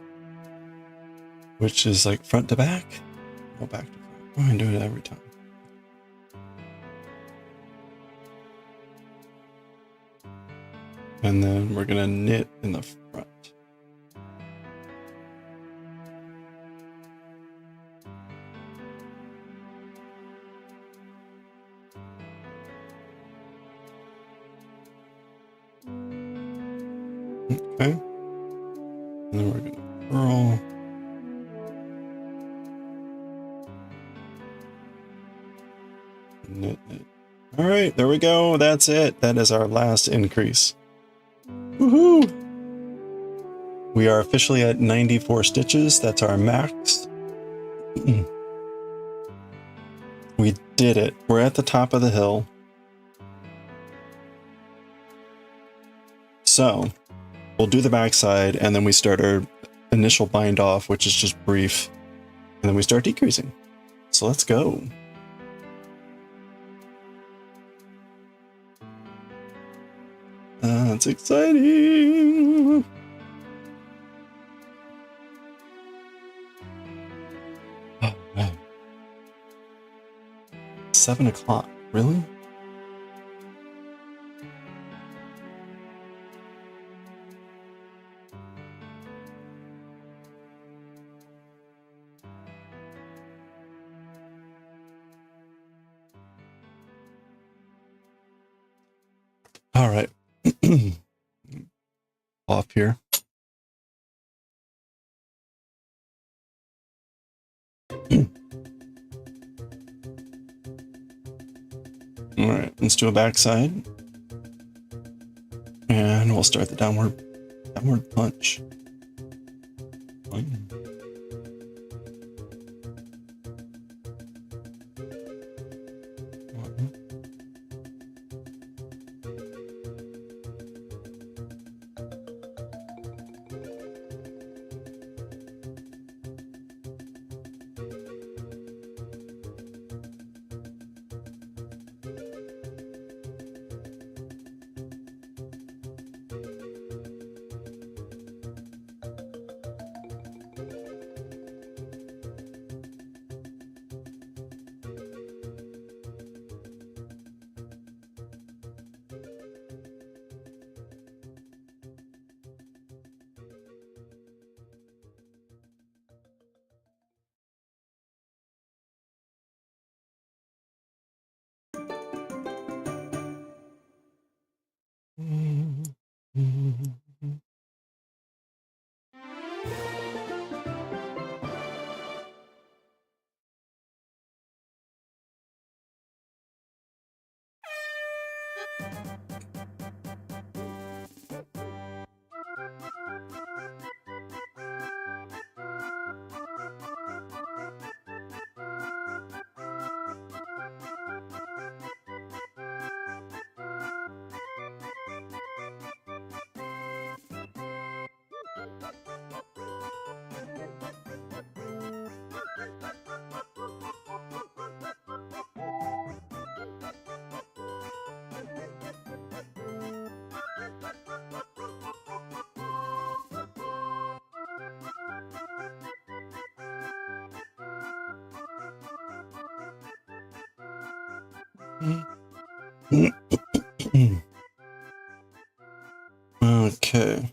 which is like front to back. Go back to front. I do it every time. And then we're gonna knit in the front. Okay. And then we're gonna purl. Knit, knit. All right, there we go. That's it. That is our last increase. Woohoo! We are officially at 94 stitches. That's our max. We did it. We're at the top of the hill. So we'll do the backside and then we start our initial bind off, which is just brief. And then we start decreasing. So let's go. That's exciting. Oh, man. 7 o'clock, really? All right. Off here. All right, let's do a backside. And we'll start the downward punch. Okay.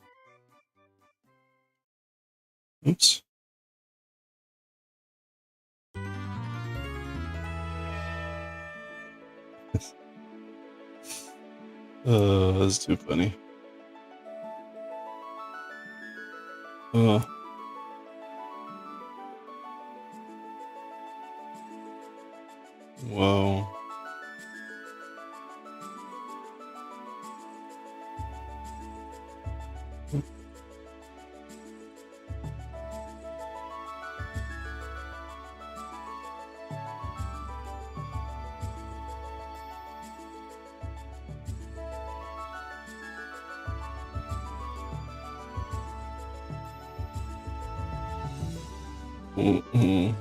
Oops. That's too funny. Whoa. Mm-hmm.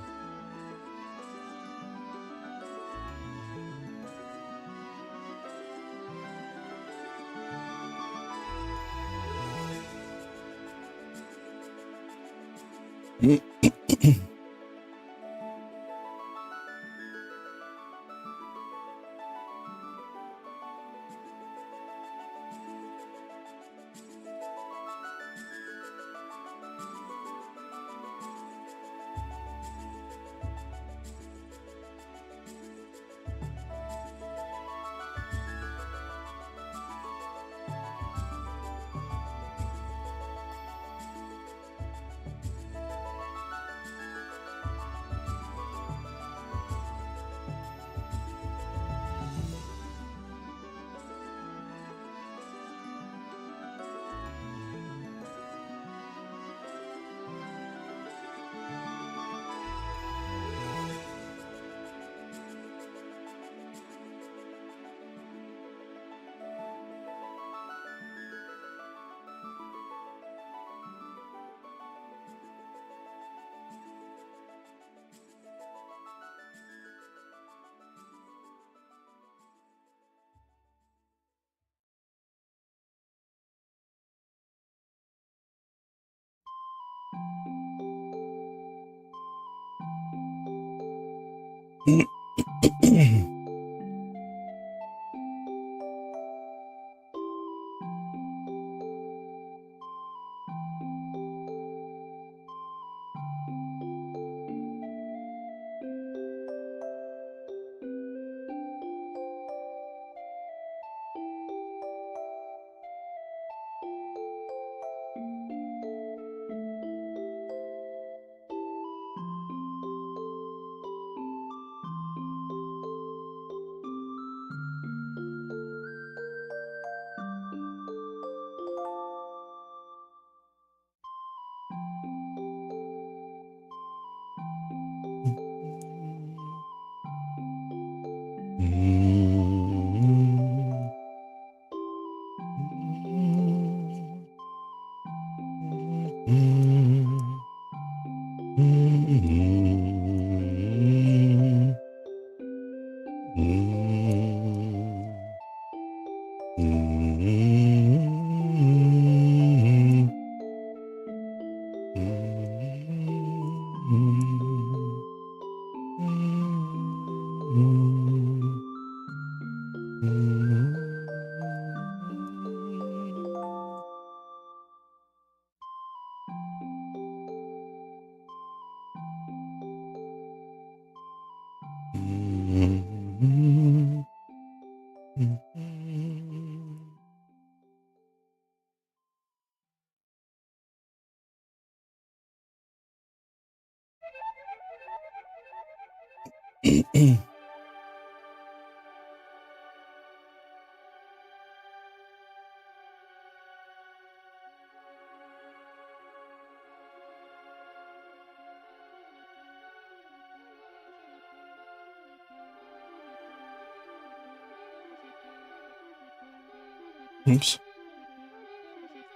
Oops.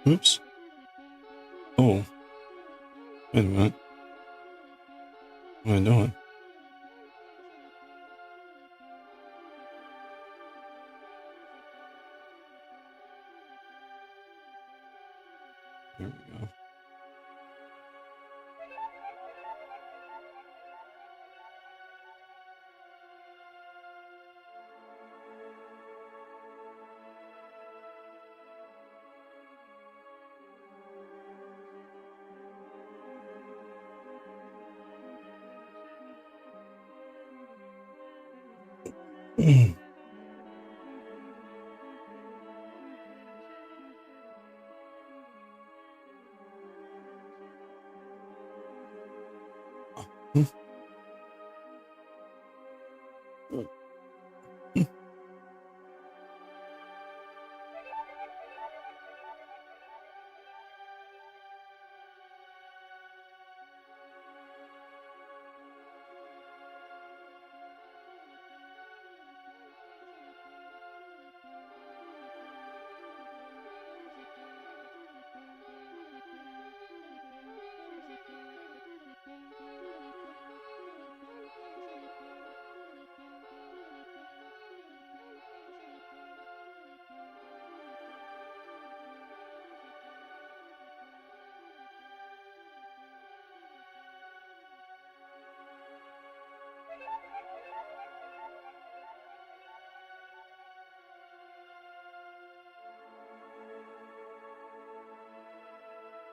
Oops. Oh. Wait a minute. What am I doing? There we go.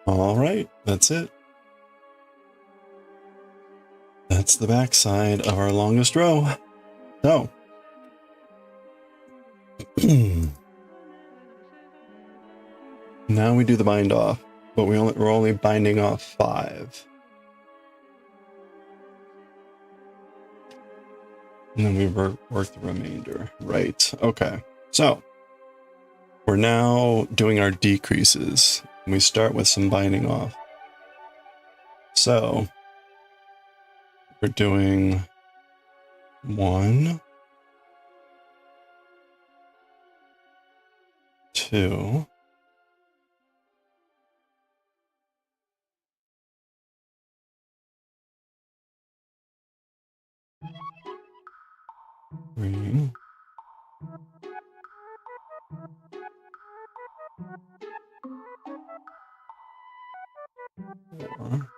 All right, that's it. That's the back side of our longest row. So, now we do the bind off, but we're only binding off 5. And then we work the remainder. Right, okay. So, we're now doing our decreases. We start with some binding off. So, we're doing 1, 2, 3, 4,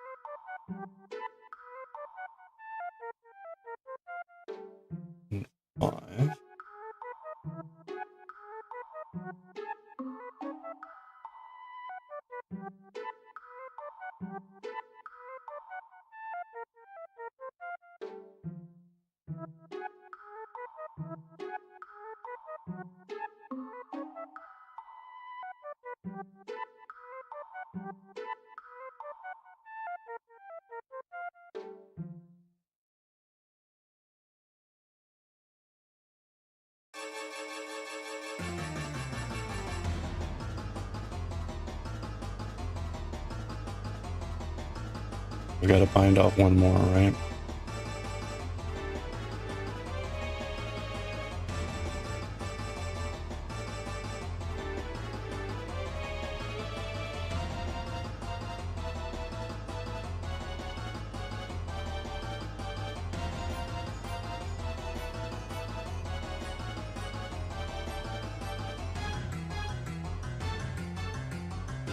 We gotta bind off one more, right?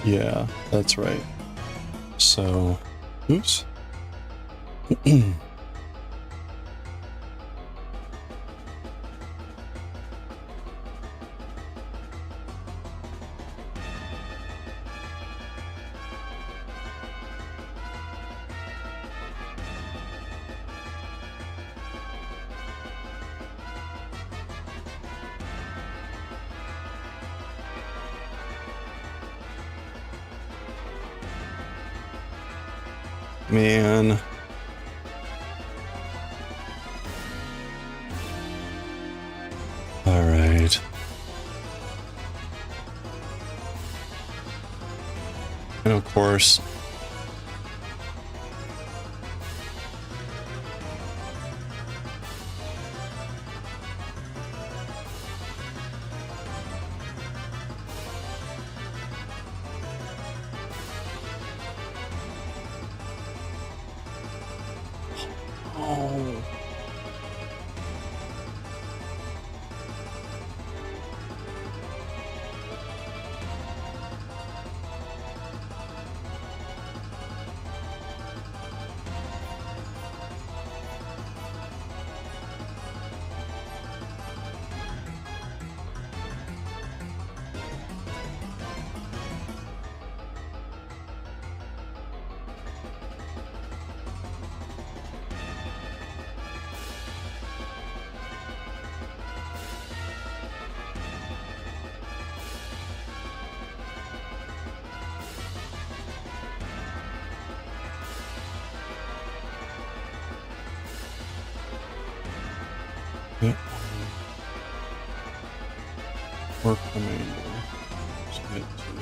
Yeah, that's right. So, oops. Man. All right. And of course, oh. Yep. Work remainder. Submit to.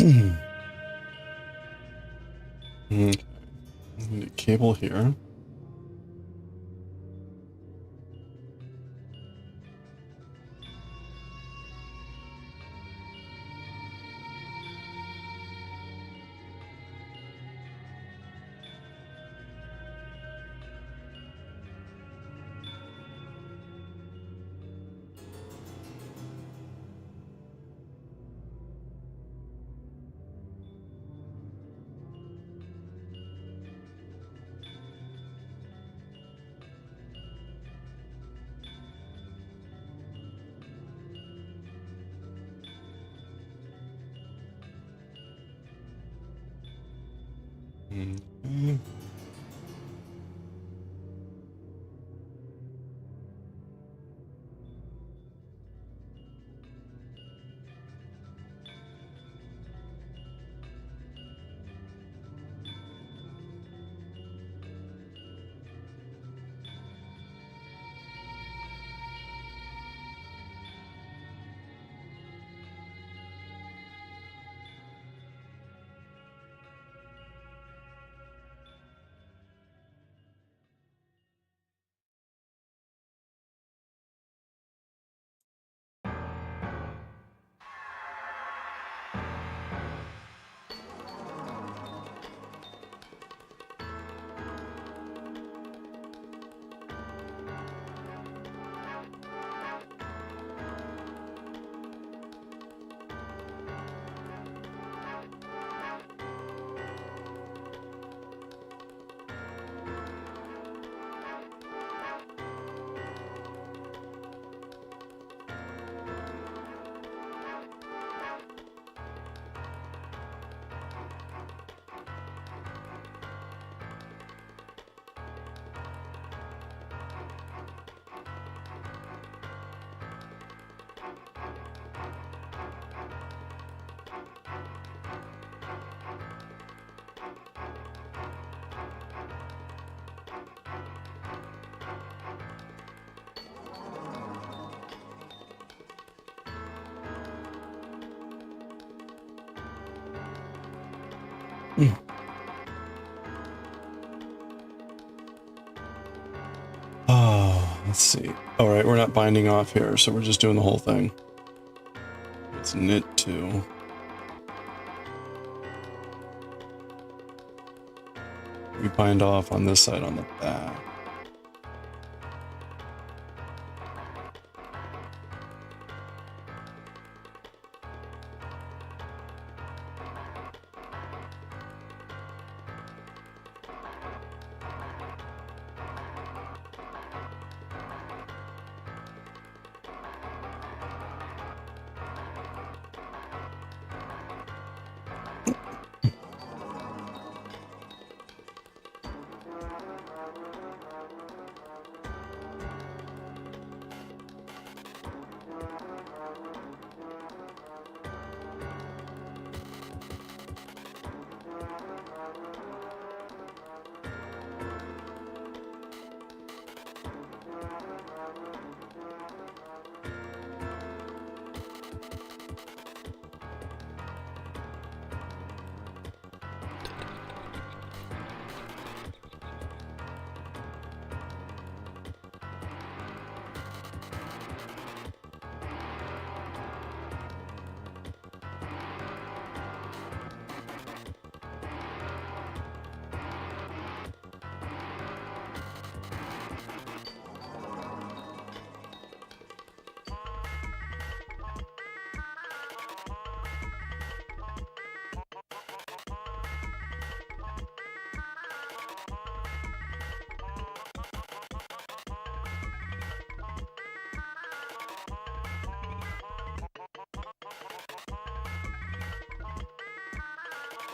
Okay. Need a cable here. Okay. Oh, let's see. All right, we're not binding off here, so we're just doing the whole thing. It's knit 2. We bind off on this side on the back.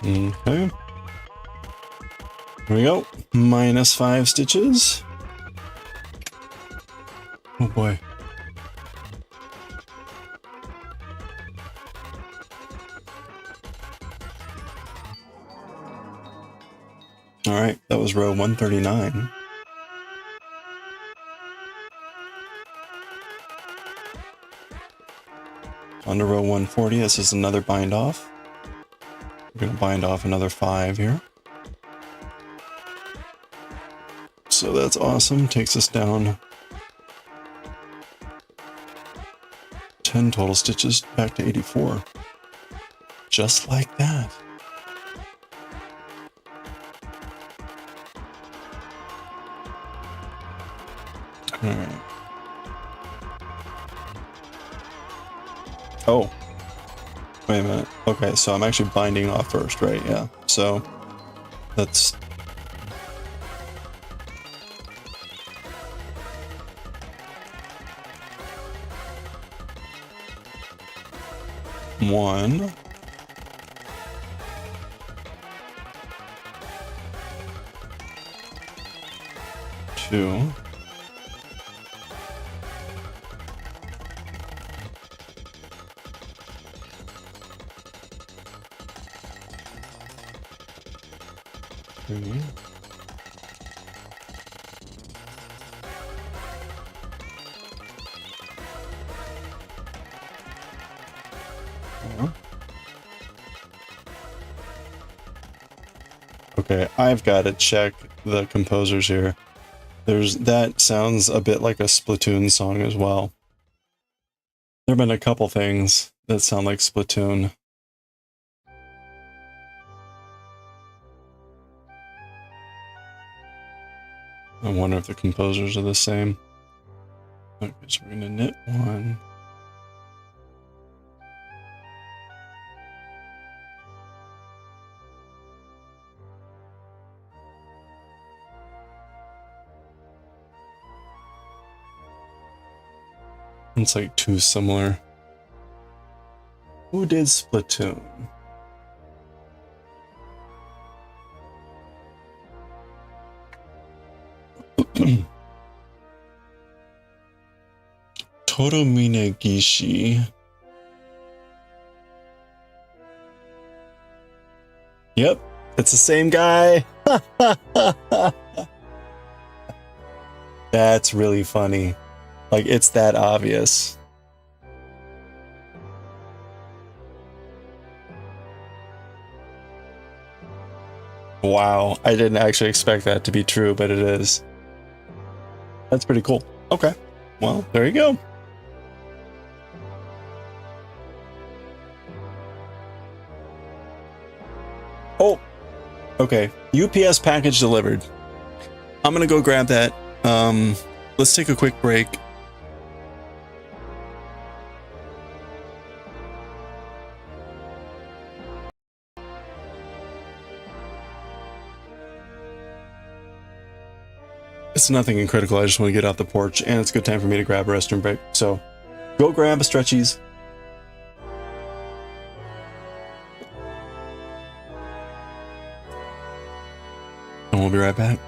Okay. Here we go. -5 stitches. Oh boy. All right, that was row 139. On to row 140. This is another bind off. We're gonna bind off another 5 here. So that's awesome. Takes us down 10 total stitches back to 84. Just like that. Alright. Oh. Wait a minute. Okay, so I'm actually binding off first, right? Yeah. So that's one. Two. Three. Four. Okay, I've got to check the composers here. That sounds a bit like a Splatoon song as well. There have been a couple things that sound like Splatoon. I wonder if the composers are the same. Okay, so we're gonna knit one. It's like too similar. Who did Splatoon? Toromine Gishi. Yep, it's the same guy. That's really funny. Like, it's that obvious. Wow, I didn't actually expect that to be true, but it is. That's pretty cool. Okay, well, there you go. Oh, okay. UPS package delivered. I'm gonna go grab that. Let's take a quick break. It's nothing critical. I just want to get off the porch, and it's a good time for me to grab a restroom break. So, go grab a stretchies. And we'll be right back.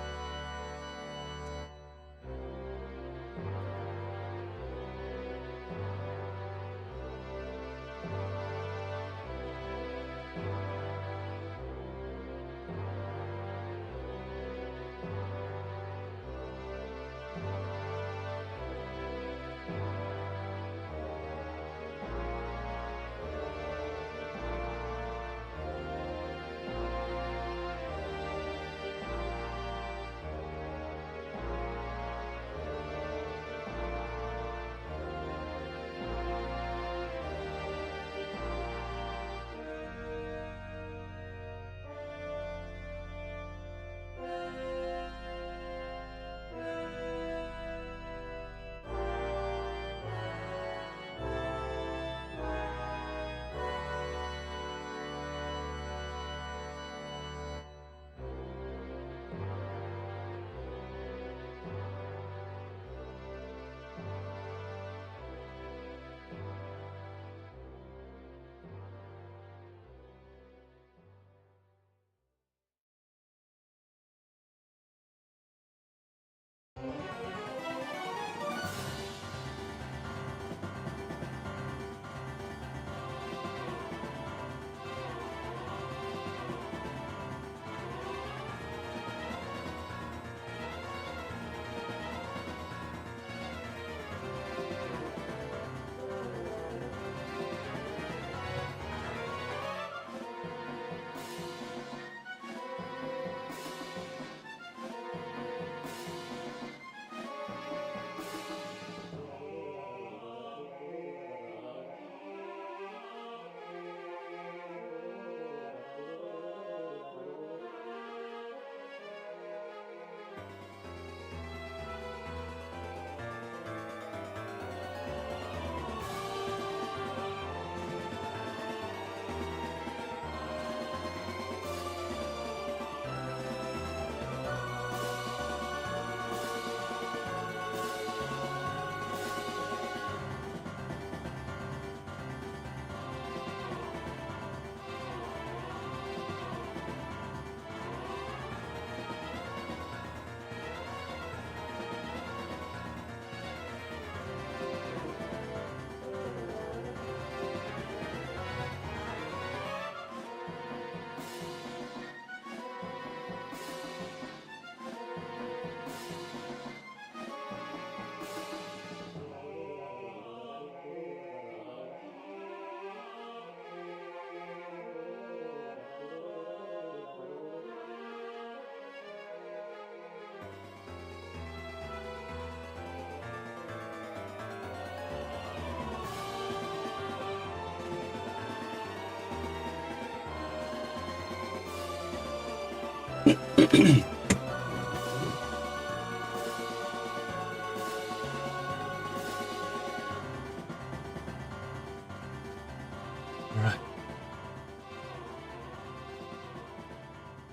Alright.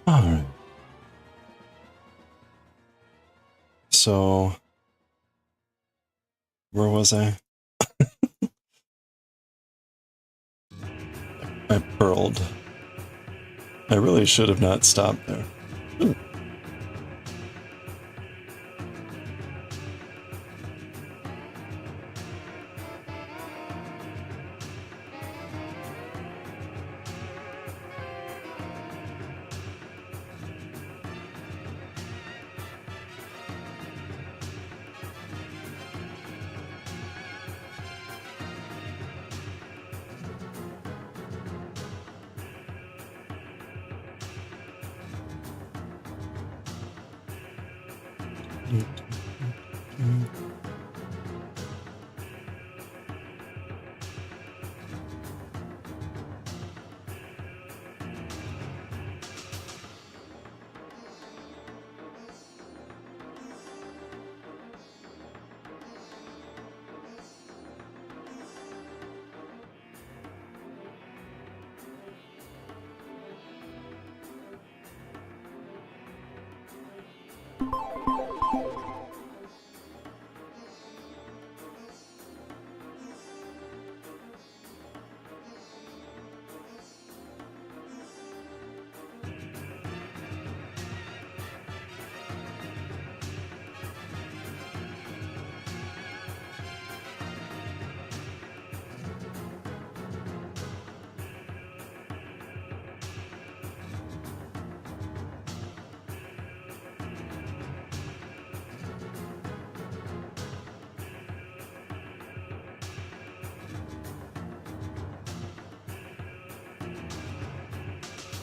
Alright. So, where was I? I purled. I really should have not stopped there.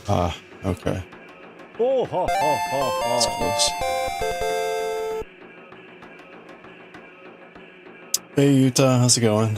Ah, okay. Oh, ho, ho, ho, That's ho. close. Hey Utah, how's it going?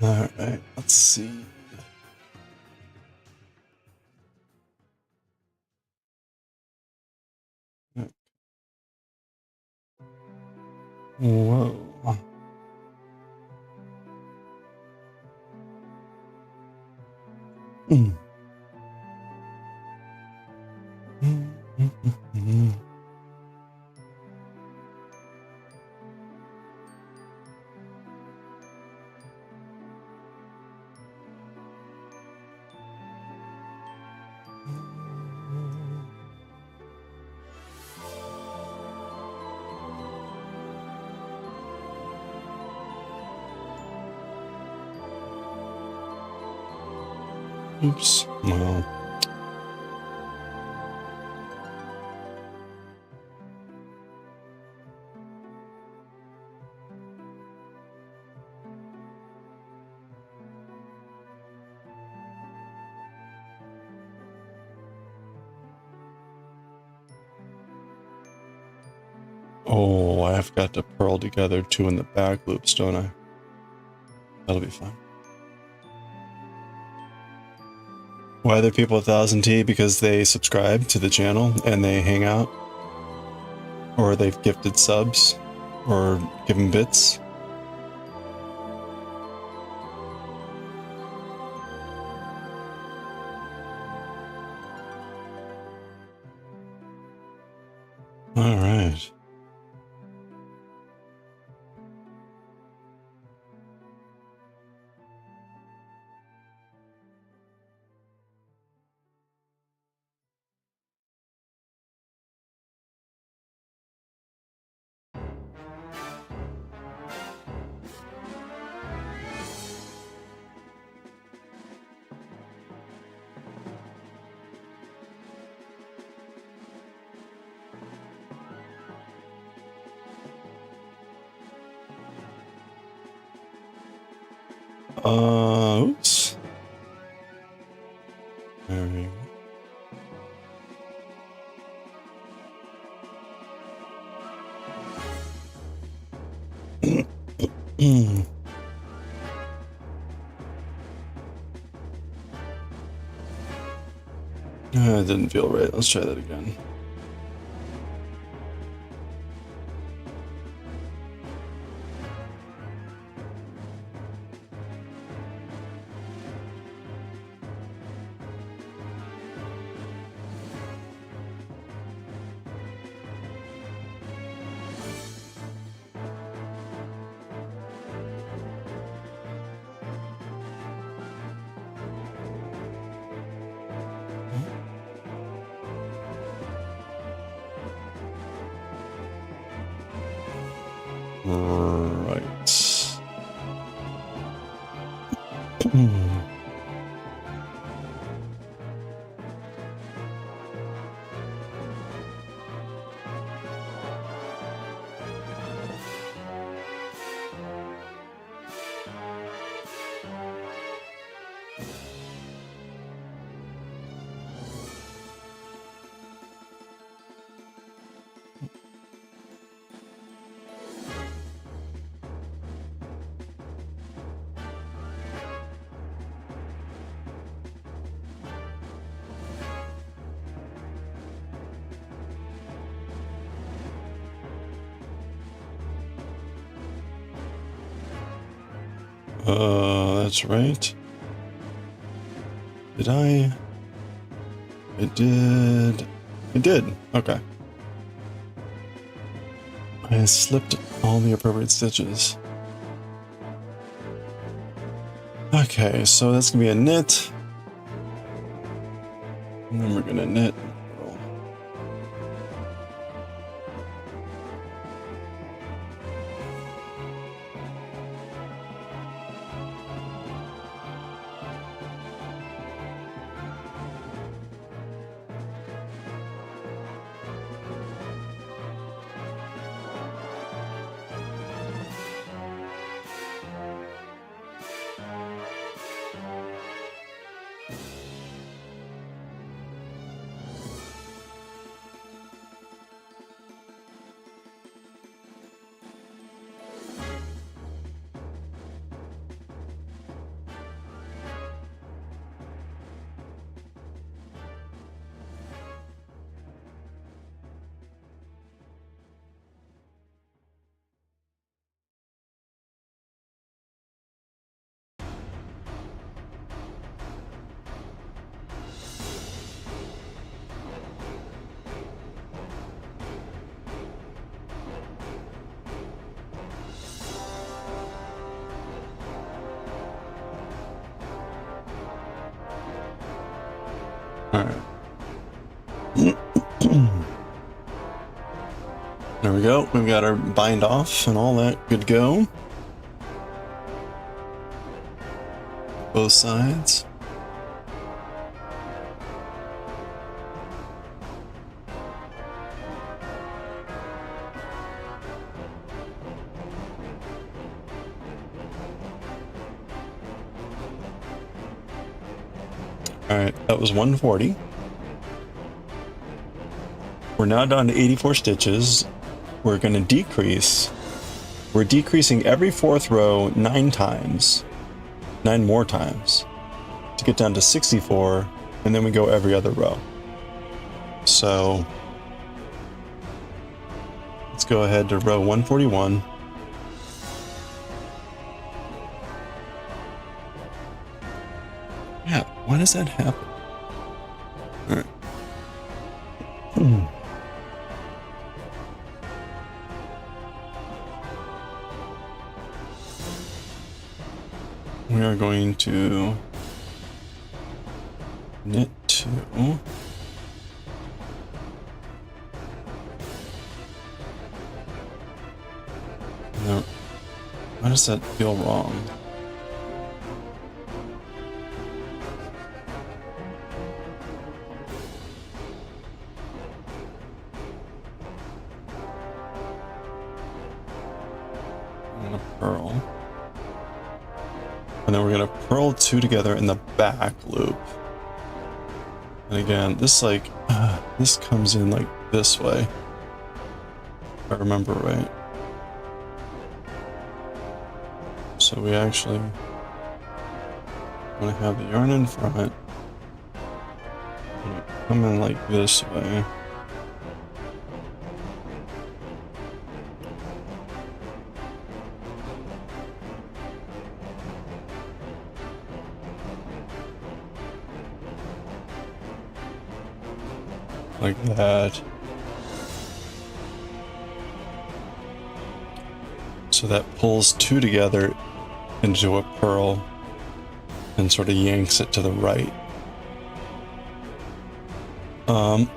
Alright, let's see. Whoa. Oops. Well. Oh, I have got to purl together two in the back loops, don't I? That'll be fun. Why are there people at 1000T? Because they subscribe to the channel and they hang out, or they've gifted subs, or given bits. All right. Oops. There we go. It didn't feel right. Let's try that again. Right. That's right. Did I? It did. It did. Okay. I slipped all the appropriate stitches. Okay, so that's gonna be a knit. And then we're gonna knit. Alright. There we go. We've got our bind off and all that. Good to go. Both sides. Alright, that was 140. We're now down to 84 stitches. We're going to decrease. We're decreasing every fourth row 9 times. 9 more times. To get down to 64, and then we go every other row. So, let's go ahead to row 141. Yeah, why does that happen? Alright. We are going to knit 2. No, why does that feel wrong? I'm gonna purl. And then we're gonna purl 2 together in the back loop. And again, this like, this comes in like this way, if I remember right. So we actually want to have the yarn in front, and it come in like this way. Like that. So that pulls 2 together into a purl and sort of yanks it to the right. And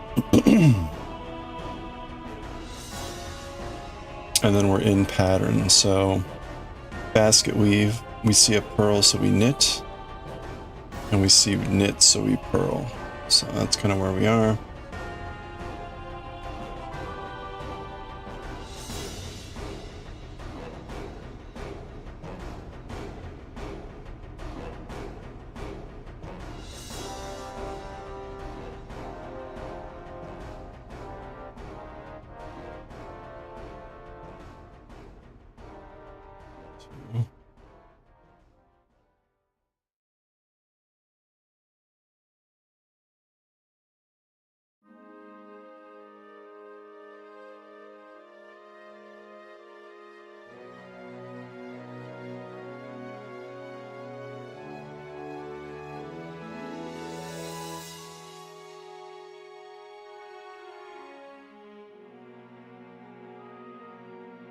then we're in pattern. So basket weave, we see a purl, so we knit, and we see knit, so we purl. So that's kind of where we are.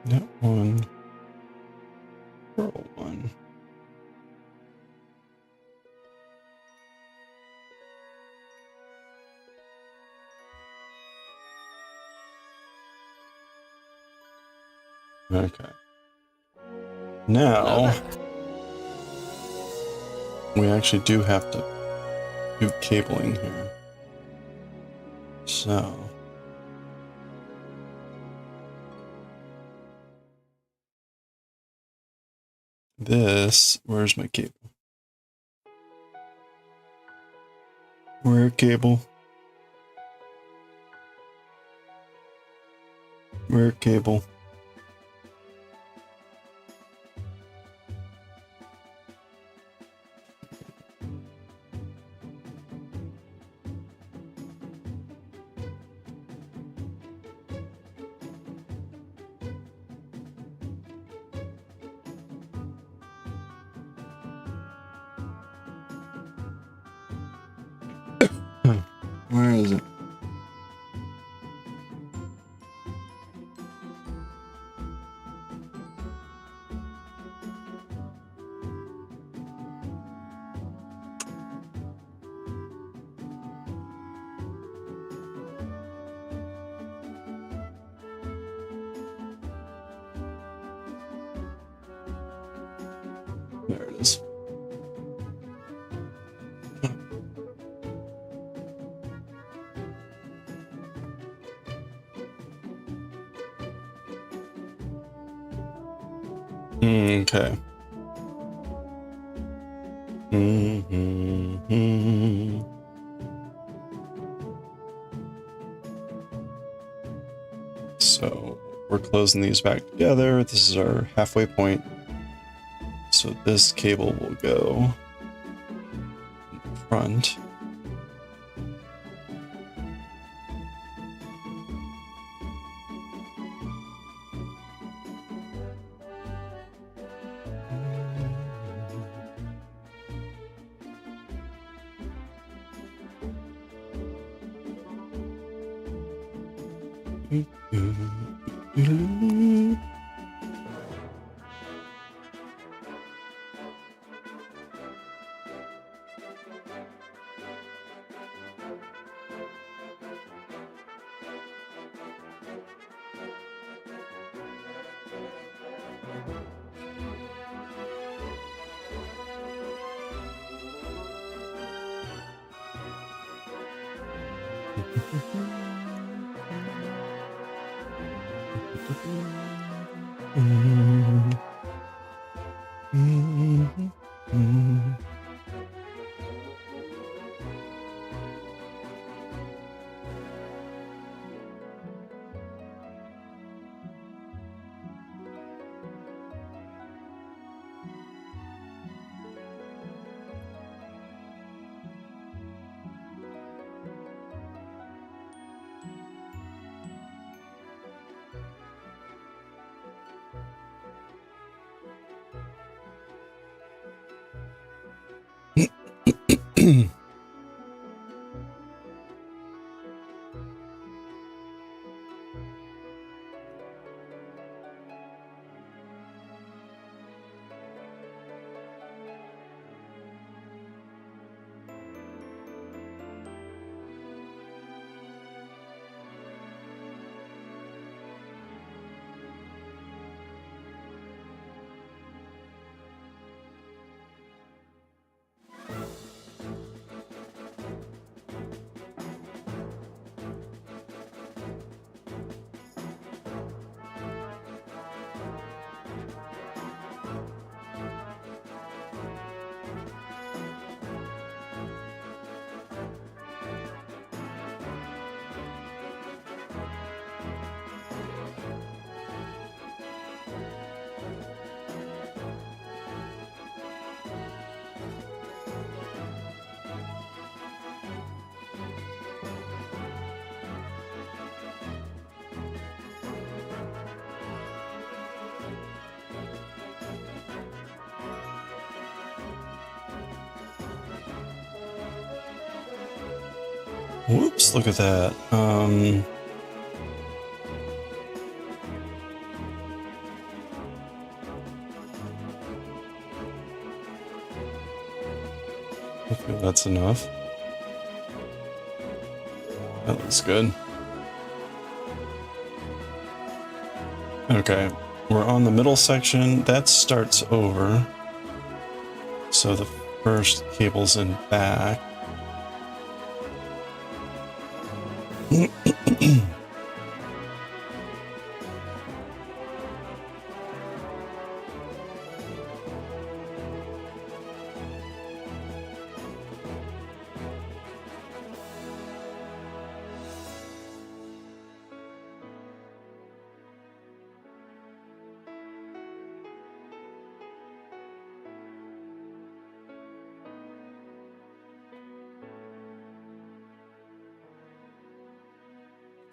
Knit 1, purl 1. Okay. Now, we actually do have to do cabling here. So, this, where's my cable? Where cable? Where cable? Where is it? There it is. Okay. So we're closing these back together. This is our halfway point. So this cable will go in the front. Whoops, look at that. Hopefully that's enough. That looks good. Okay, we're on the middle section. That starts over. So the first cable's in back.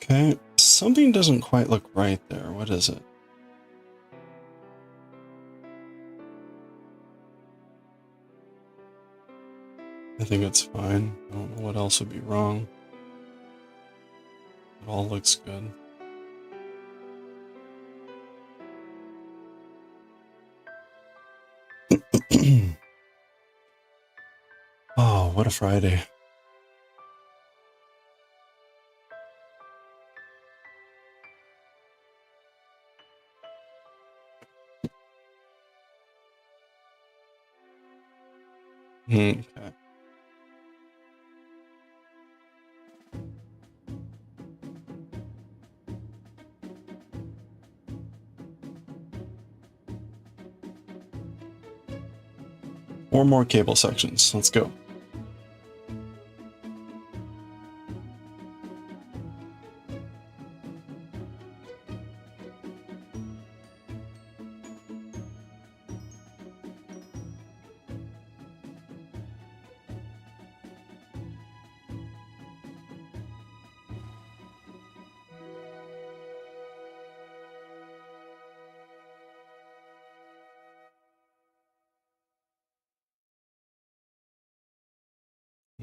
Okay, something doesn't quite look right there. What is it? I think it's fine. I don't know what else would be wrong. It all looks good. Oh, what a Friday. Okay. Four more cable sections. Let's go.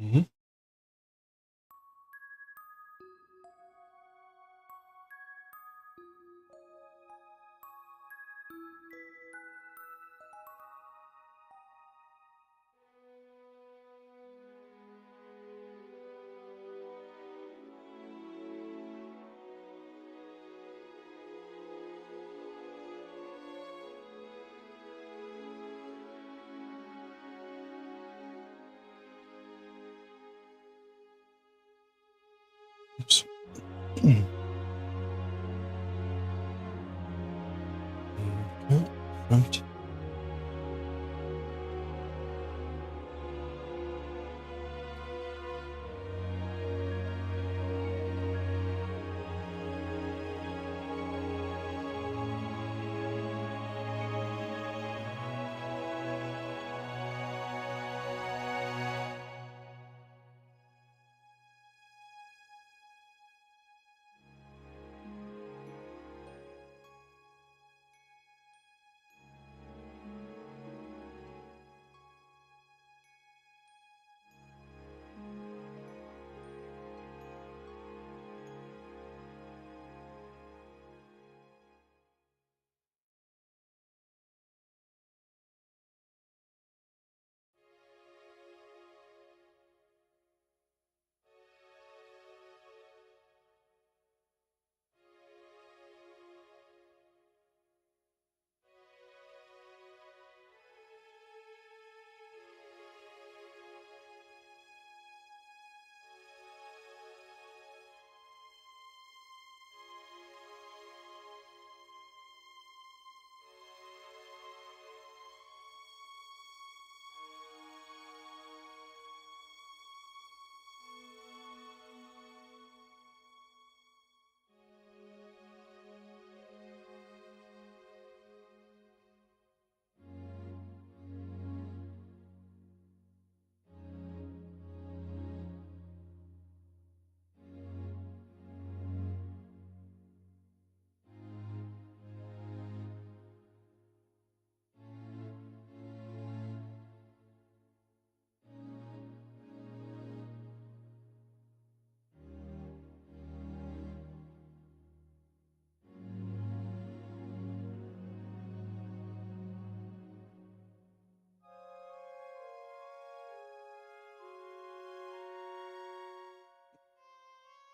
Mm-hmm. Oops. Okay. Front.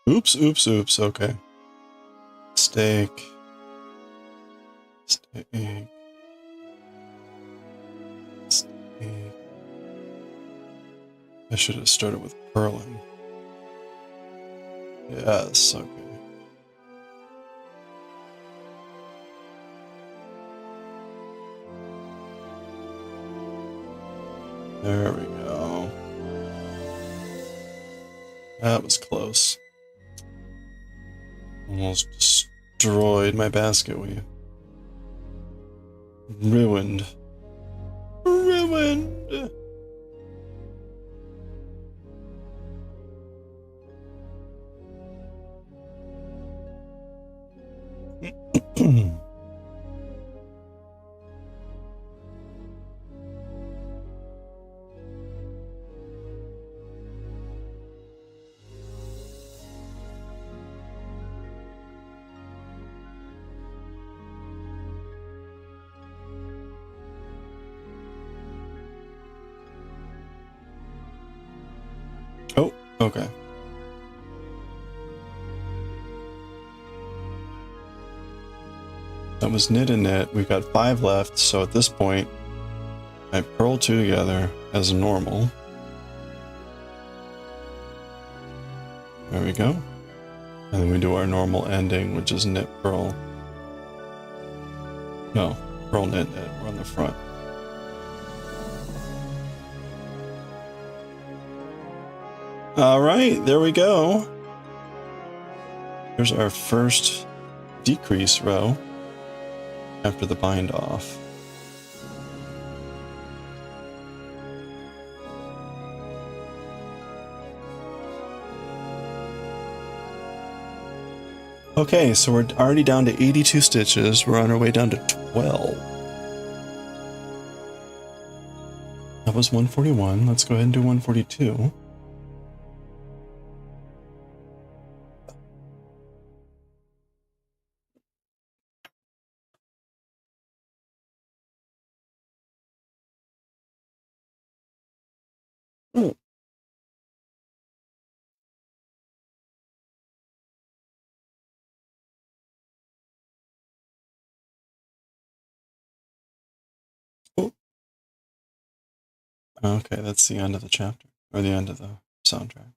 Oops, oops, oops. Okay. Steak. Steak. Steak. I should have started with purling. Yes, okay. There we go. That was close. Almost destroyed my basket weave. Ruined. Ruined! Oh, okay. That was knit and knit. We've got 5 left, so at this point, I purl 2 together as normal. There we go. And then we do our normal ending, which is knit, purl. No, purl, knit, knit. We're on the front. All right, there we go. Here's our first decrease row after the bind off. Okay, so we're already down to 82 stitches. We're on our way down to 12. That was 141. Let's go ahead and do 142. Oh. Oh. Okay, that's the end of the chapter, or the end of the soundtrack.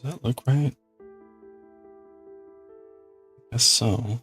Does that look right? I guess so.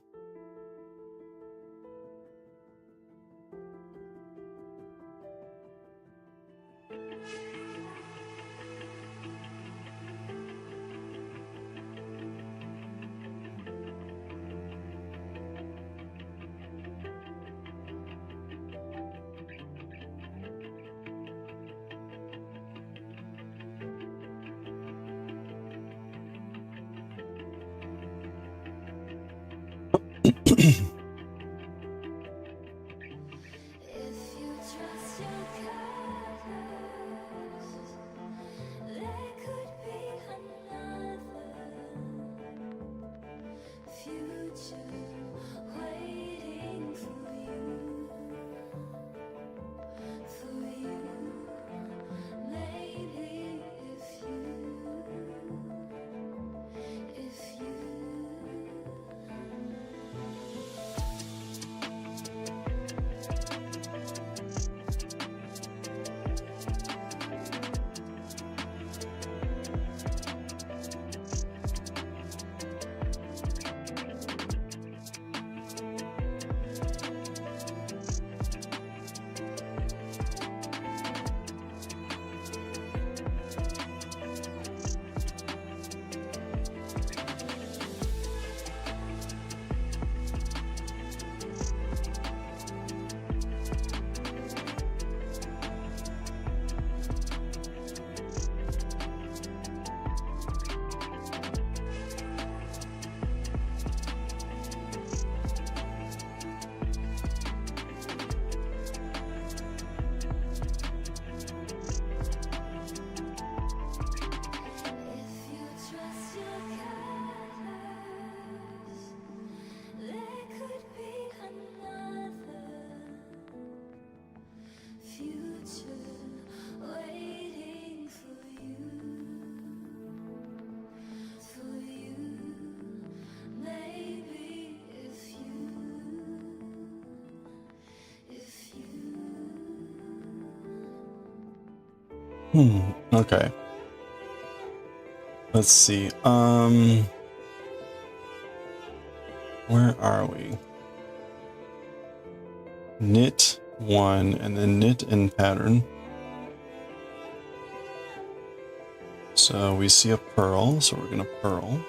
Okay. Let's see. Where are we? Knit 1 and then knit in pattern. So we see a purl, so we're going to purl.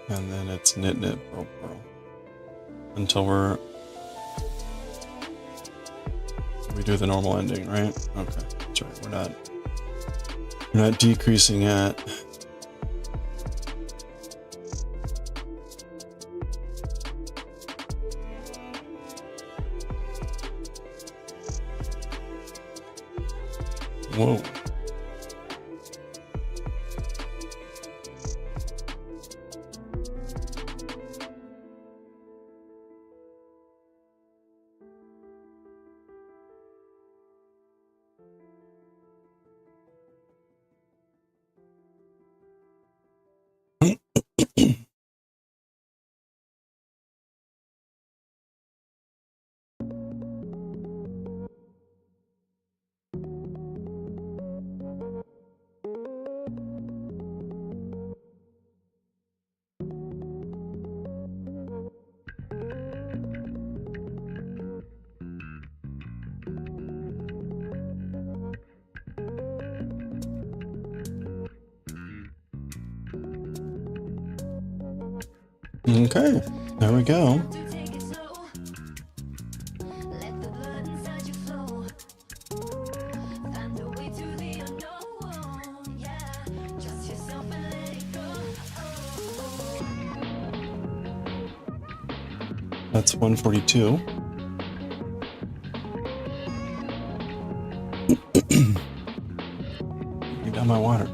And then it's knit, knit, purl, purl. Until we do the normal ending, right? Okay, that's right. We're not decreasing at. Whoa. Okay, there we go. That's 142. You got my water.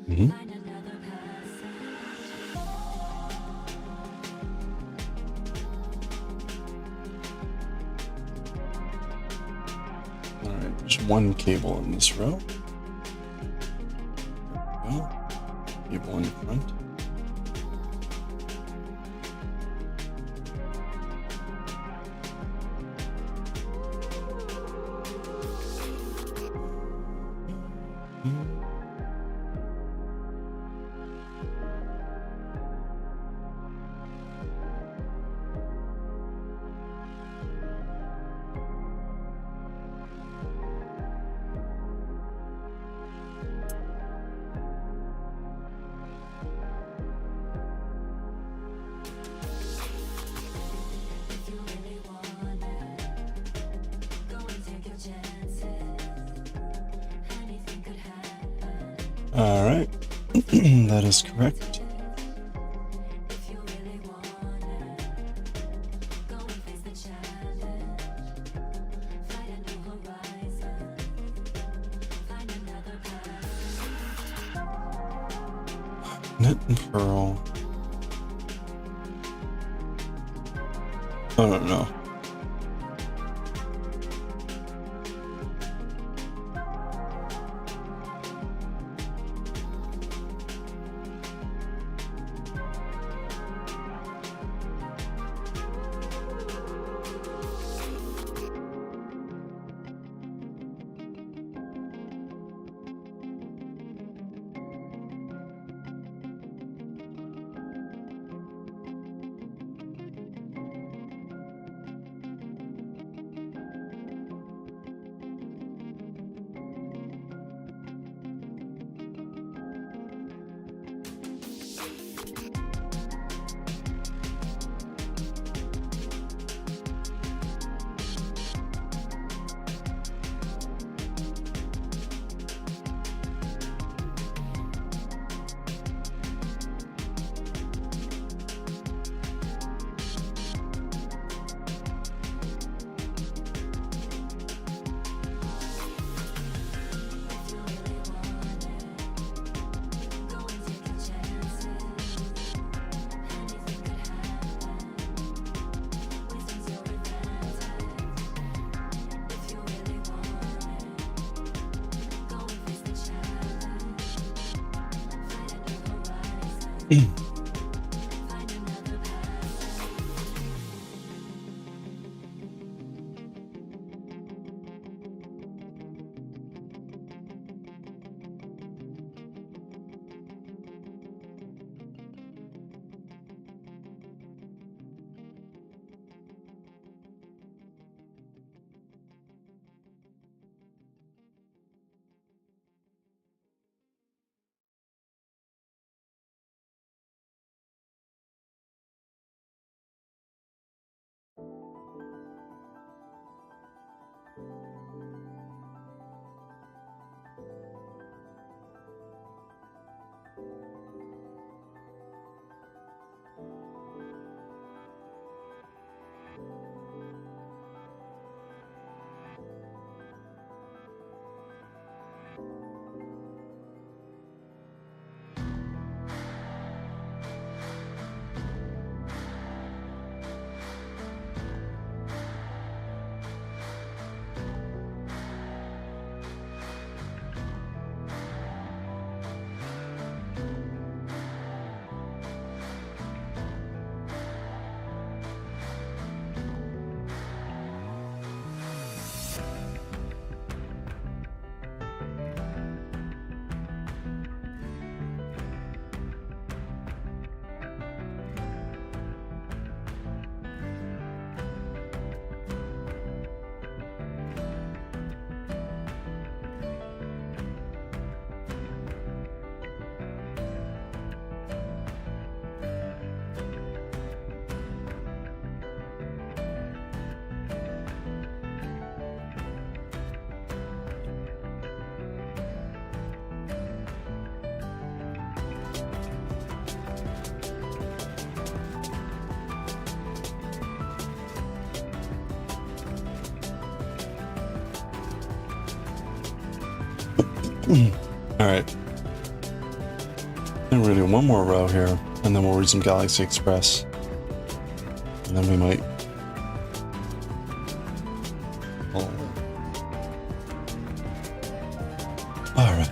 Mm-hmm. All right, there's one cable in this row. There we go. Cable in front. All right, that is correct. Knit and purl. Oh, no. All right. we're gonna do one more row here, and then we'll read some Galaxy Express. And then we might... Oh. Alright.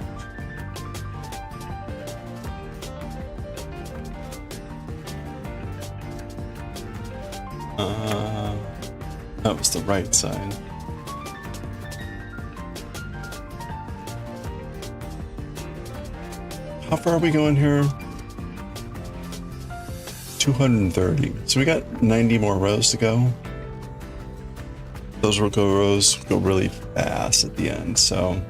That was the right side. How far are we going here? 230. So we got 90 more rows to go. Those rows go really fast at the end, so...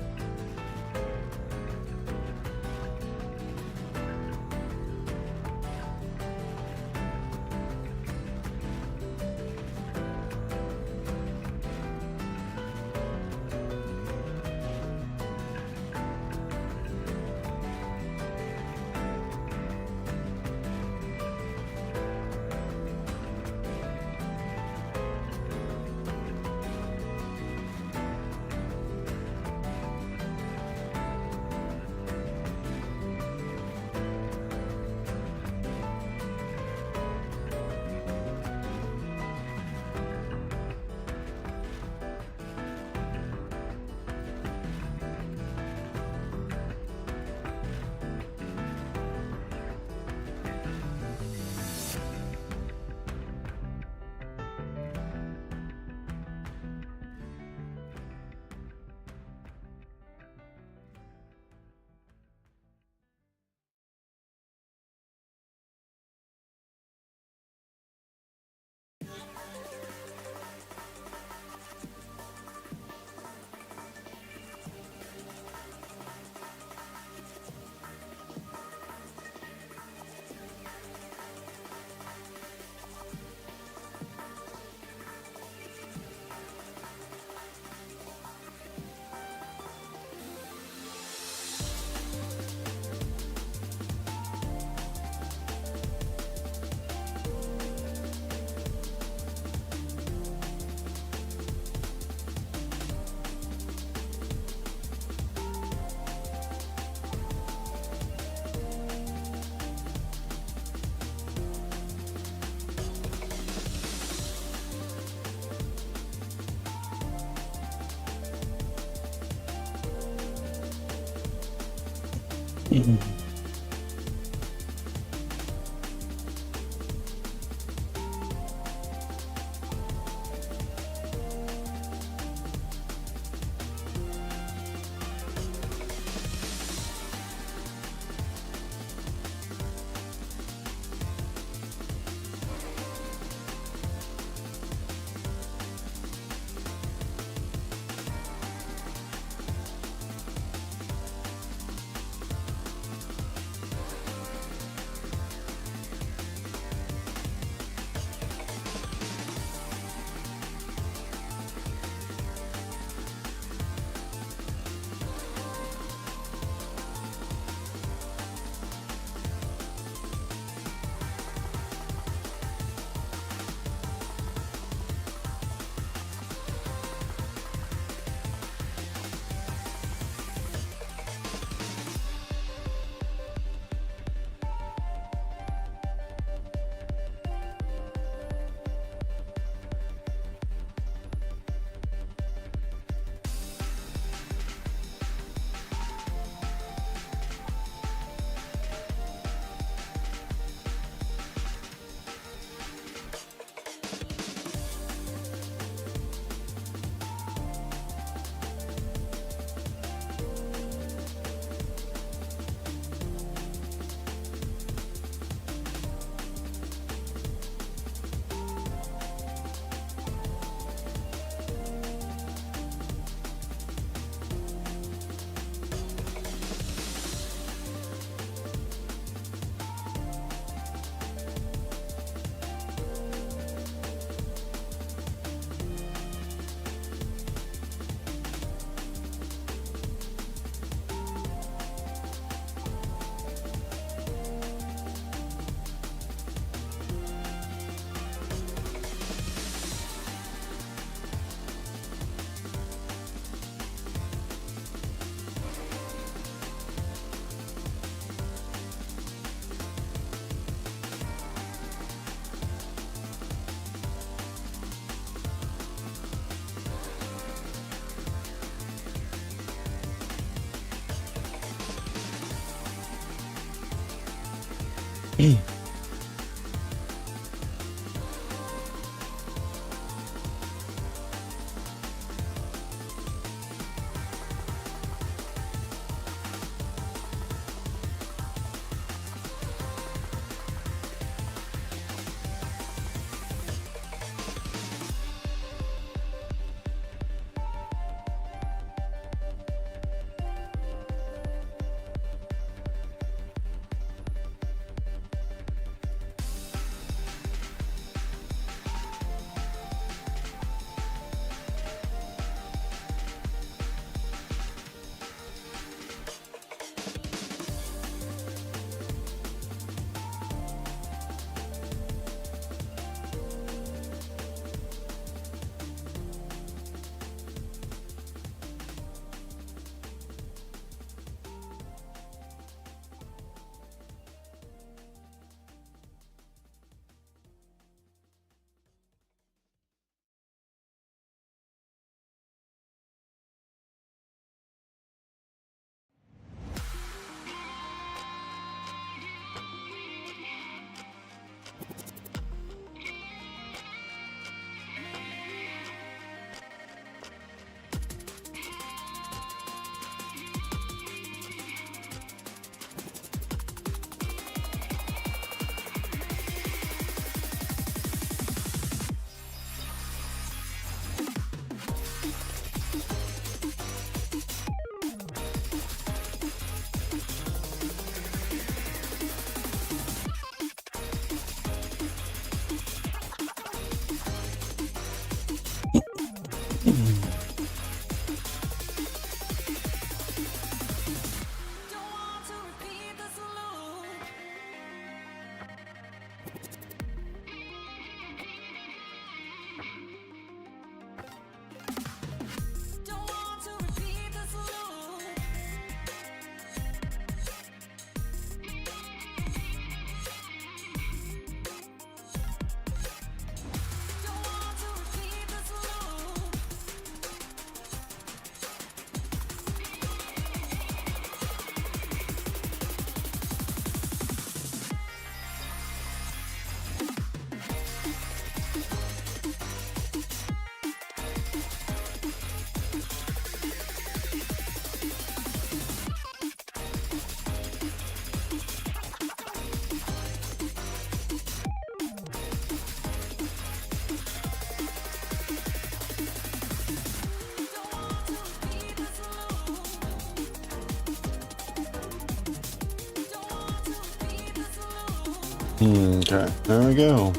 Okay, there we go.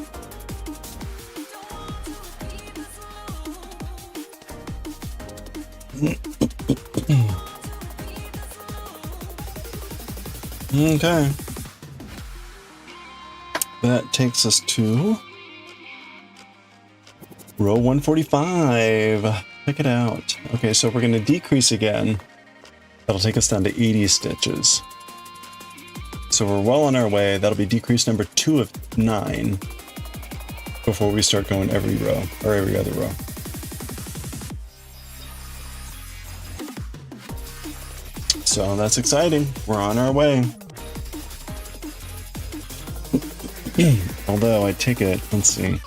Okay. That takes us to row 145. Check it out. Okay, so we're going to decrease again. That'll take us down to 80 stitches. So we're well on our way. That'll be decrease number 2 of 9 before we start going every row or every other row. So that's exciting. We're on our way. Although I take it, let's see.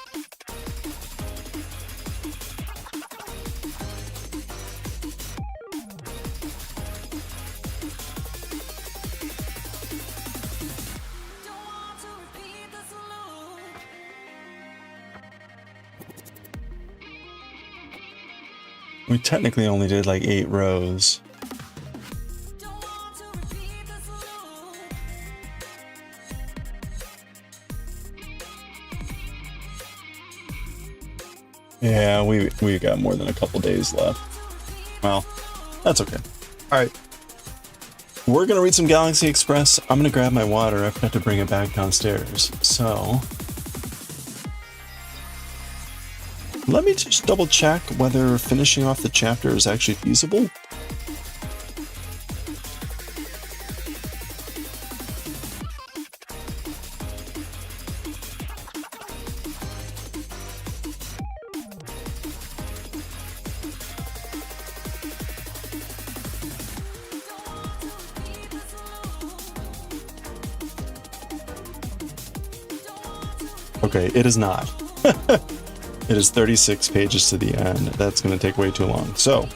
We technically only did like 8 rows. Yeah, we got more than a couple days left. Well, that's okay. All right. We're going to read some Galaxy Express. I'm going to grab my water. I forgot to bring it back downstairs. So let me just double check whether finishing off the chapter is actually feasible. Okay, it is not. It is 36 pages to the end. That's going to take way too long. So,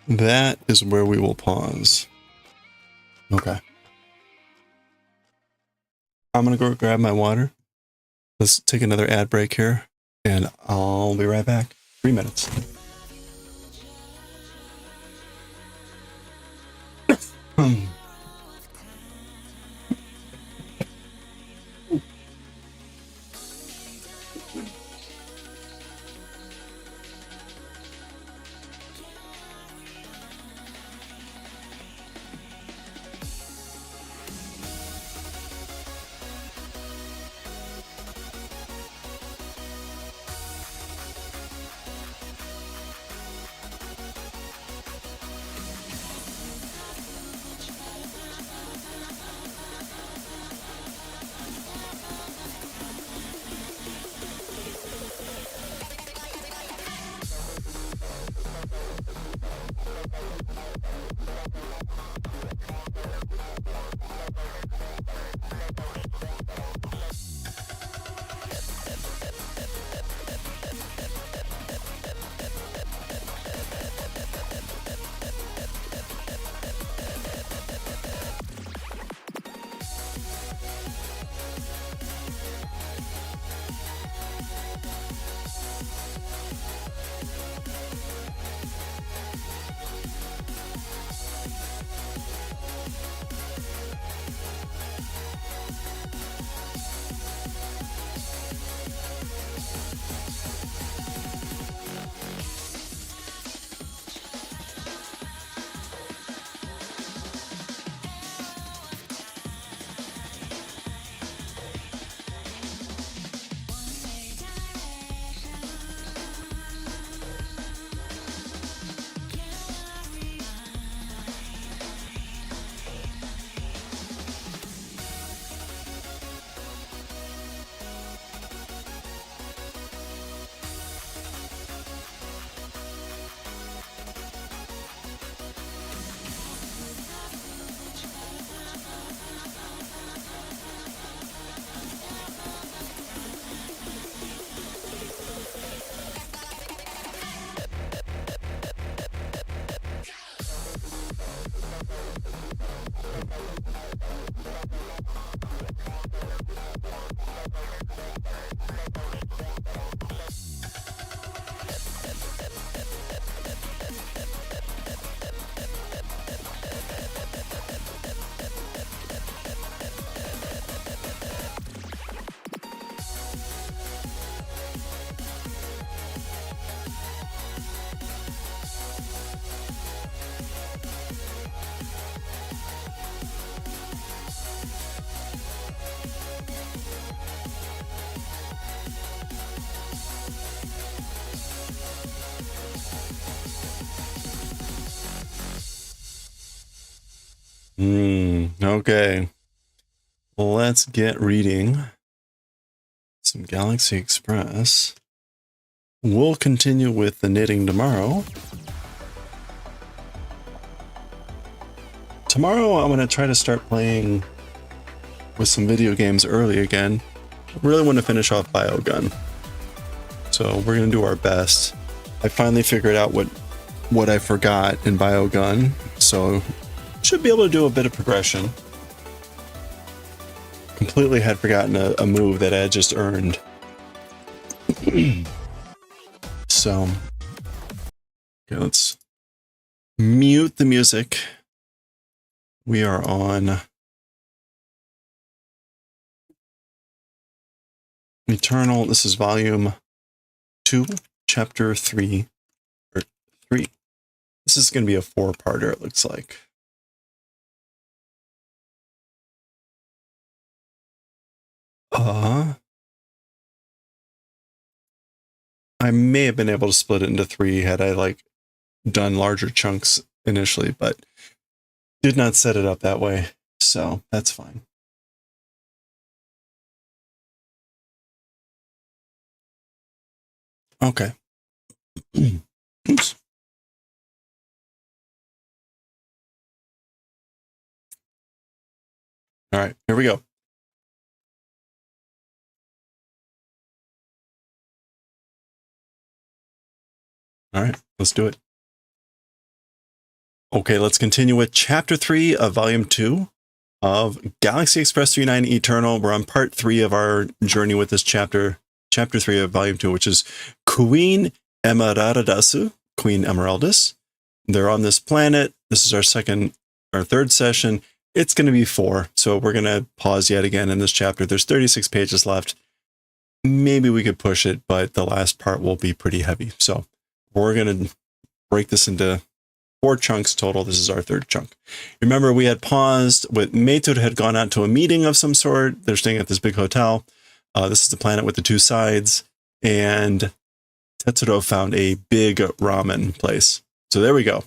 that is where we will pause. Okay. I'm going to go grab my water. Let's take another ad break here, and I'll be right back. 3 minutes. Okay. Let's get reading some Galaxy Express. We'll continue with the knitting tomorrow. Tomorrow I'm going to try to start playing with some video games early again. I really want to finish off Biogun. So we're going to do our best. I finally figured out what I forgot in Biogun, so should be able to do a bit of progression. Completely had forgotten a move that I had just earned. So, okay, let's mute the music. We are on Eternal. This is volume 2, chapter 3, or 3. This is going to be a 4-parter, it looks like. I may have been able to split it into 3 had I like done larger chunks initially, but did not set it up that way, so that's fine. Okay. Oops. All right, here we go. All right, let's do it. Okay, let's continue with chapter 3 of volume 2 of Galaxy Express 39 Eternal. We're on part 3 of our journey with this chapter 3 of volume 2, which is Queen Emeraldasu, Queen Emeraldus. They're on this planet. This is our third session. It's going to be 4, so we're going to pause yet again in this chapter. There's 36 pages left. Maybe we could push it, but the last part will be pretty heavy. So we're going to break this into 4 chunks total. This is our 3rd chunk. Remember, we had paused with Meitor had gone out to a meeting of some sort. They're staying at this big hotel. This is the planet with the 2 sides. And Tetsuro found a big ramen place. So there we go.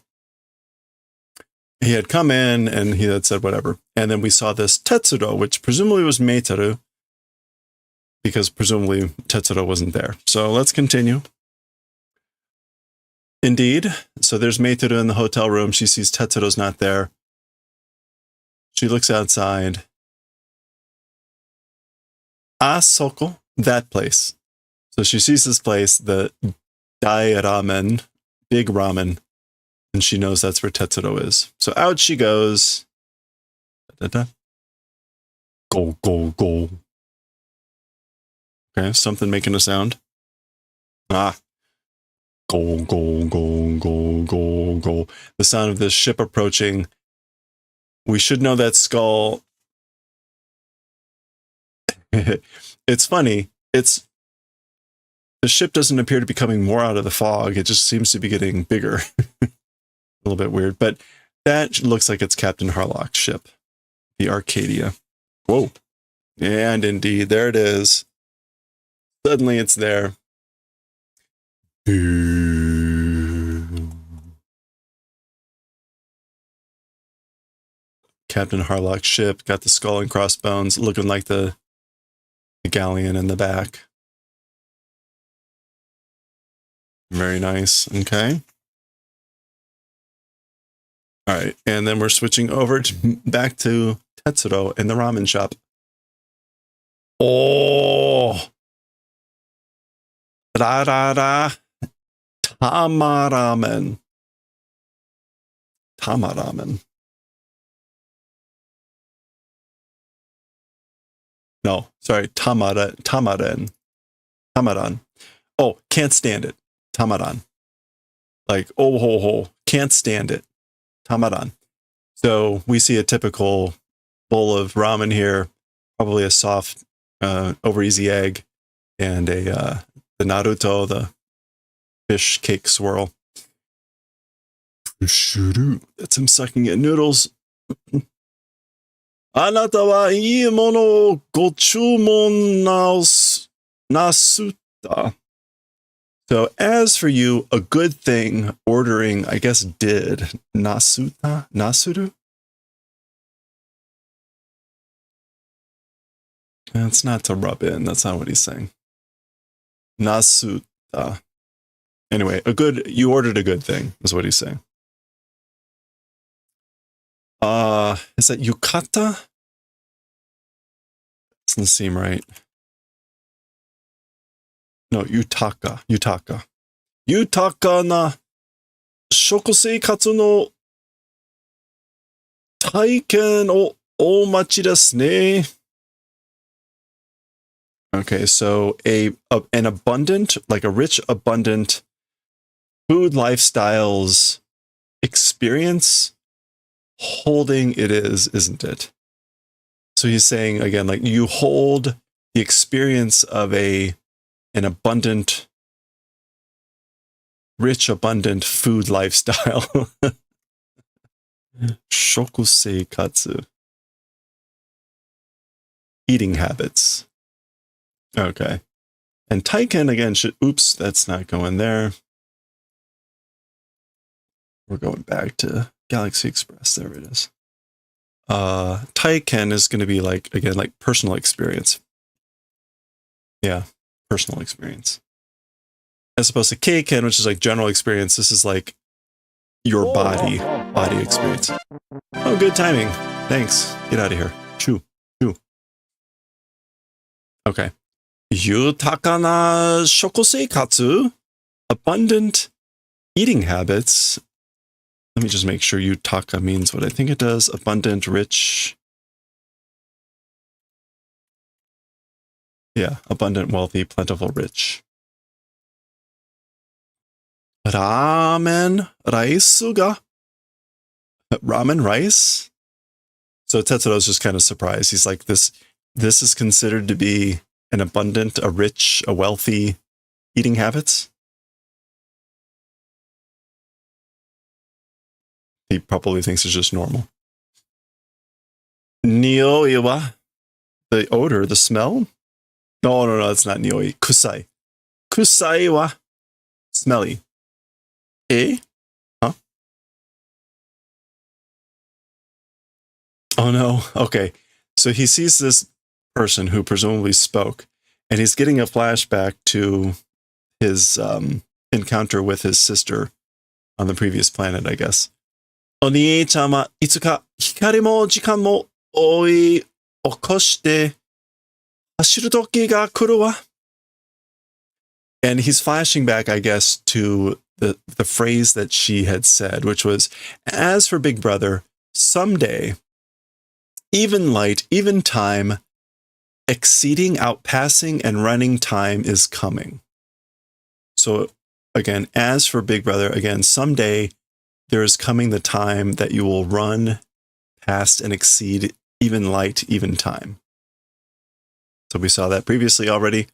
He had come in and he had said whatever. And then we saw this Tetsuro, which presumably was Meitoru, because presumably Tetsuro wasn't there. So let's continue. Indeed. So there's Meitoru in the hotel room. She sees Tetsuro's not there. She looks outside. Soko, that place. So she sees this place, the Dai Ramen, big ramen, and she knows that's where Tetsuro is. So out she goes. Da-da-da. Go, go, go. Okay, something making a sound. Go, go, go, go, go, go. The sound of this ship approaching. We should know that skull. It's funny. The ship doesn't appear to be coming more out of the fog. It just seems to be getting bigger. A little bit weird, but that looks like it's Captain Harlock's ship, the Arcadia. Whoa. And indeed, there it is. Suddenly it's there. Captain Harlock's ship, got the skull and crossbones, looking like the galleon in the back. Very nice. Okay. All right. And then we're switching over back to Tetsuro in the ramen shop. Oh. Ra-ra-ra. Tamaramen. Tamaramen. No, sorry. Tamaran. Tamaran. Oh, can't stand it. Tamaran. Like, oh, ho, ho. Can't stand it. Tamaran. So we see a typical bowl of ramen here. Probably a soft, over easy egg. And the Naruto, the fish cake swirl. That's him sucking at noodles. あなたはいいものをご注文なすった. So as for you, a good thing ordering, I guess, did. Nasuta? Nasuru? That's not to rub in. That's not what he's saying. Nasuta. Anyway, you ordered a good thing, is what he's saying. Is that yukata? Doesn't seem right. No, yutaka. Yutaka. Yutaka na shokuseikatsu no taiken o omachi desu ne. Okay, so an abundant, like a rich, abundant food lifestyles experience holding it is, isn't it? So he's saying again, like you hold the experience of an abundant, rich, abundant food lifestyle. Shokuseikatsu. Eating habits. Okay. And Taiken again should, oops, that's not going there. We're going back to Galaxy Express. There it is. Taiken is going to be like, again, like personal experience. Yeah, personal experience. As opposed to Keiken, which is like general experience. This is like your body experience. Oh, good timing. Thanks. Get out of here. Shoo. Okay. Yutaka na shokuseikatsu, abundant eating habits. Let me just make sure yutaka means what I think it does. Abundant, rich. Yeah, abundant, wealthy, plentiful, rich. Ramen rice ga. Ramen rice? So Tetsuro's just kind of surprised. He's like, this is considered to be an abundant, a rich, a wealthy eating habits? He probably thinks it's just normal. Nioi wa? The odor, the smell? No, it's not nioi. Kusai. Kusai wa? Smelly. Eh? Huh? Oh no. Okay. So he sees this person who presumably spoke, and he's getting a flashback to his encounter with his sister on the previous planet, I guess. O-nii-chan wa itsuka hikari mo jikan mo oi okoshite hashiru toki ga kuru wa. And he's flashing back, I guess, to the phrase that she had said, which was, as for Big Brother, someday, even light, even time, exceeding, outpassing, and running time is coming. So again, as for Big Brother, again, someday there is coming the time that you will run past and exceed even light, even time. So we saw that previously already.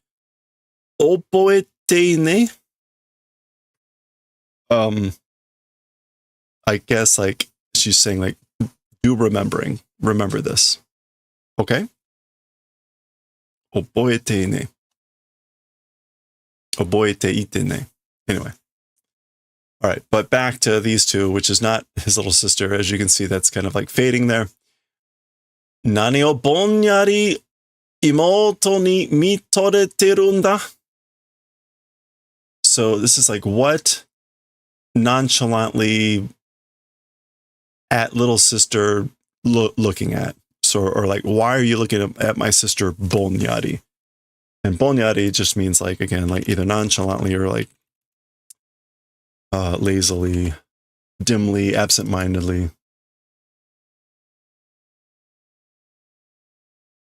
Oboete ne? I guess like she's saying like, remember this. Okay? Oboete ne. Oboete ite ne. Anyway. All right, but back to these two, which is not his little sister. As you can see, that's kind of like fading there. Nani o bonyari imoto ni mitoreteru nda? So this is like, what nonchalantly at little sister looking at? So, or like, why are you looking at my sister bonyari? And bonyari just means like, again, like either nonchalantly or like lazily, dimly, absent-mindedly.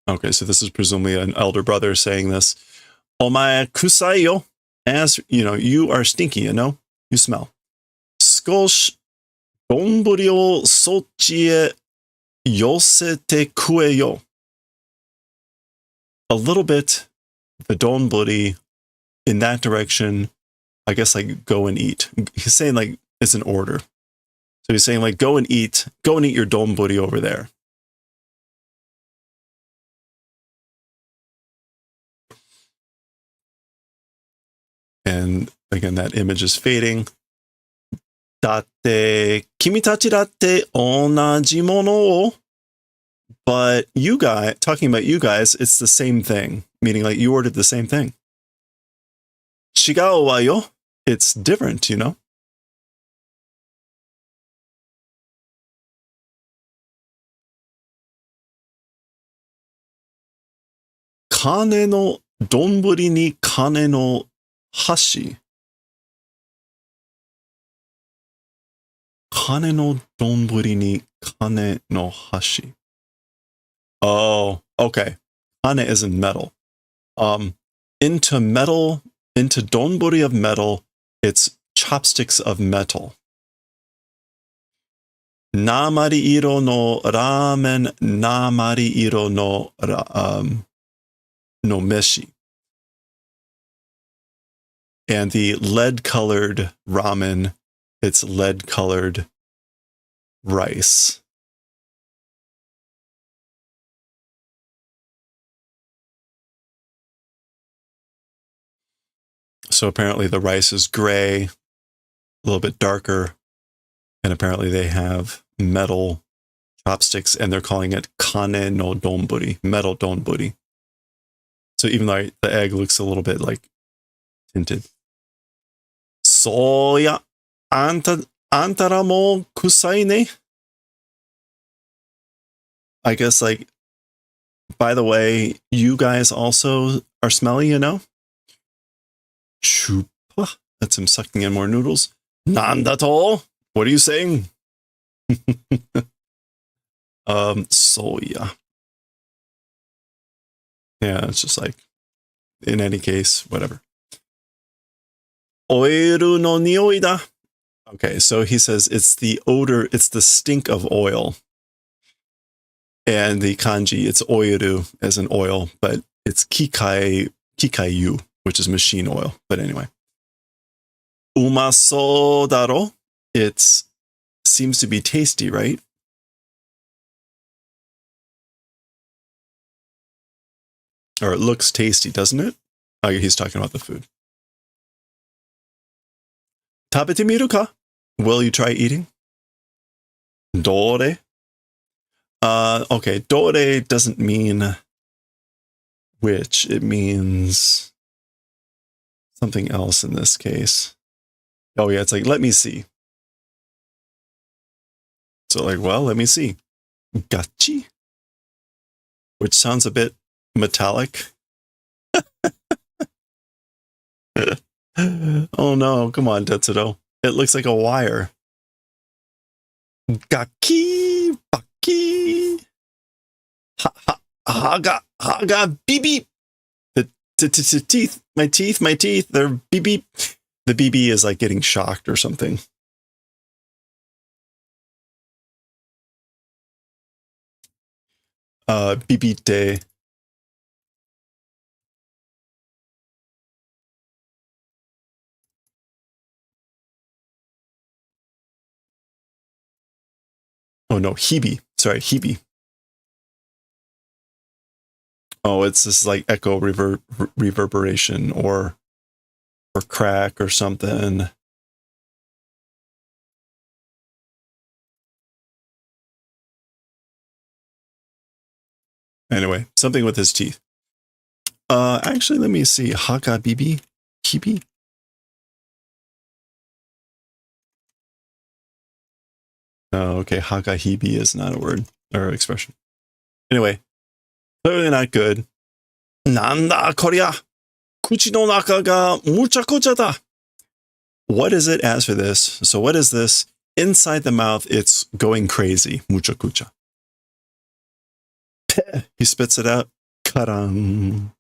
Okay, so this is presumably an elder brother saying this. Omae kusai yo. As, you know, you are stinky, you know? You smell. Skosh donburi o sochi e yosete kue yo. A little bit, the donburi in that direction, I guess like go and eat. He's saying like it's an order. So he's saying like go and eat your donburi over there. And again, that image is fading. Datte, kimi tachi datte onaji mono o But you guys, talking about you guys, it's the same thing, meaning like you ordered the same thing. Shigao wa yo. It's different, you know? Kane no donburi ni kane no hashi. Kane no donburi ni kane no hashi. Oh, okay. Kane isn't metal. Into metal, into donburi of metal, it's chopsticks of metal. Namari iro no ramen, namari iro no no meshi. And the lead-colored ramen, it's lead-colored rice. So apparently the rice is gray, a little bit darker, and apparently they have metal chopsticks, and they're calling it kane no donburi, metal donburi. So even though the egg looks a little bit like tinted. Soya, antara mo kusai ne? I guess, like, by the way, you guys also are smelly, you know? Chupa. That's him sucking in more noodles. Nandato? What are you saying? Soya. Yeah, it's just like, in any case, whatever. Oiru no nioi da. Okay, so he says it's the odor, it's the stink of oil. And the kanji, it's oiru as in oil, but it's kikayu, which is machine oil. But anyway. Umaso daro. It seems to be tasty, right? Or it looks tasty, doesn't it? Oh, he's talking about the food. Tabete miru ka? Will you try eating? Dore? Okay, dore doesn't mean which. It means something else in this case. Oh yeah, it's like, let me see. So like, well, let me see. Gachi? Which sounds a bit metallic. Oh no, come on, Tetsudo. It looks like a wire. Gaki, baki. Haga, beep beep. The teeth, my teeth, they're beep beep. The BB is like getting shocked or something. Bibite. Oh no, Hibi. Sorry, Hibi. Oh, it's this like echo reverberation or crack or something. Anyway, something with his teeth. Actually, let me see. Haka Bibi? Hibi? Oh, okay. Haka Hibi is not a word or expression. Anyway, clearly not good. Nanda korea? Kuchi no naka ga mucha kocha da. What is it as for this? So what is this? Inside the mouth, it's going crazy. Mucha kucha. He spits it out. Karang.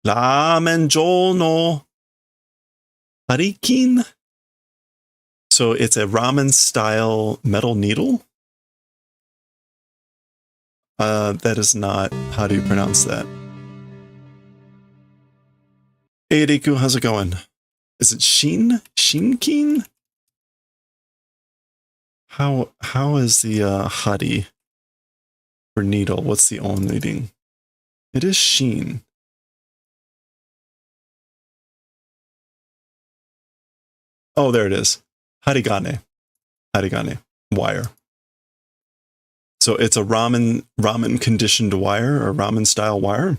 Ramen jo no harikin. So it's a ramen style metal needle. That is not, how do you pronounce that? Hey Riku, how's it going? Is it Shin? Shinkin? How is the hari for needle? What's the on reading? It is Shin. Oh, there it is. Harigane. Harigane. Wire. So it's a ramen conditioned wire or ramen style wire.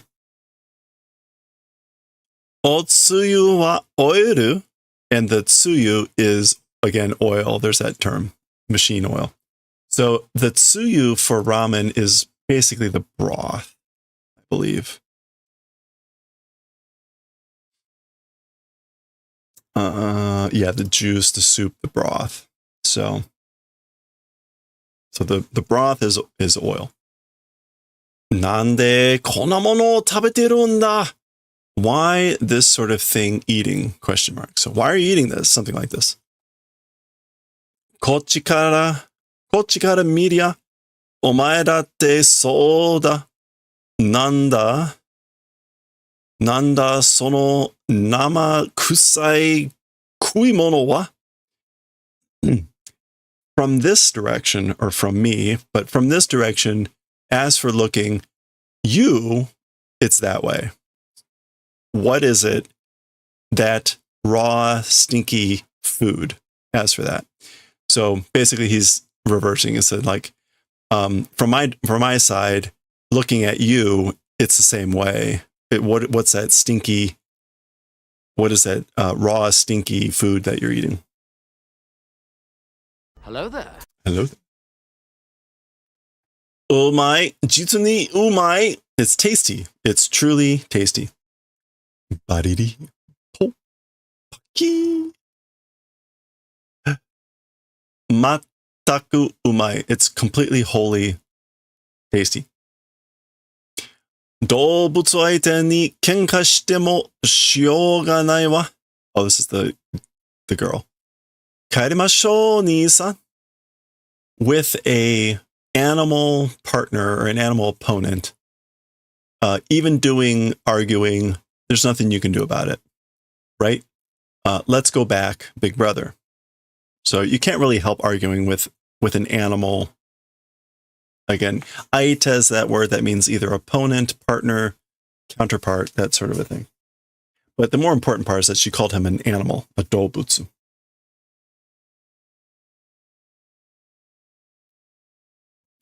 Otsuyu wa oiru. And the tsuyu is, again, oil. There's that term, machine oil. So the tsuyu for ramen is basically the broth, I believe. Yeah, the juice, the soup, the broth. So the broth is oil. Nande konna mono o tabeteru n da? Why this sort of thing eating? Question mark. So why are you eating this? Something like this. Kochi kara miria. Omae datte sou da. Nanda sono nama kusai kuimono wa? From this direction, or from me, but from this direction, as for looking, it's that way. What is it that raw, stinky food? As for that. So basically he's reversing and said, like, from my side, looking at you, it's the same way. What's that stinky? What is that raw, stinky food that you're eating? Hello there. Hello. Umai, jitsu ni umai. It's tasty. It's truly tasty. Bariri. Po. Paki. Mataku umai. It's completely wholly tasty. Doubutsu aite ni kenka shite mo shiyou nai wa. Oh, this is the girl. Kairimashou, ni-san. With a animal partner or an animal opponent, even arguing, there's nothing you can do about it, right? Let's go back, big brother. So you can't really help arguing with an animal. Again, aite is that word that means either opponent, partner, counterpart, that sort of a thing. But the more important part is that she called him an animal, a doubutsu.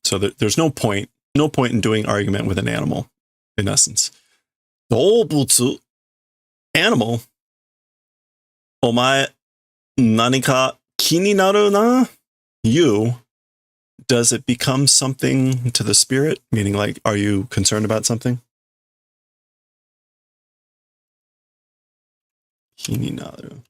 So there's no point in doing argument with an animal, in essence. Doubutsu, animal. Omae, nanika kini naru na? You, does it become something to the spirit? Meaning, like, are you concerned about something? Kini naru.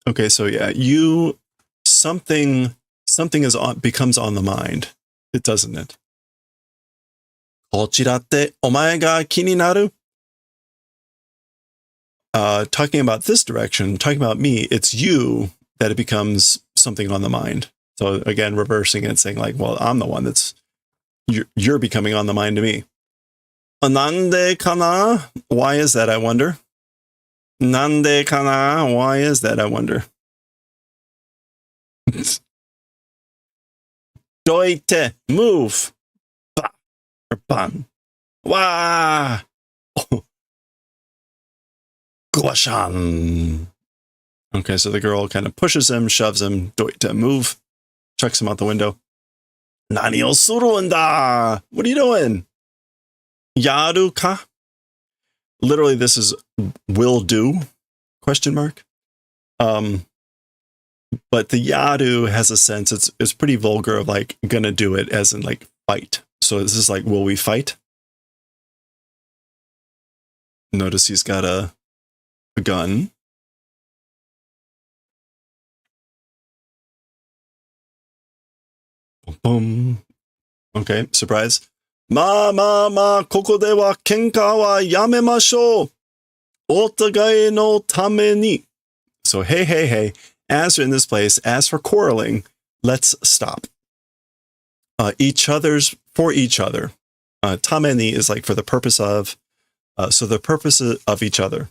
Okay, so yeah, something becomes on the mind, doesn't it? Kochira tte omae ga kini naru? Talking about this direction, talking about me, it's you that it becomes something on the mind. So again, reversing it, saying like, well, I'm the one you're becoming on the mind to me. Nande kana? Why is that, I wonder? Nande kana? Why is that, I wonder? Doite, move. Ba, or ban. Wah. Guashan. Okay, so the girl kind of pushes him, shoves him, doite, move, chucks him out the window. Nani o suru n da? What are you doing? Yaru ka? Literally, this is will do, question mark. But the yaru has a sense, it's pretty vulgar of like, gonna do it, as in like fight. So this is like, will we fight? Notice he's got a gun. Boom, boom. Okay, surprise. Ma, koko de wa kenka wa yamemashou. Otagai no tame ni. So, hey, as we're in this place, as for quarreling, let's stop. For each other. Tame ni is like for the purpose of, so the purpose of each other.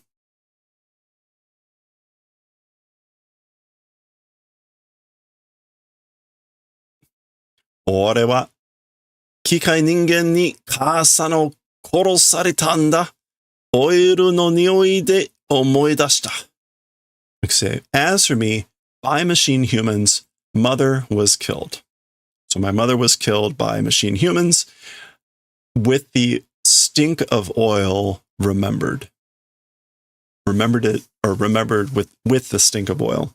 Ore wa kikai ningen ni kasan o korosareta n da. Oiru no nioi de omoe dashita. say, as for me, by machine humans, mother was killed. So my mother was killed by machine humans with the stink of oil remembered. Remembered it, or remembered with the stink of oil.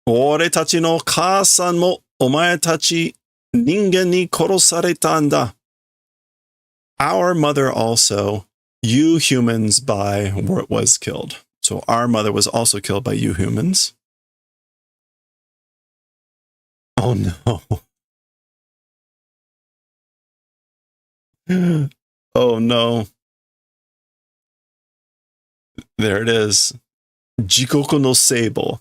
Ore tachi no kaasan mo omae tachi ningen ni korosareta n da. Our mother also, you humans by was killed. So our mother was also killed by you humans. Oh no. Oh no. There it is. Jikoku no seibo.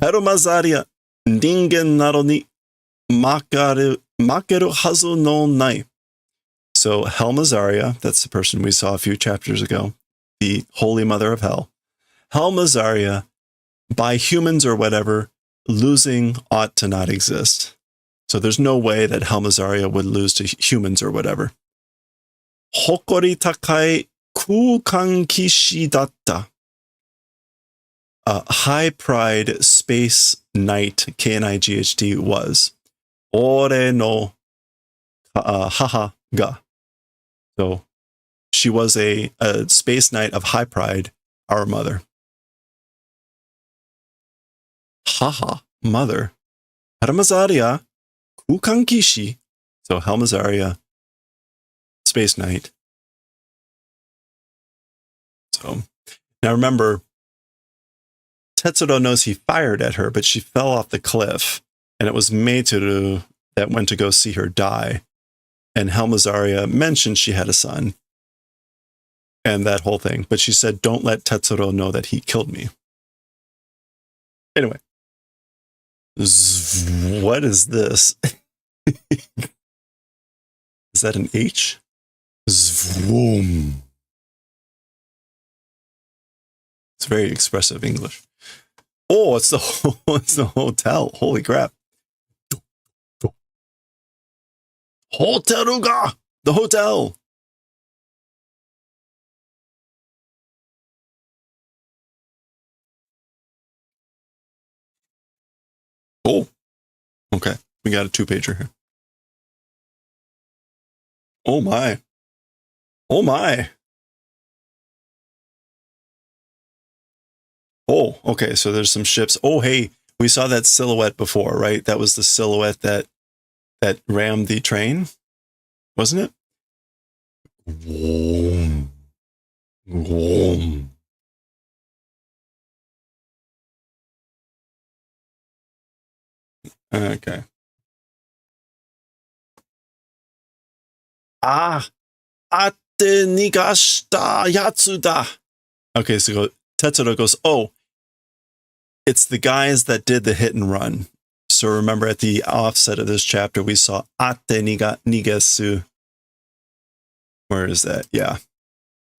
Harumazaria ningen naro ni makeru hazu no nai. So Helmazaria, that's the person we saw a few chapters ago, the Holy Mother of Hell. Helmazaria, by humans or whatever, losing ought to not exist. So there's no way that Helmazaria would lose to humans or whatever. Hokori takai kukan kishi datta. High pride space knight, K-N-I-G-H-T, was. Ore no haha ga. So she was a space knight of high pride, our mother. Haha, mother. Haramazaria, Kukankishi. So Helmazaria, space knight. So now remember, Tetsuro knows he fired at her, but she fell off the cliff, and it was Meituru that went to go see her die. And Helmazaria mentioned she had a son and that whole thing, but she said, don't let Tetsuro know that he killed me. Anyway, what is this? Is that an H? Zvum. It's very expressive English. Oh, it's the hotel. Holy crap. Hoteruga! The hotel! Oh, okay. We got a 2-pager here. Oh my. Oh my. Oh, okay. So there's some ships. Oh, hey, we saw that silhouette before, right? That was the silhouette that rammed the train, wasn't it? Vroom. Vroom. Okay. Ah, ate nigashita yatsu da. Okay, so Tetsuro goes, oh, it's the guys that did the hit and run. So remember at the offset of this chapter, we saw ate nigesu. Where is that? Yeah.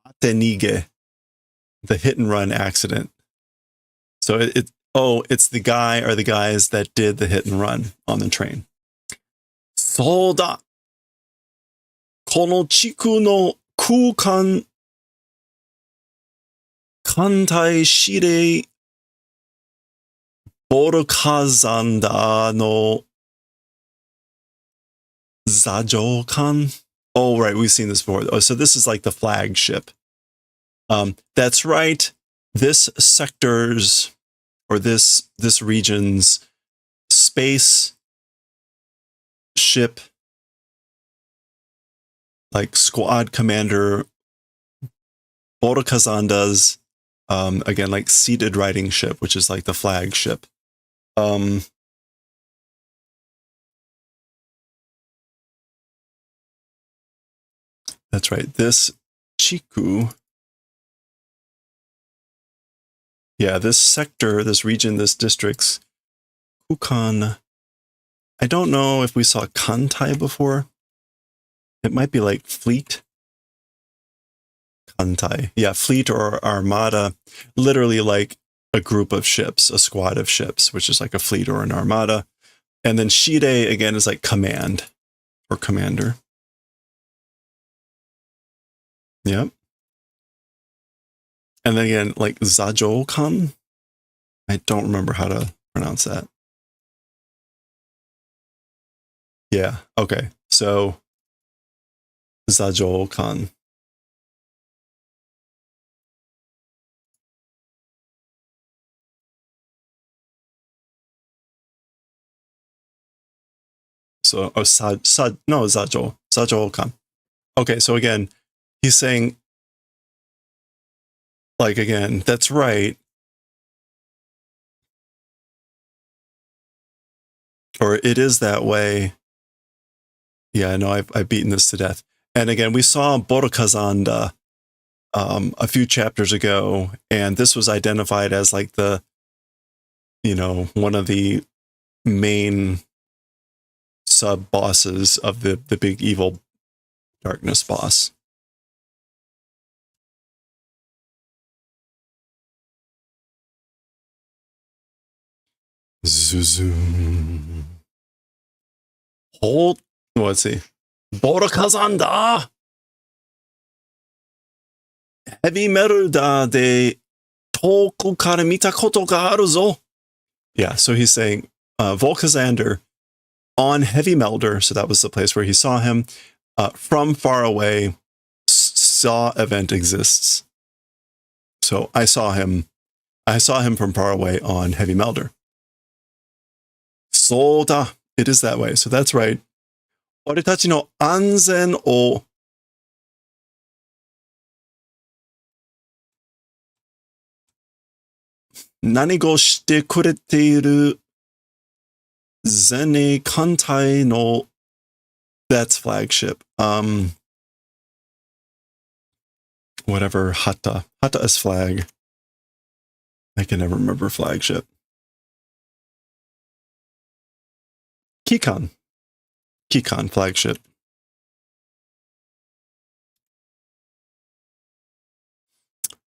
Ate nige. The hit and run accident. So it's the guy or the guys that did the hit and run on the train. Soda. Kono chiku no kukan kantai shirei Borokazanda no Zajokan. Oh, right. We've seen this before. Oh, so this is like the flagship. That's right. This sector's or this region's space ship, like squad commander Borokazanda's, again, like seated riding ship, which is like the flagship. That's right. This Chiku. Yeah, this sector, this region, this district's Kukan. I don't know if we saw Kantai before. It might be like fleet. Kantai. Yeah, fleet or armada. Literally like a group of ships, a squad of ships, which is like a fleet or an armada. And then Shire, again, is like command or commander. Yep. And then again, like Zajokan. I don't remember how to pronounce that. Yeah. Okay. So Zajokan. So, oh, Zajokan. Okay. So again, he's saying, like, again, that's right. Or it is that way. Yeah, I know I've beaten this to death. And again, we saw Borokazanda a few chapters ago, and this was identified as like the, you know, one of the main sub bosses of the big evil darkness boss. Zoom. Hold. Let's see. Borokazanda. Heavy metal da de toku kara mita koto ga aru zo. Yeah, so he's saying Volkazander on Heavy Melder, so that was the place where he saw him, from far away, saw event exists. So I saw him from far away on Heavy Melder. Soda, it is that way, so that's right. Oretachi no anzen o nani go shite kureteiru Zene Kantai no, that's flagship. Whatever, Hata. Hata is flag. I can never remember flagship. Kikan. Kikan, flagship.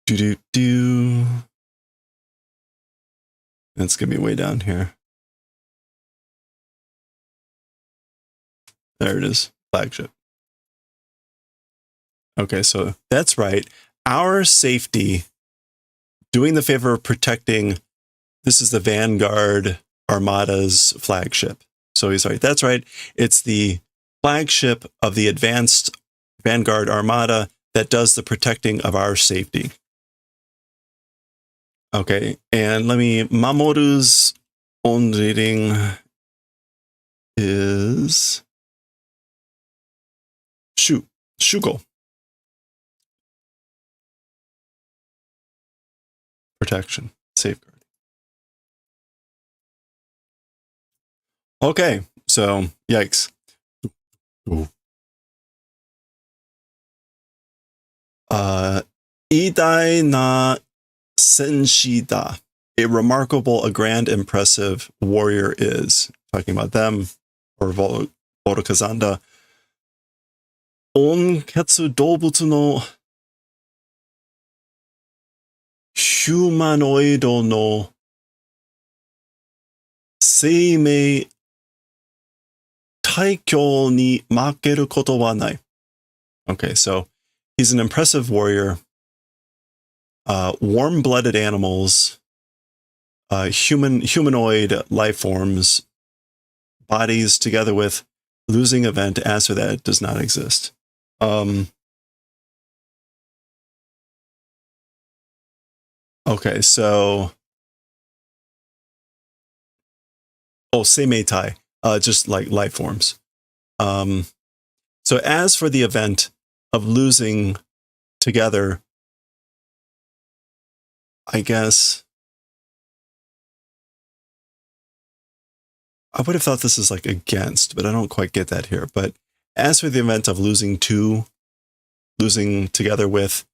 Do. That's gonna be way down here. There it is, flagship. Okay, so that's right. Our safety, doing the favor of protecting, this is the Vanguard Armada's flagship. So he's right, that's right. It's the flagship of the advanced Vanguard Armada that does the protecting of our safety. Okay, and let me, Mamoru's own reading is Shugo. Protection, safeguard. Okay, so yikes. Idai na senshida. A remarkable, a grand, impressive warrior is. Talking about them, or Borokazanda. Onketsu doubutsu no humanoido no seimei taikyo ni makeru koto wa nai. Okay, so he's an impressive warrior. Warm-blooded animals, humanoid life forms, bodies together with losing event. As for that, it does not exist. Okay, so seimeitai, just like life forms. So as for the event of losing together, I guess I would have thought this is like against, but I don't quite get that here. But as for the event of losing together with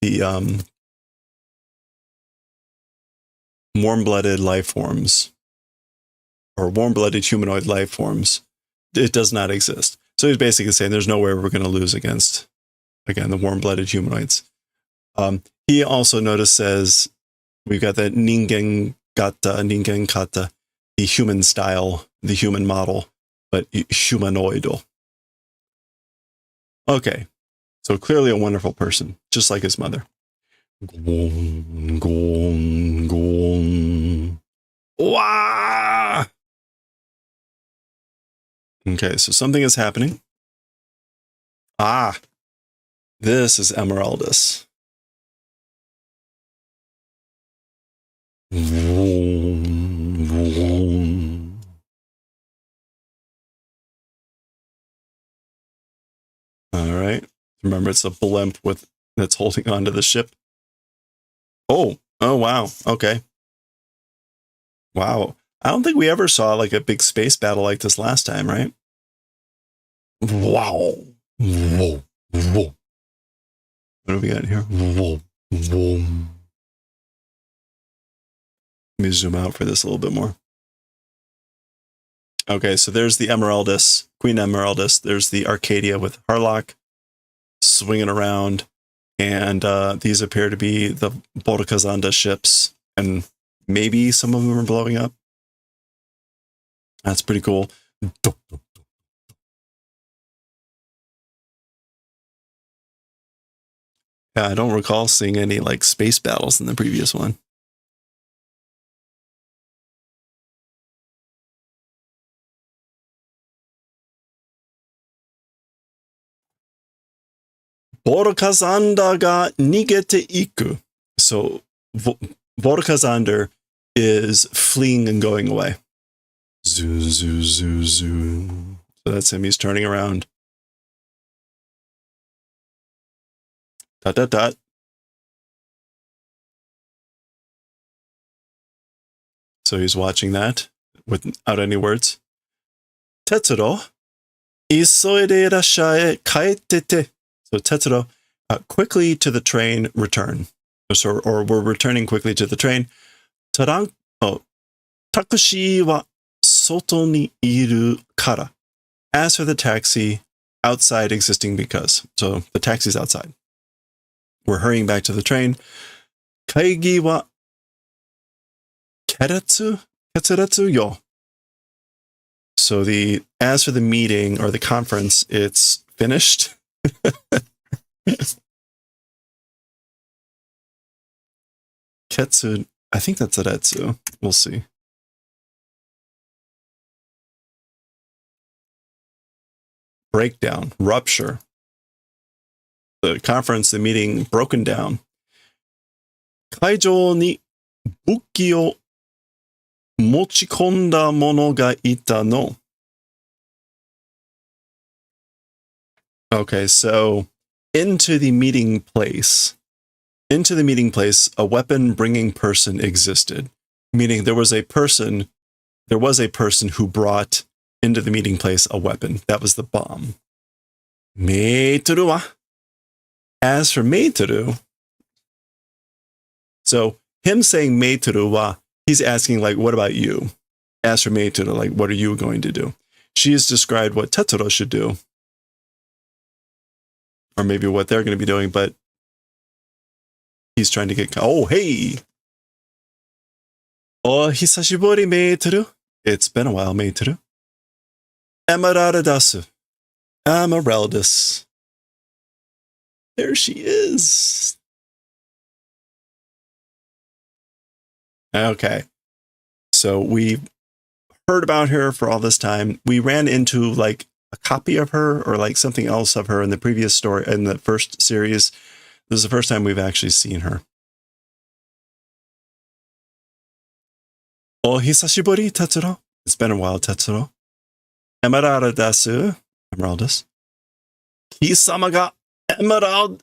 the warm-blooded life forms, or warm-blooded humanoid life forms, it does not exist. So he's basically saying there's no way we're going to lose against, again, the warm-blooded humanoids. He also says, we've got that ningen kata, the human style, the human model, but humanoidal. Okay, so clearly a wonderful person, just like his mother. Gong, gong, gong. Wah! Okay, so something is happening. Ah, this is Emeraldus. Vroom, vroom. All right. Remember, it's a blimp that's holding onto the ship. Oh, wow. Okay. Wow. I don't think we ever saw like a big space battle like this last time, right? Wow. Whoa. Whoa. What do we got here? Whoa. Whoa. Let me zoom out for this a little bit more. Okay, so there's the Emeraldus, Queen Emeraldus. There's the Arcadia with Harlock swinging around. And these appear to be the Bodokazanda ships. And maybe some of them are blowing up. That's pretty cool. Yeah, I don't recall seeing any like space battles in the previous one. Bodokazanda ga nigete iku. So Bodokazander is fleeing and going away. Zoo, zoo, zoo, zoo. So that's him. He's turning around. Dot, dot, dot. So he's watching that without any words. Tetsuro, isoide irashae kaetete. So Tetsuro, quickly to the train, return. Or we're returning quickly to the train. Takushi wa soto ni iru kara. As for the taxi, outside existing because. So the taxi's outside. We're hurrying back to the train. Kaigi wa ketsuretsu yo. So as for the meeting or the conference, it's finished. Ketsu, I think that's Aretsu. We'll see. Breakdown, rupture. The conference, the meeting broken down. Kaijou ni buki o mochikonda mono ga ita no. Okay, so into the meeting place, a weapon bringing person existed. Meaning there was a person who brought into the meeting place a weapon. That was the bomb. Meitoru wa. As for Meitoru, so him saying Meitoru wa, he's asking like, what about you? As for Meitoru, like, what are you going to do? She has described what Tetsuro should do. Or maybe what they're going to be doing, but he's trying to get, oh, hey! Oh, hisashibori Meitoru. It's been a while, Meitoru. Emeraldus. Emeraldus. There she is. Okay. So we heard about her for all this time. We ran into like a copy of her or like something else of her in the previous story, in the first series. This is the first time we've actually seen her. Oh, hisashibori, Tetsuro. It's been a while, Tetsuro. Emeraldus. Kisama ga Emeraldus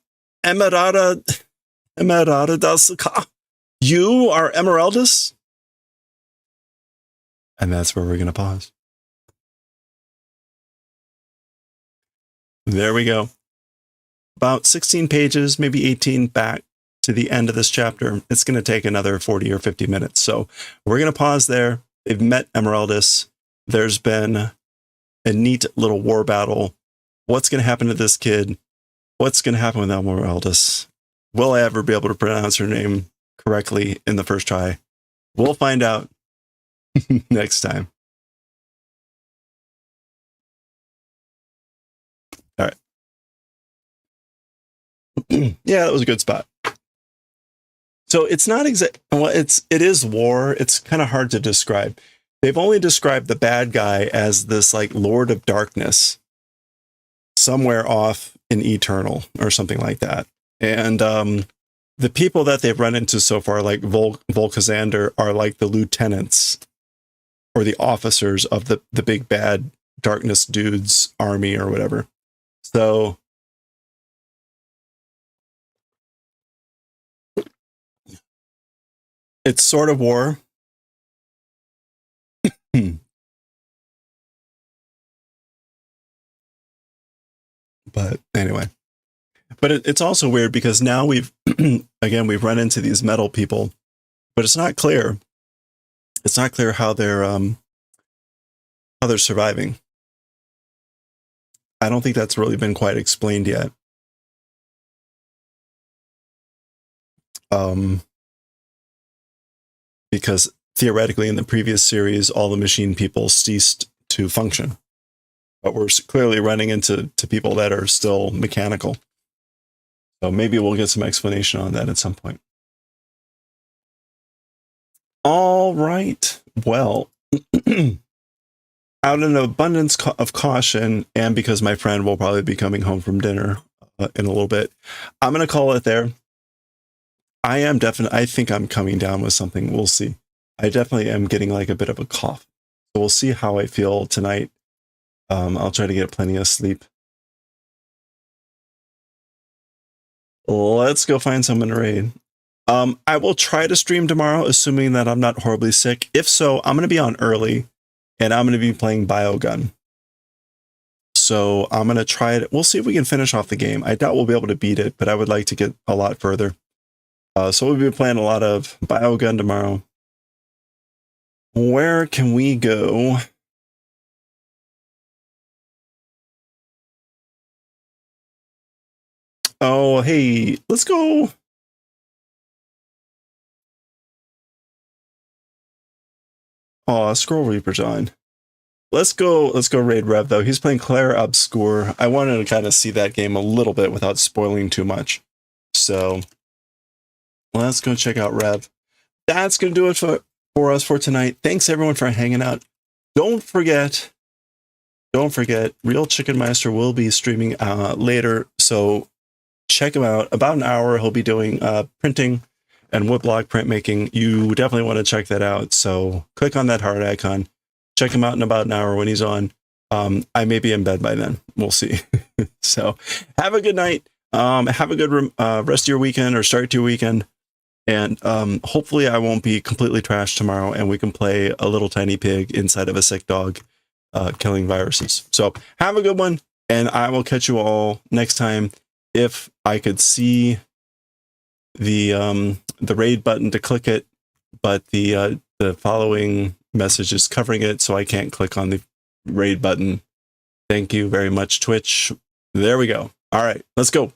ka. You are Emeraldus? And that's where we're going to pause. There we go. About 16 pages, maybe 18 back to the end of this chapter. It's going to take another 40 or 50 minutes. So we're going to pause there. They've met Emeraldus. There's been a neat little war battle. What's going to happen to this kid? What's going to happen with Emeraldus? Will I ever be able to pronounce her name correctly in the first try? We'll find out next time. All right. Yeah, that was a good spot. So it's not exact. Well, it is war. It's kind of hard to describe. They've only described the bad guy as this like Lord of Darkness, somewhere off in Eternal or something like that. And the people that they've run into so far, like Volkazander, are like the lieutenants or the officers of the big bad darkness dude's army or whatever. So it's sort of war. But anyway, but it's also weird because now we've run into these metal people, but it's not clear. It's not clear how they're surviving. I don't think that's really been quite explained yet. Because theoretically in the previous series, all the machine people ceased to function. But we're clearly running into people that are still mechanical. So maybe we'll get some explanation on that at some point. All right. Well, out of an abundance of caution, and because my friend will probably be coming home from dinner in a little bit, I'm going to call it there. I think I'm coming down with something. We'll see. I definitely am getting like a bit of a cough. So we'll see how I feel tonight. I'll try to get plenty of sleep. Let's go find someone to raid. I will try to stream tomorrow, assuming that I'm not horribly sick. If so, I'm going to be on early, and I'm going to be playing Biogun. So I'm going to try it. We'll see if we can finish off the game. I doubt we'll be able to beat it, but I would like to get a lot further. So we'll be playing a lot of Biogun tomorrow. Where can we go? Oh, hey, let's go. Oh, Scroll Reaper's on. Let's go raid Rev, though. He's playing Claire Obscure. I wanted to kind of see that game a little bit without spoiling too much. So let's go check out Rev. That's going to do it for us for tonight. Thanks, everyone, for hanging out. Don't forget, Real Chicken Meister will be streaming later, so check him out. About an hour, he'll be doing printing and woodblock printmaking. You definitely want to check that out. So click on that heart icon. Check him out in about an hour when he's on. I may be in bed by then. We'll see. So have a good night. Have a good rest of your weekend or start to your weekend. And hopefully I won't be completely trashed tomorrow and we can play a little tiny pig inside of a sick dog killing viruses. So have a good one, and I will catch you all next time. If I could see the raid button to click it, but the following message is covering it, so I can't click on the raid button. Thank you very much, Twitch. There we go. All right, let's go.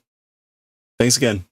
Thanks again.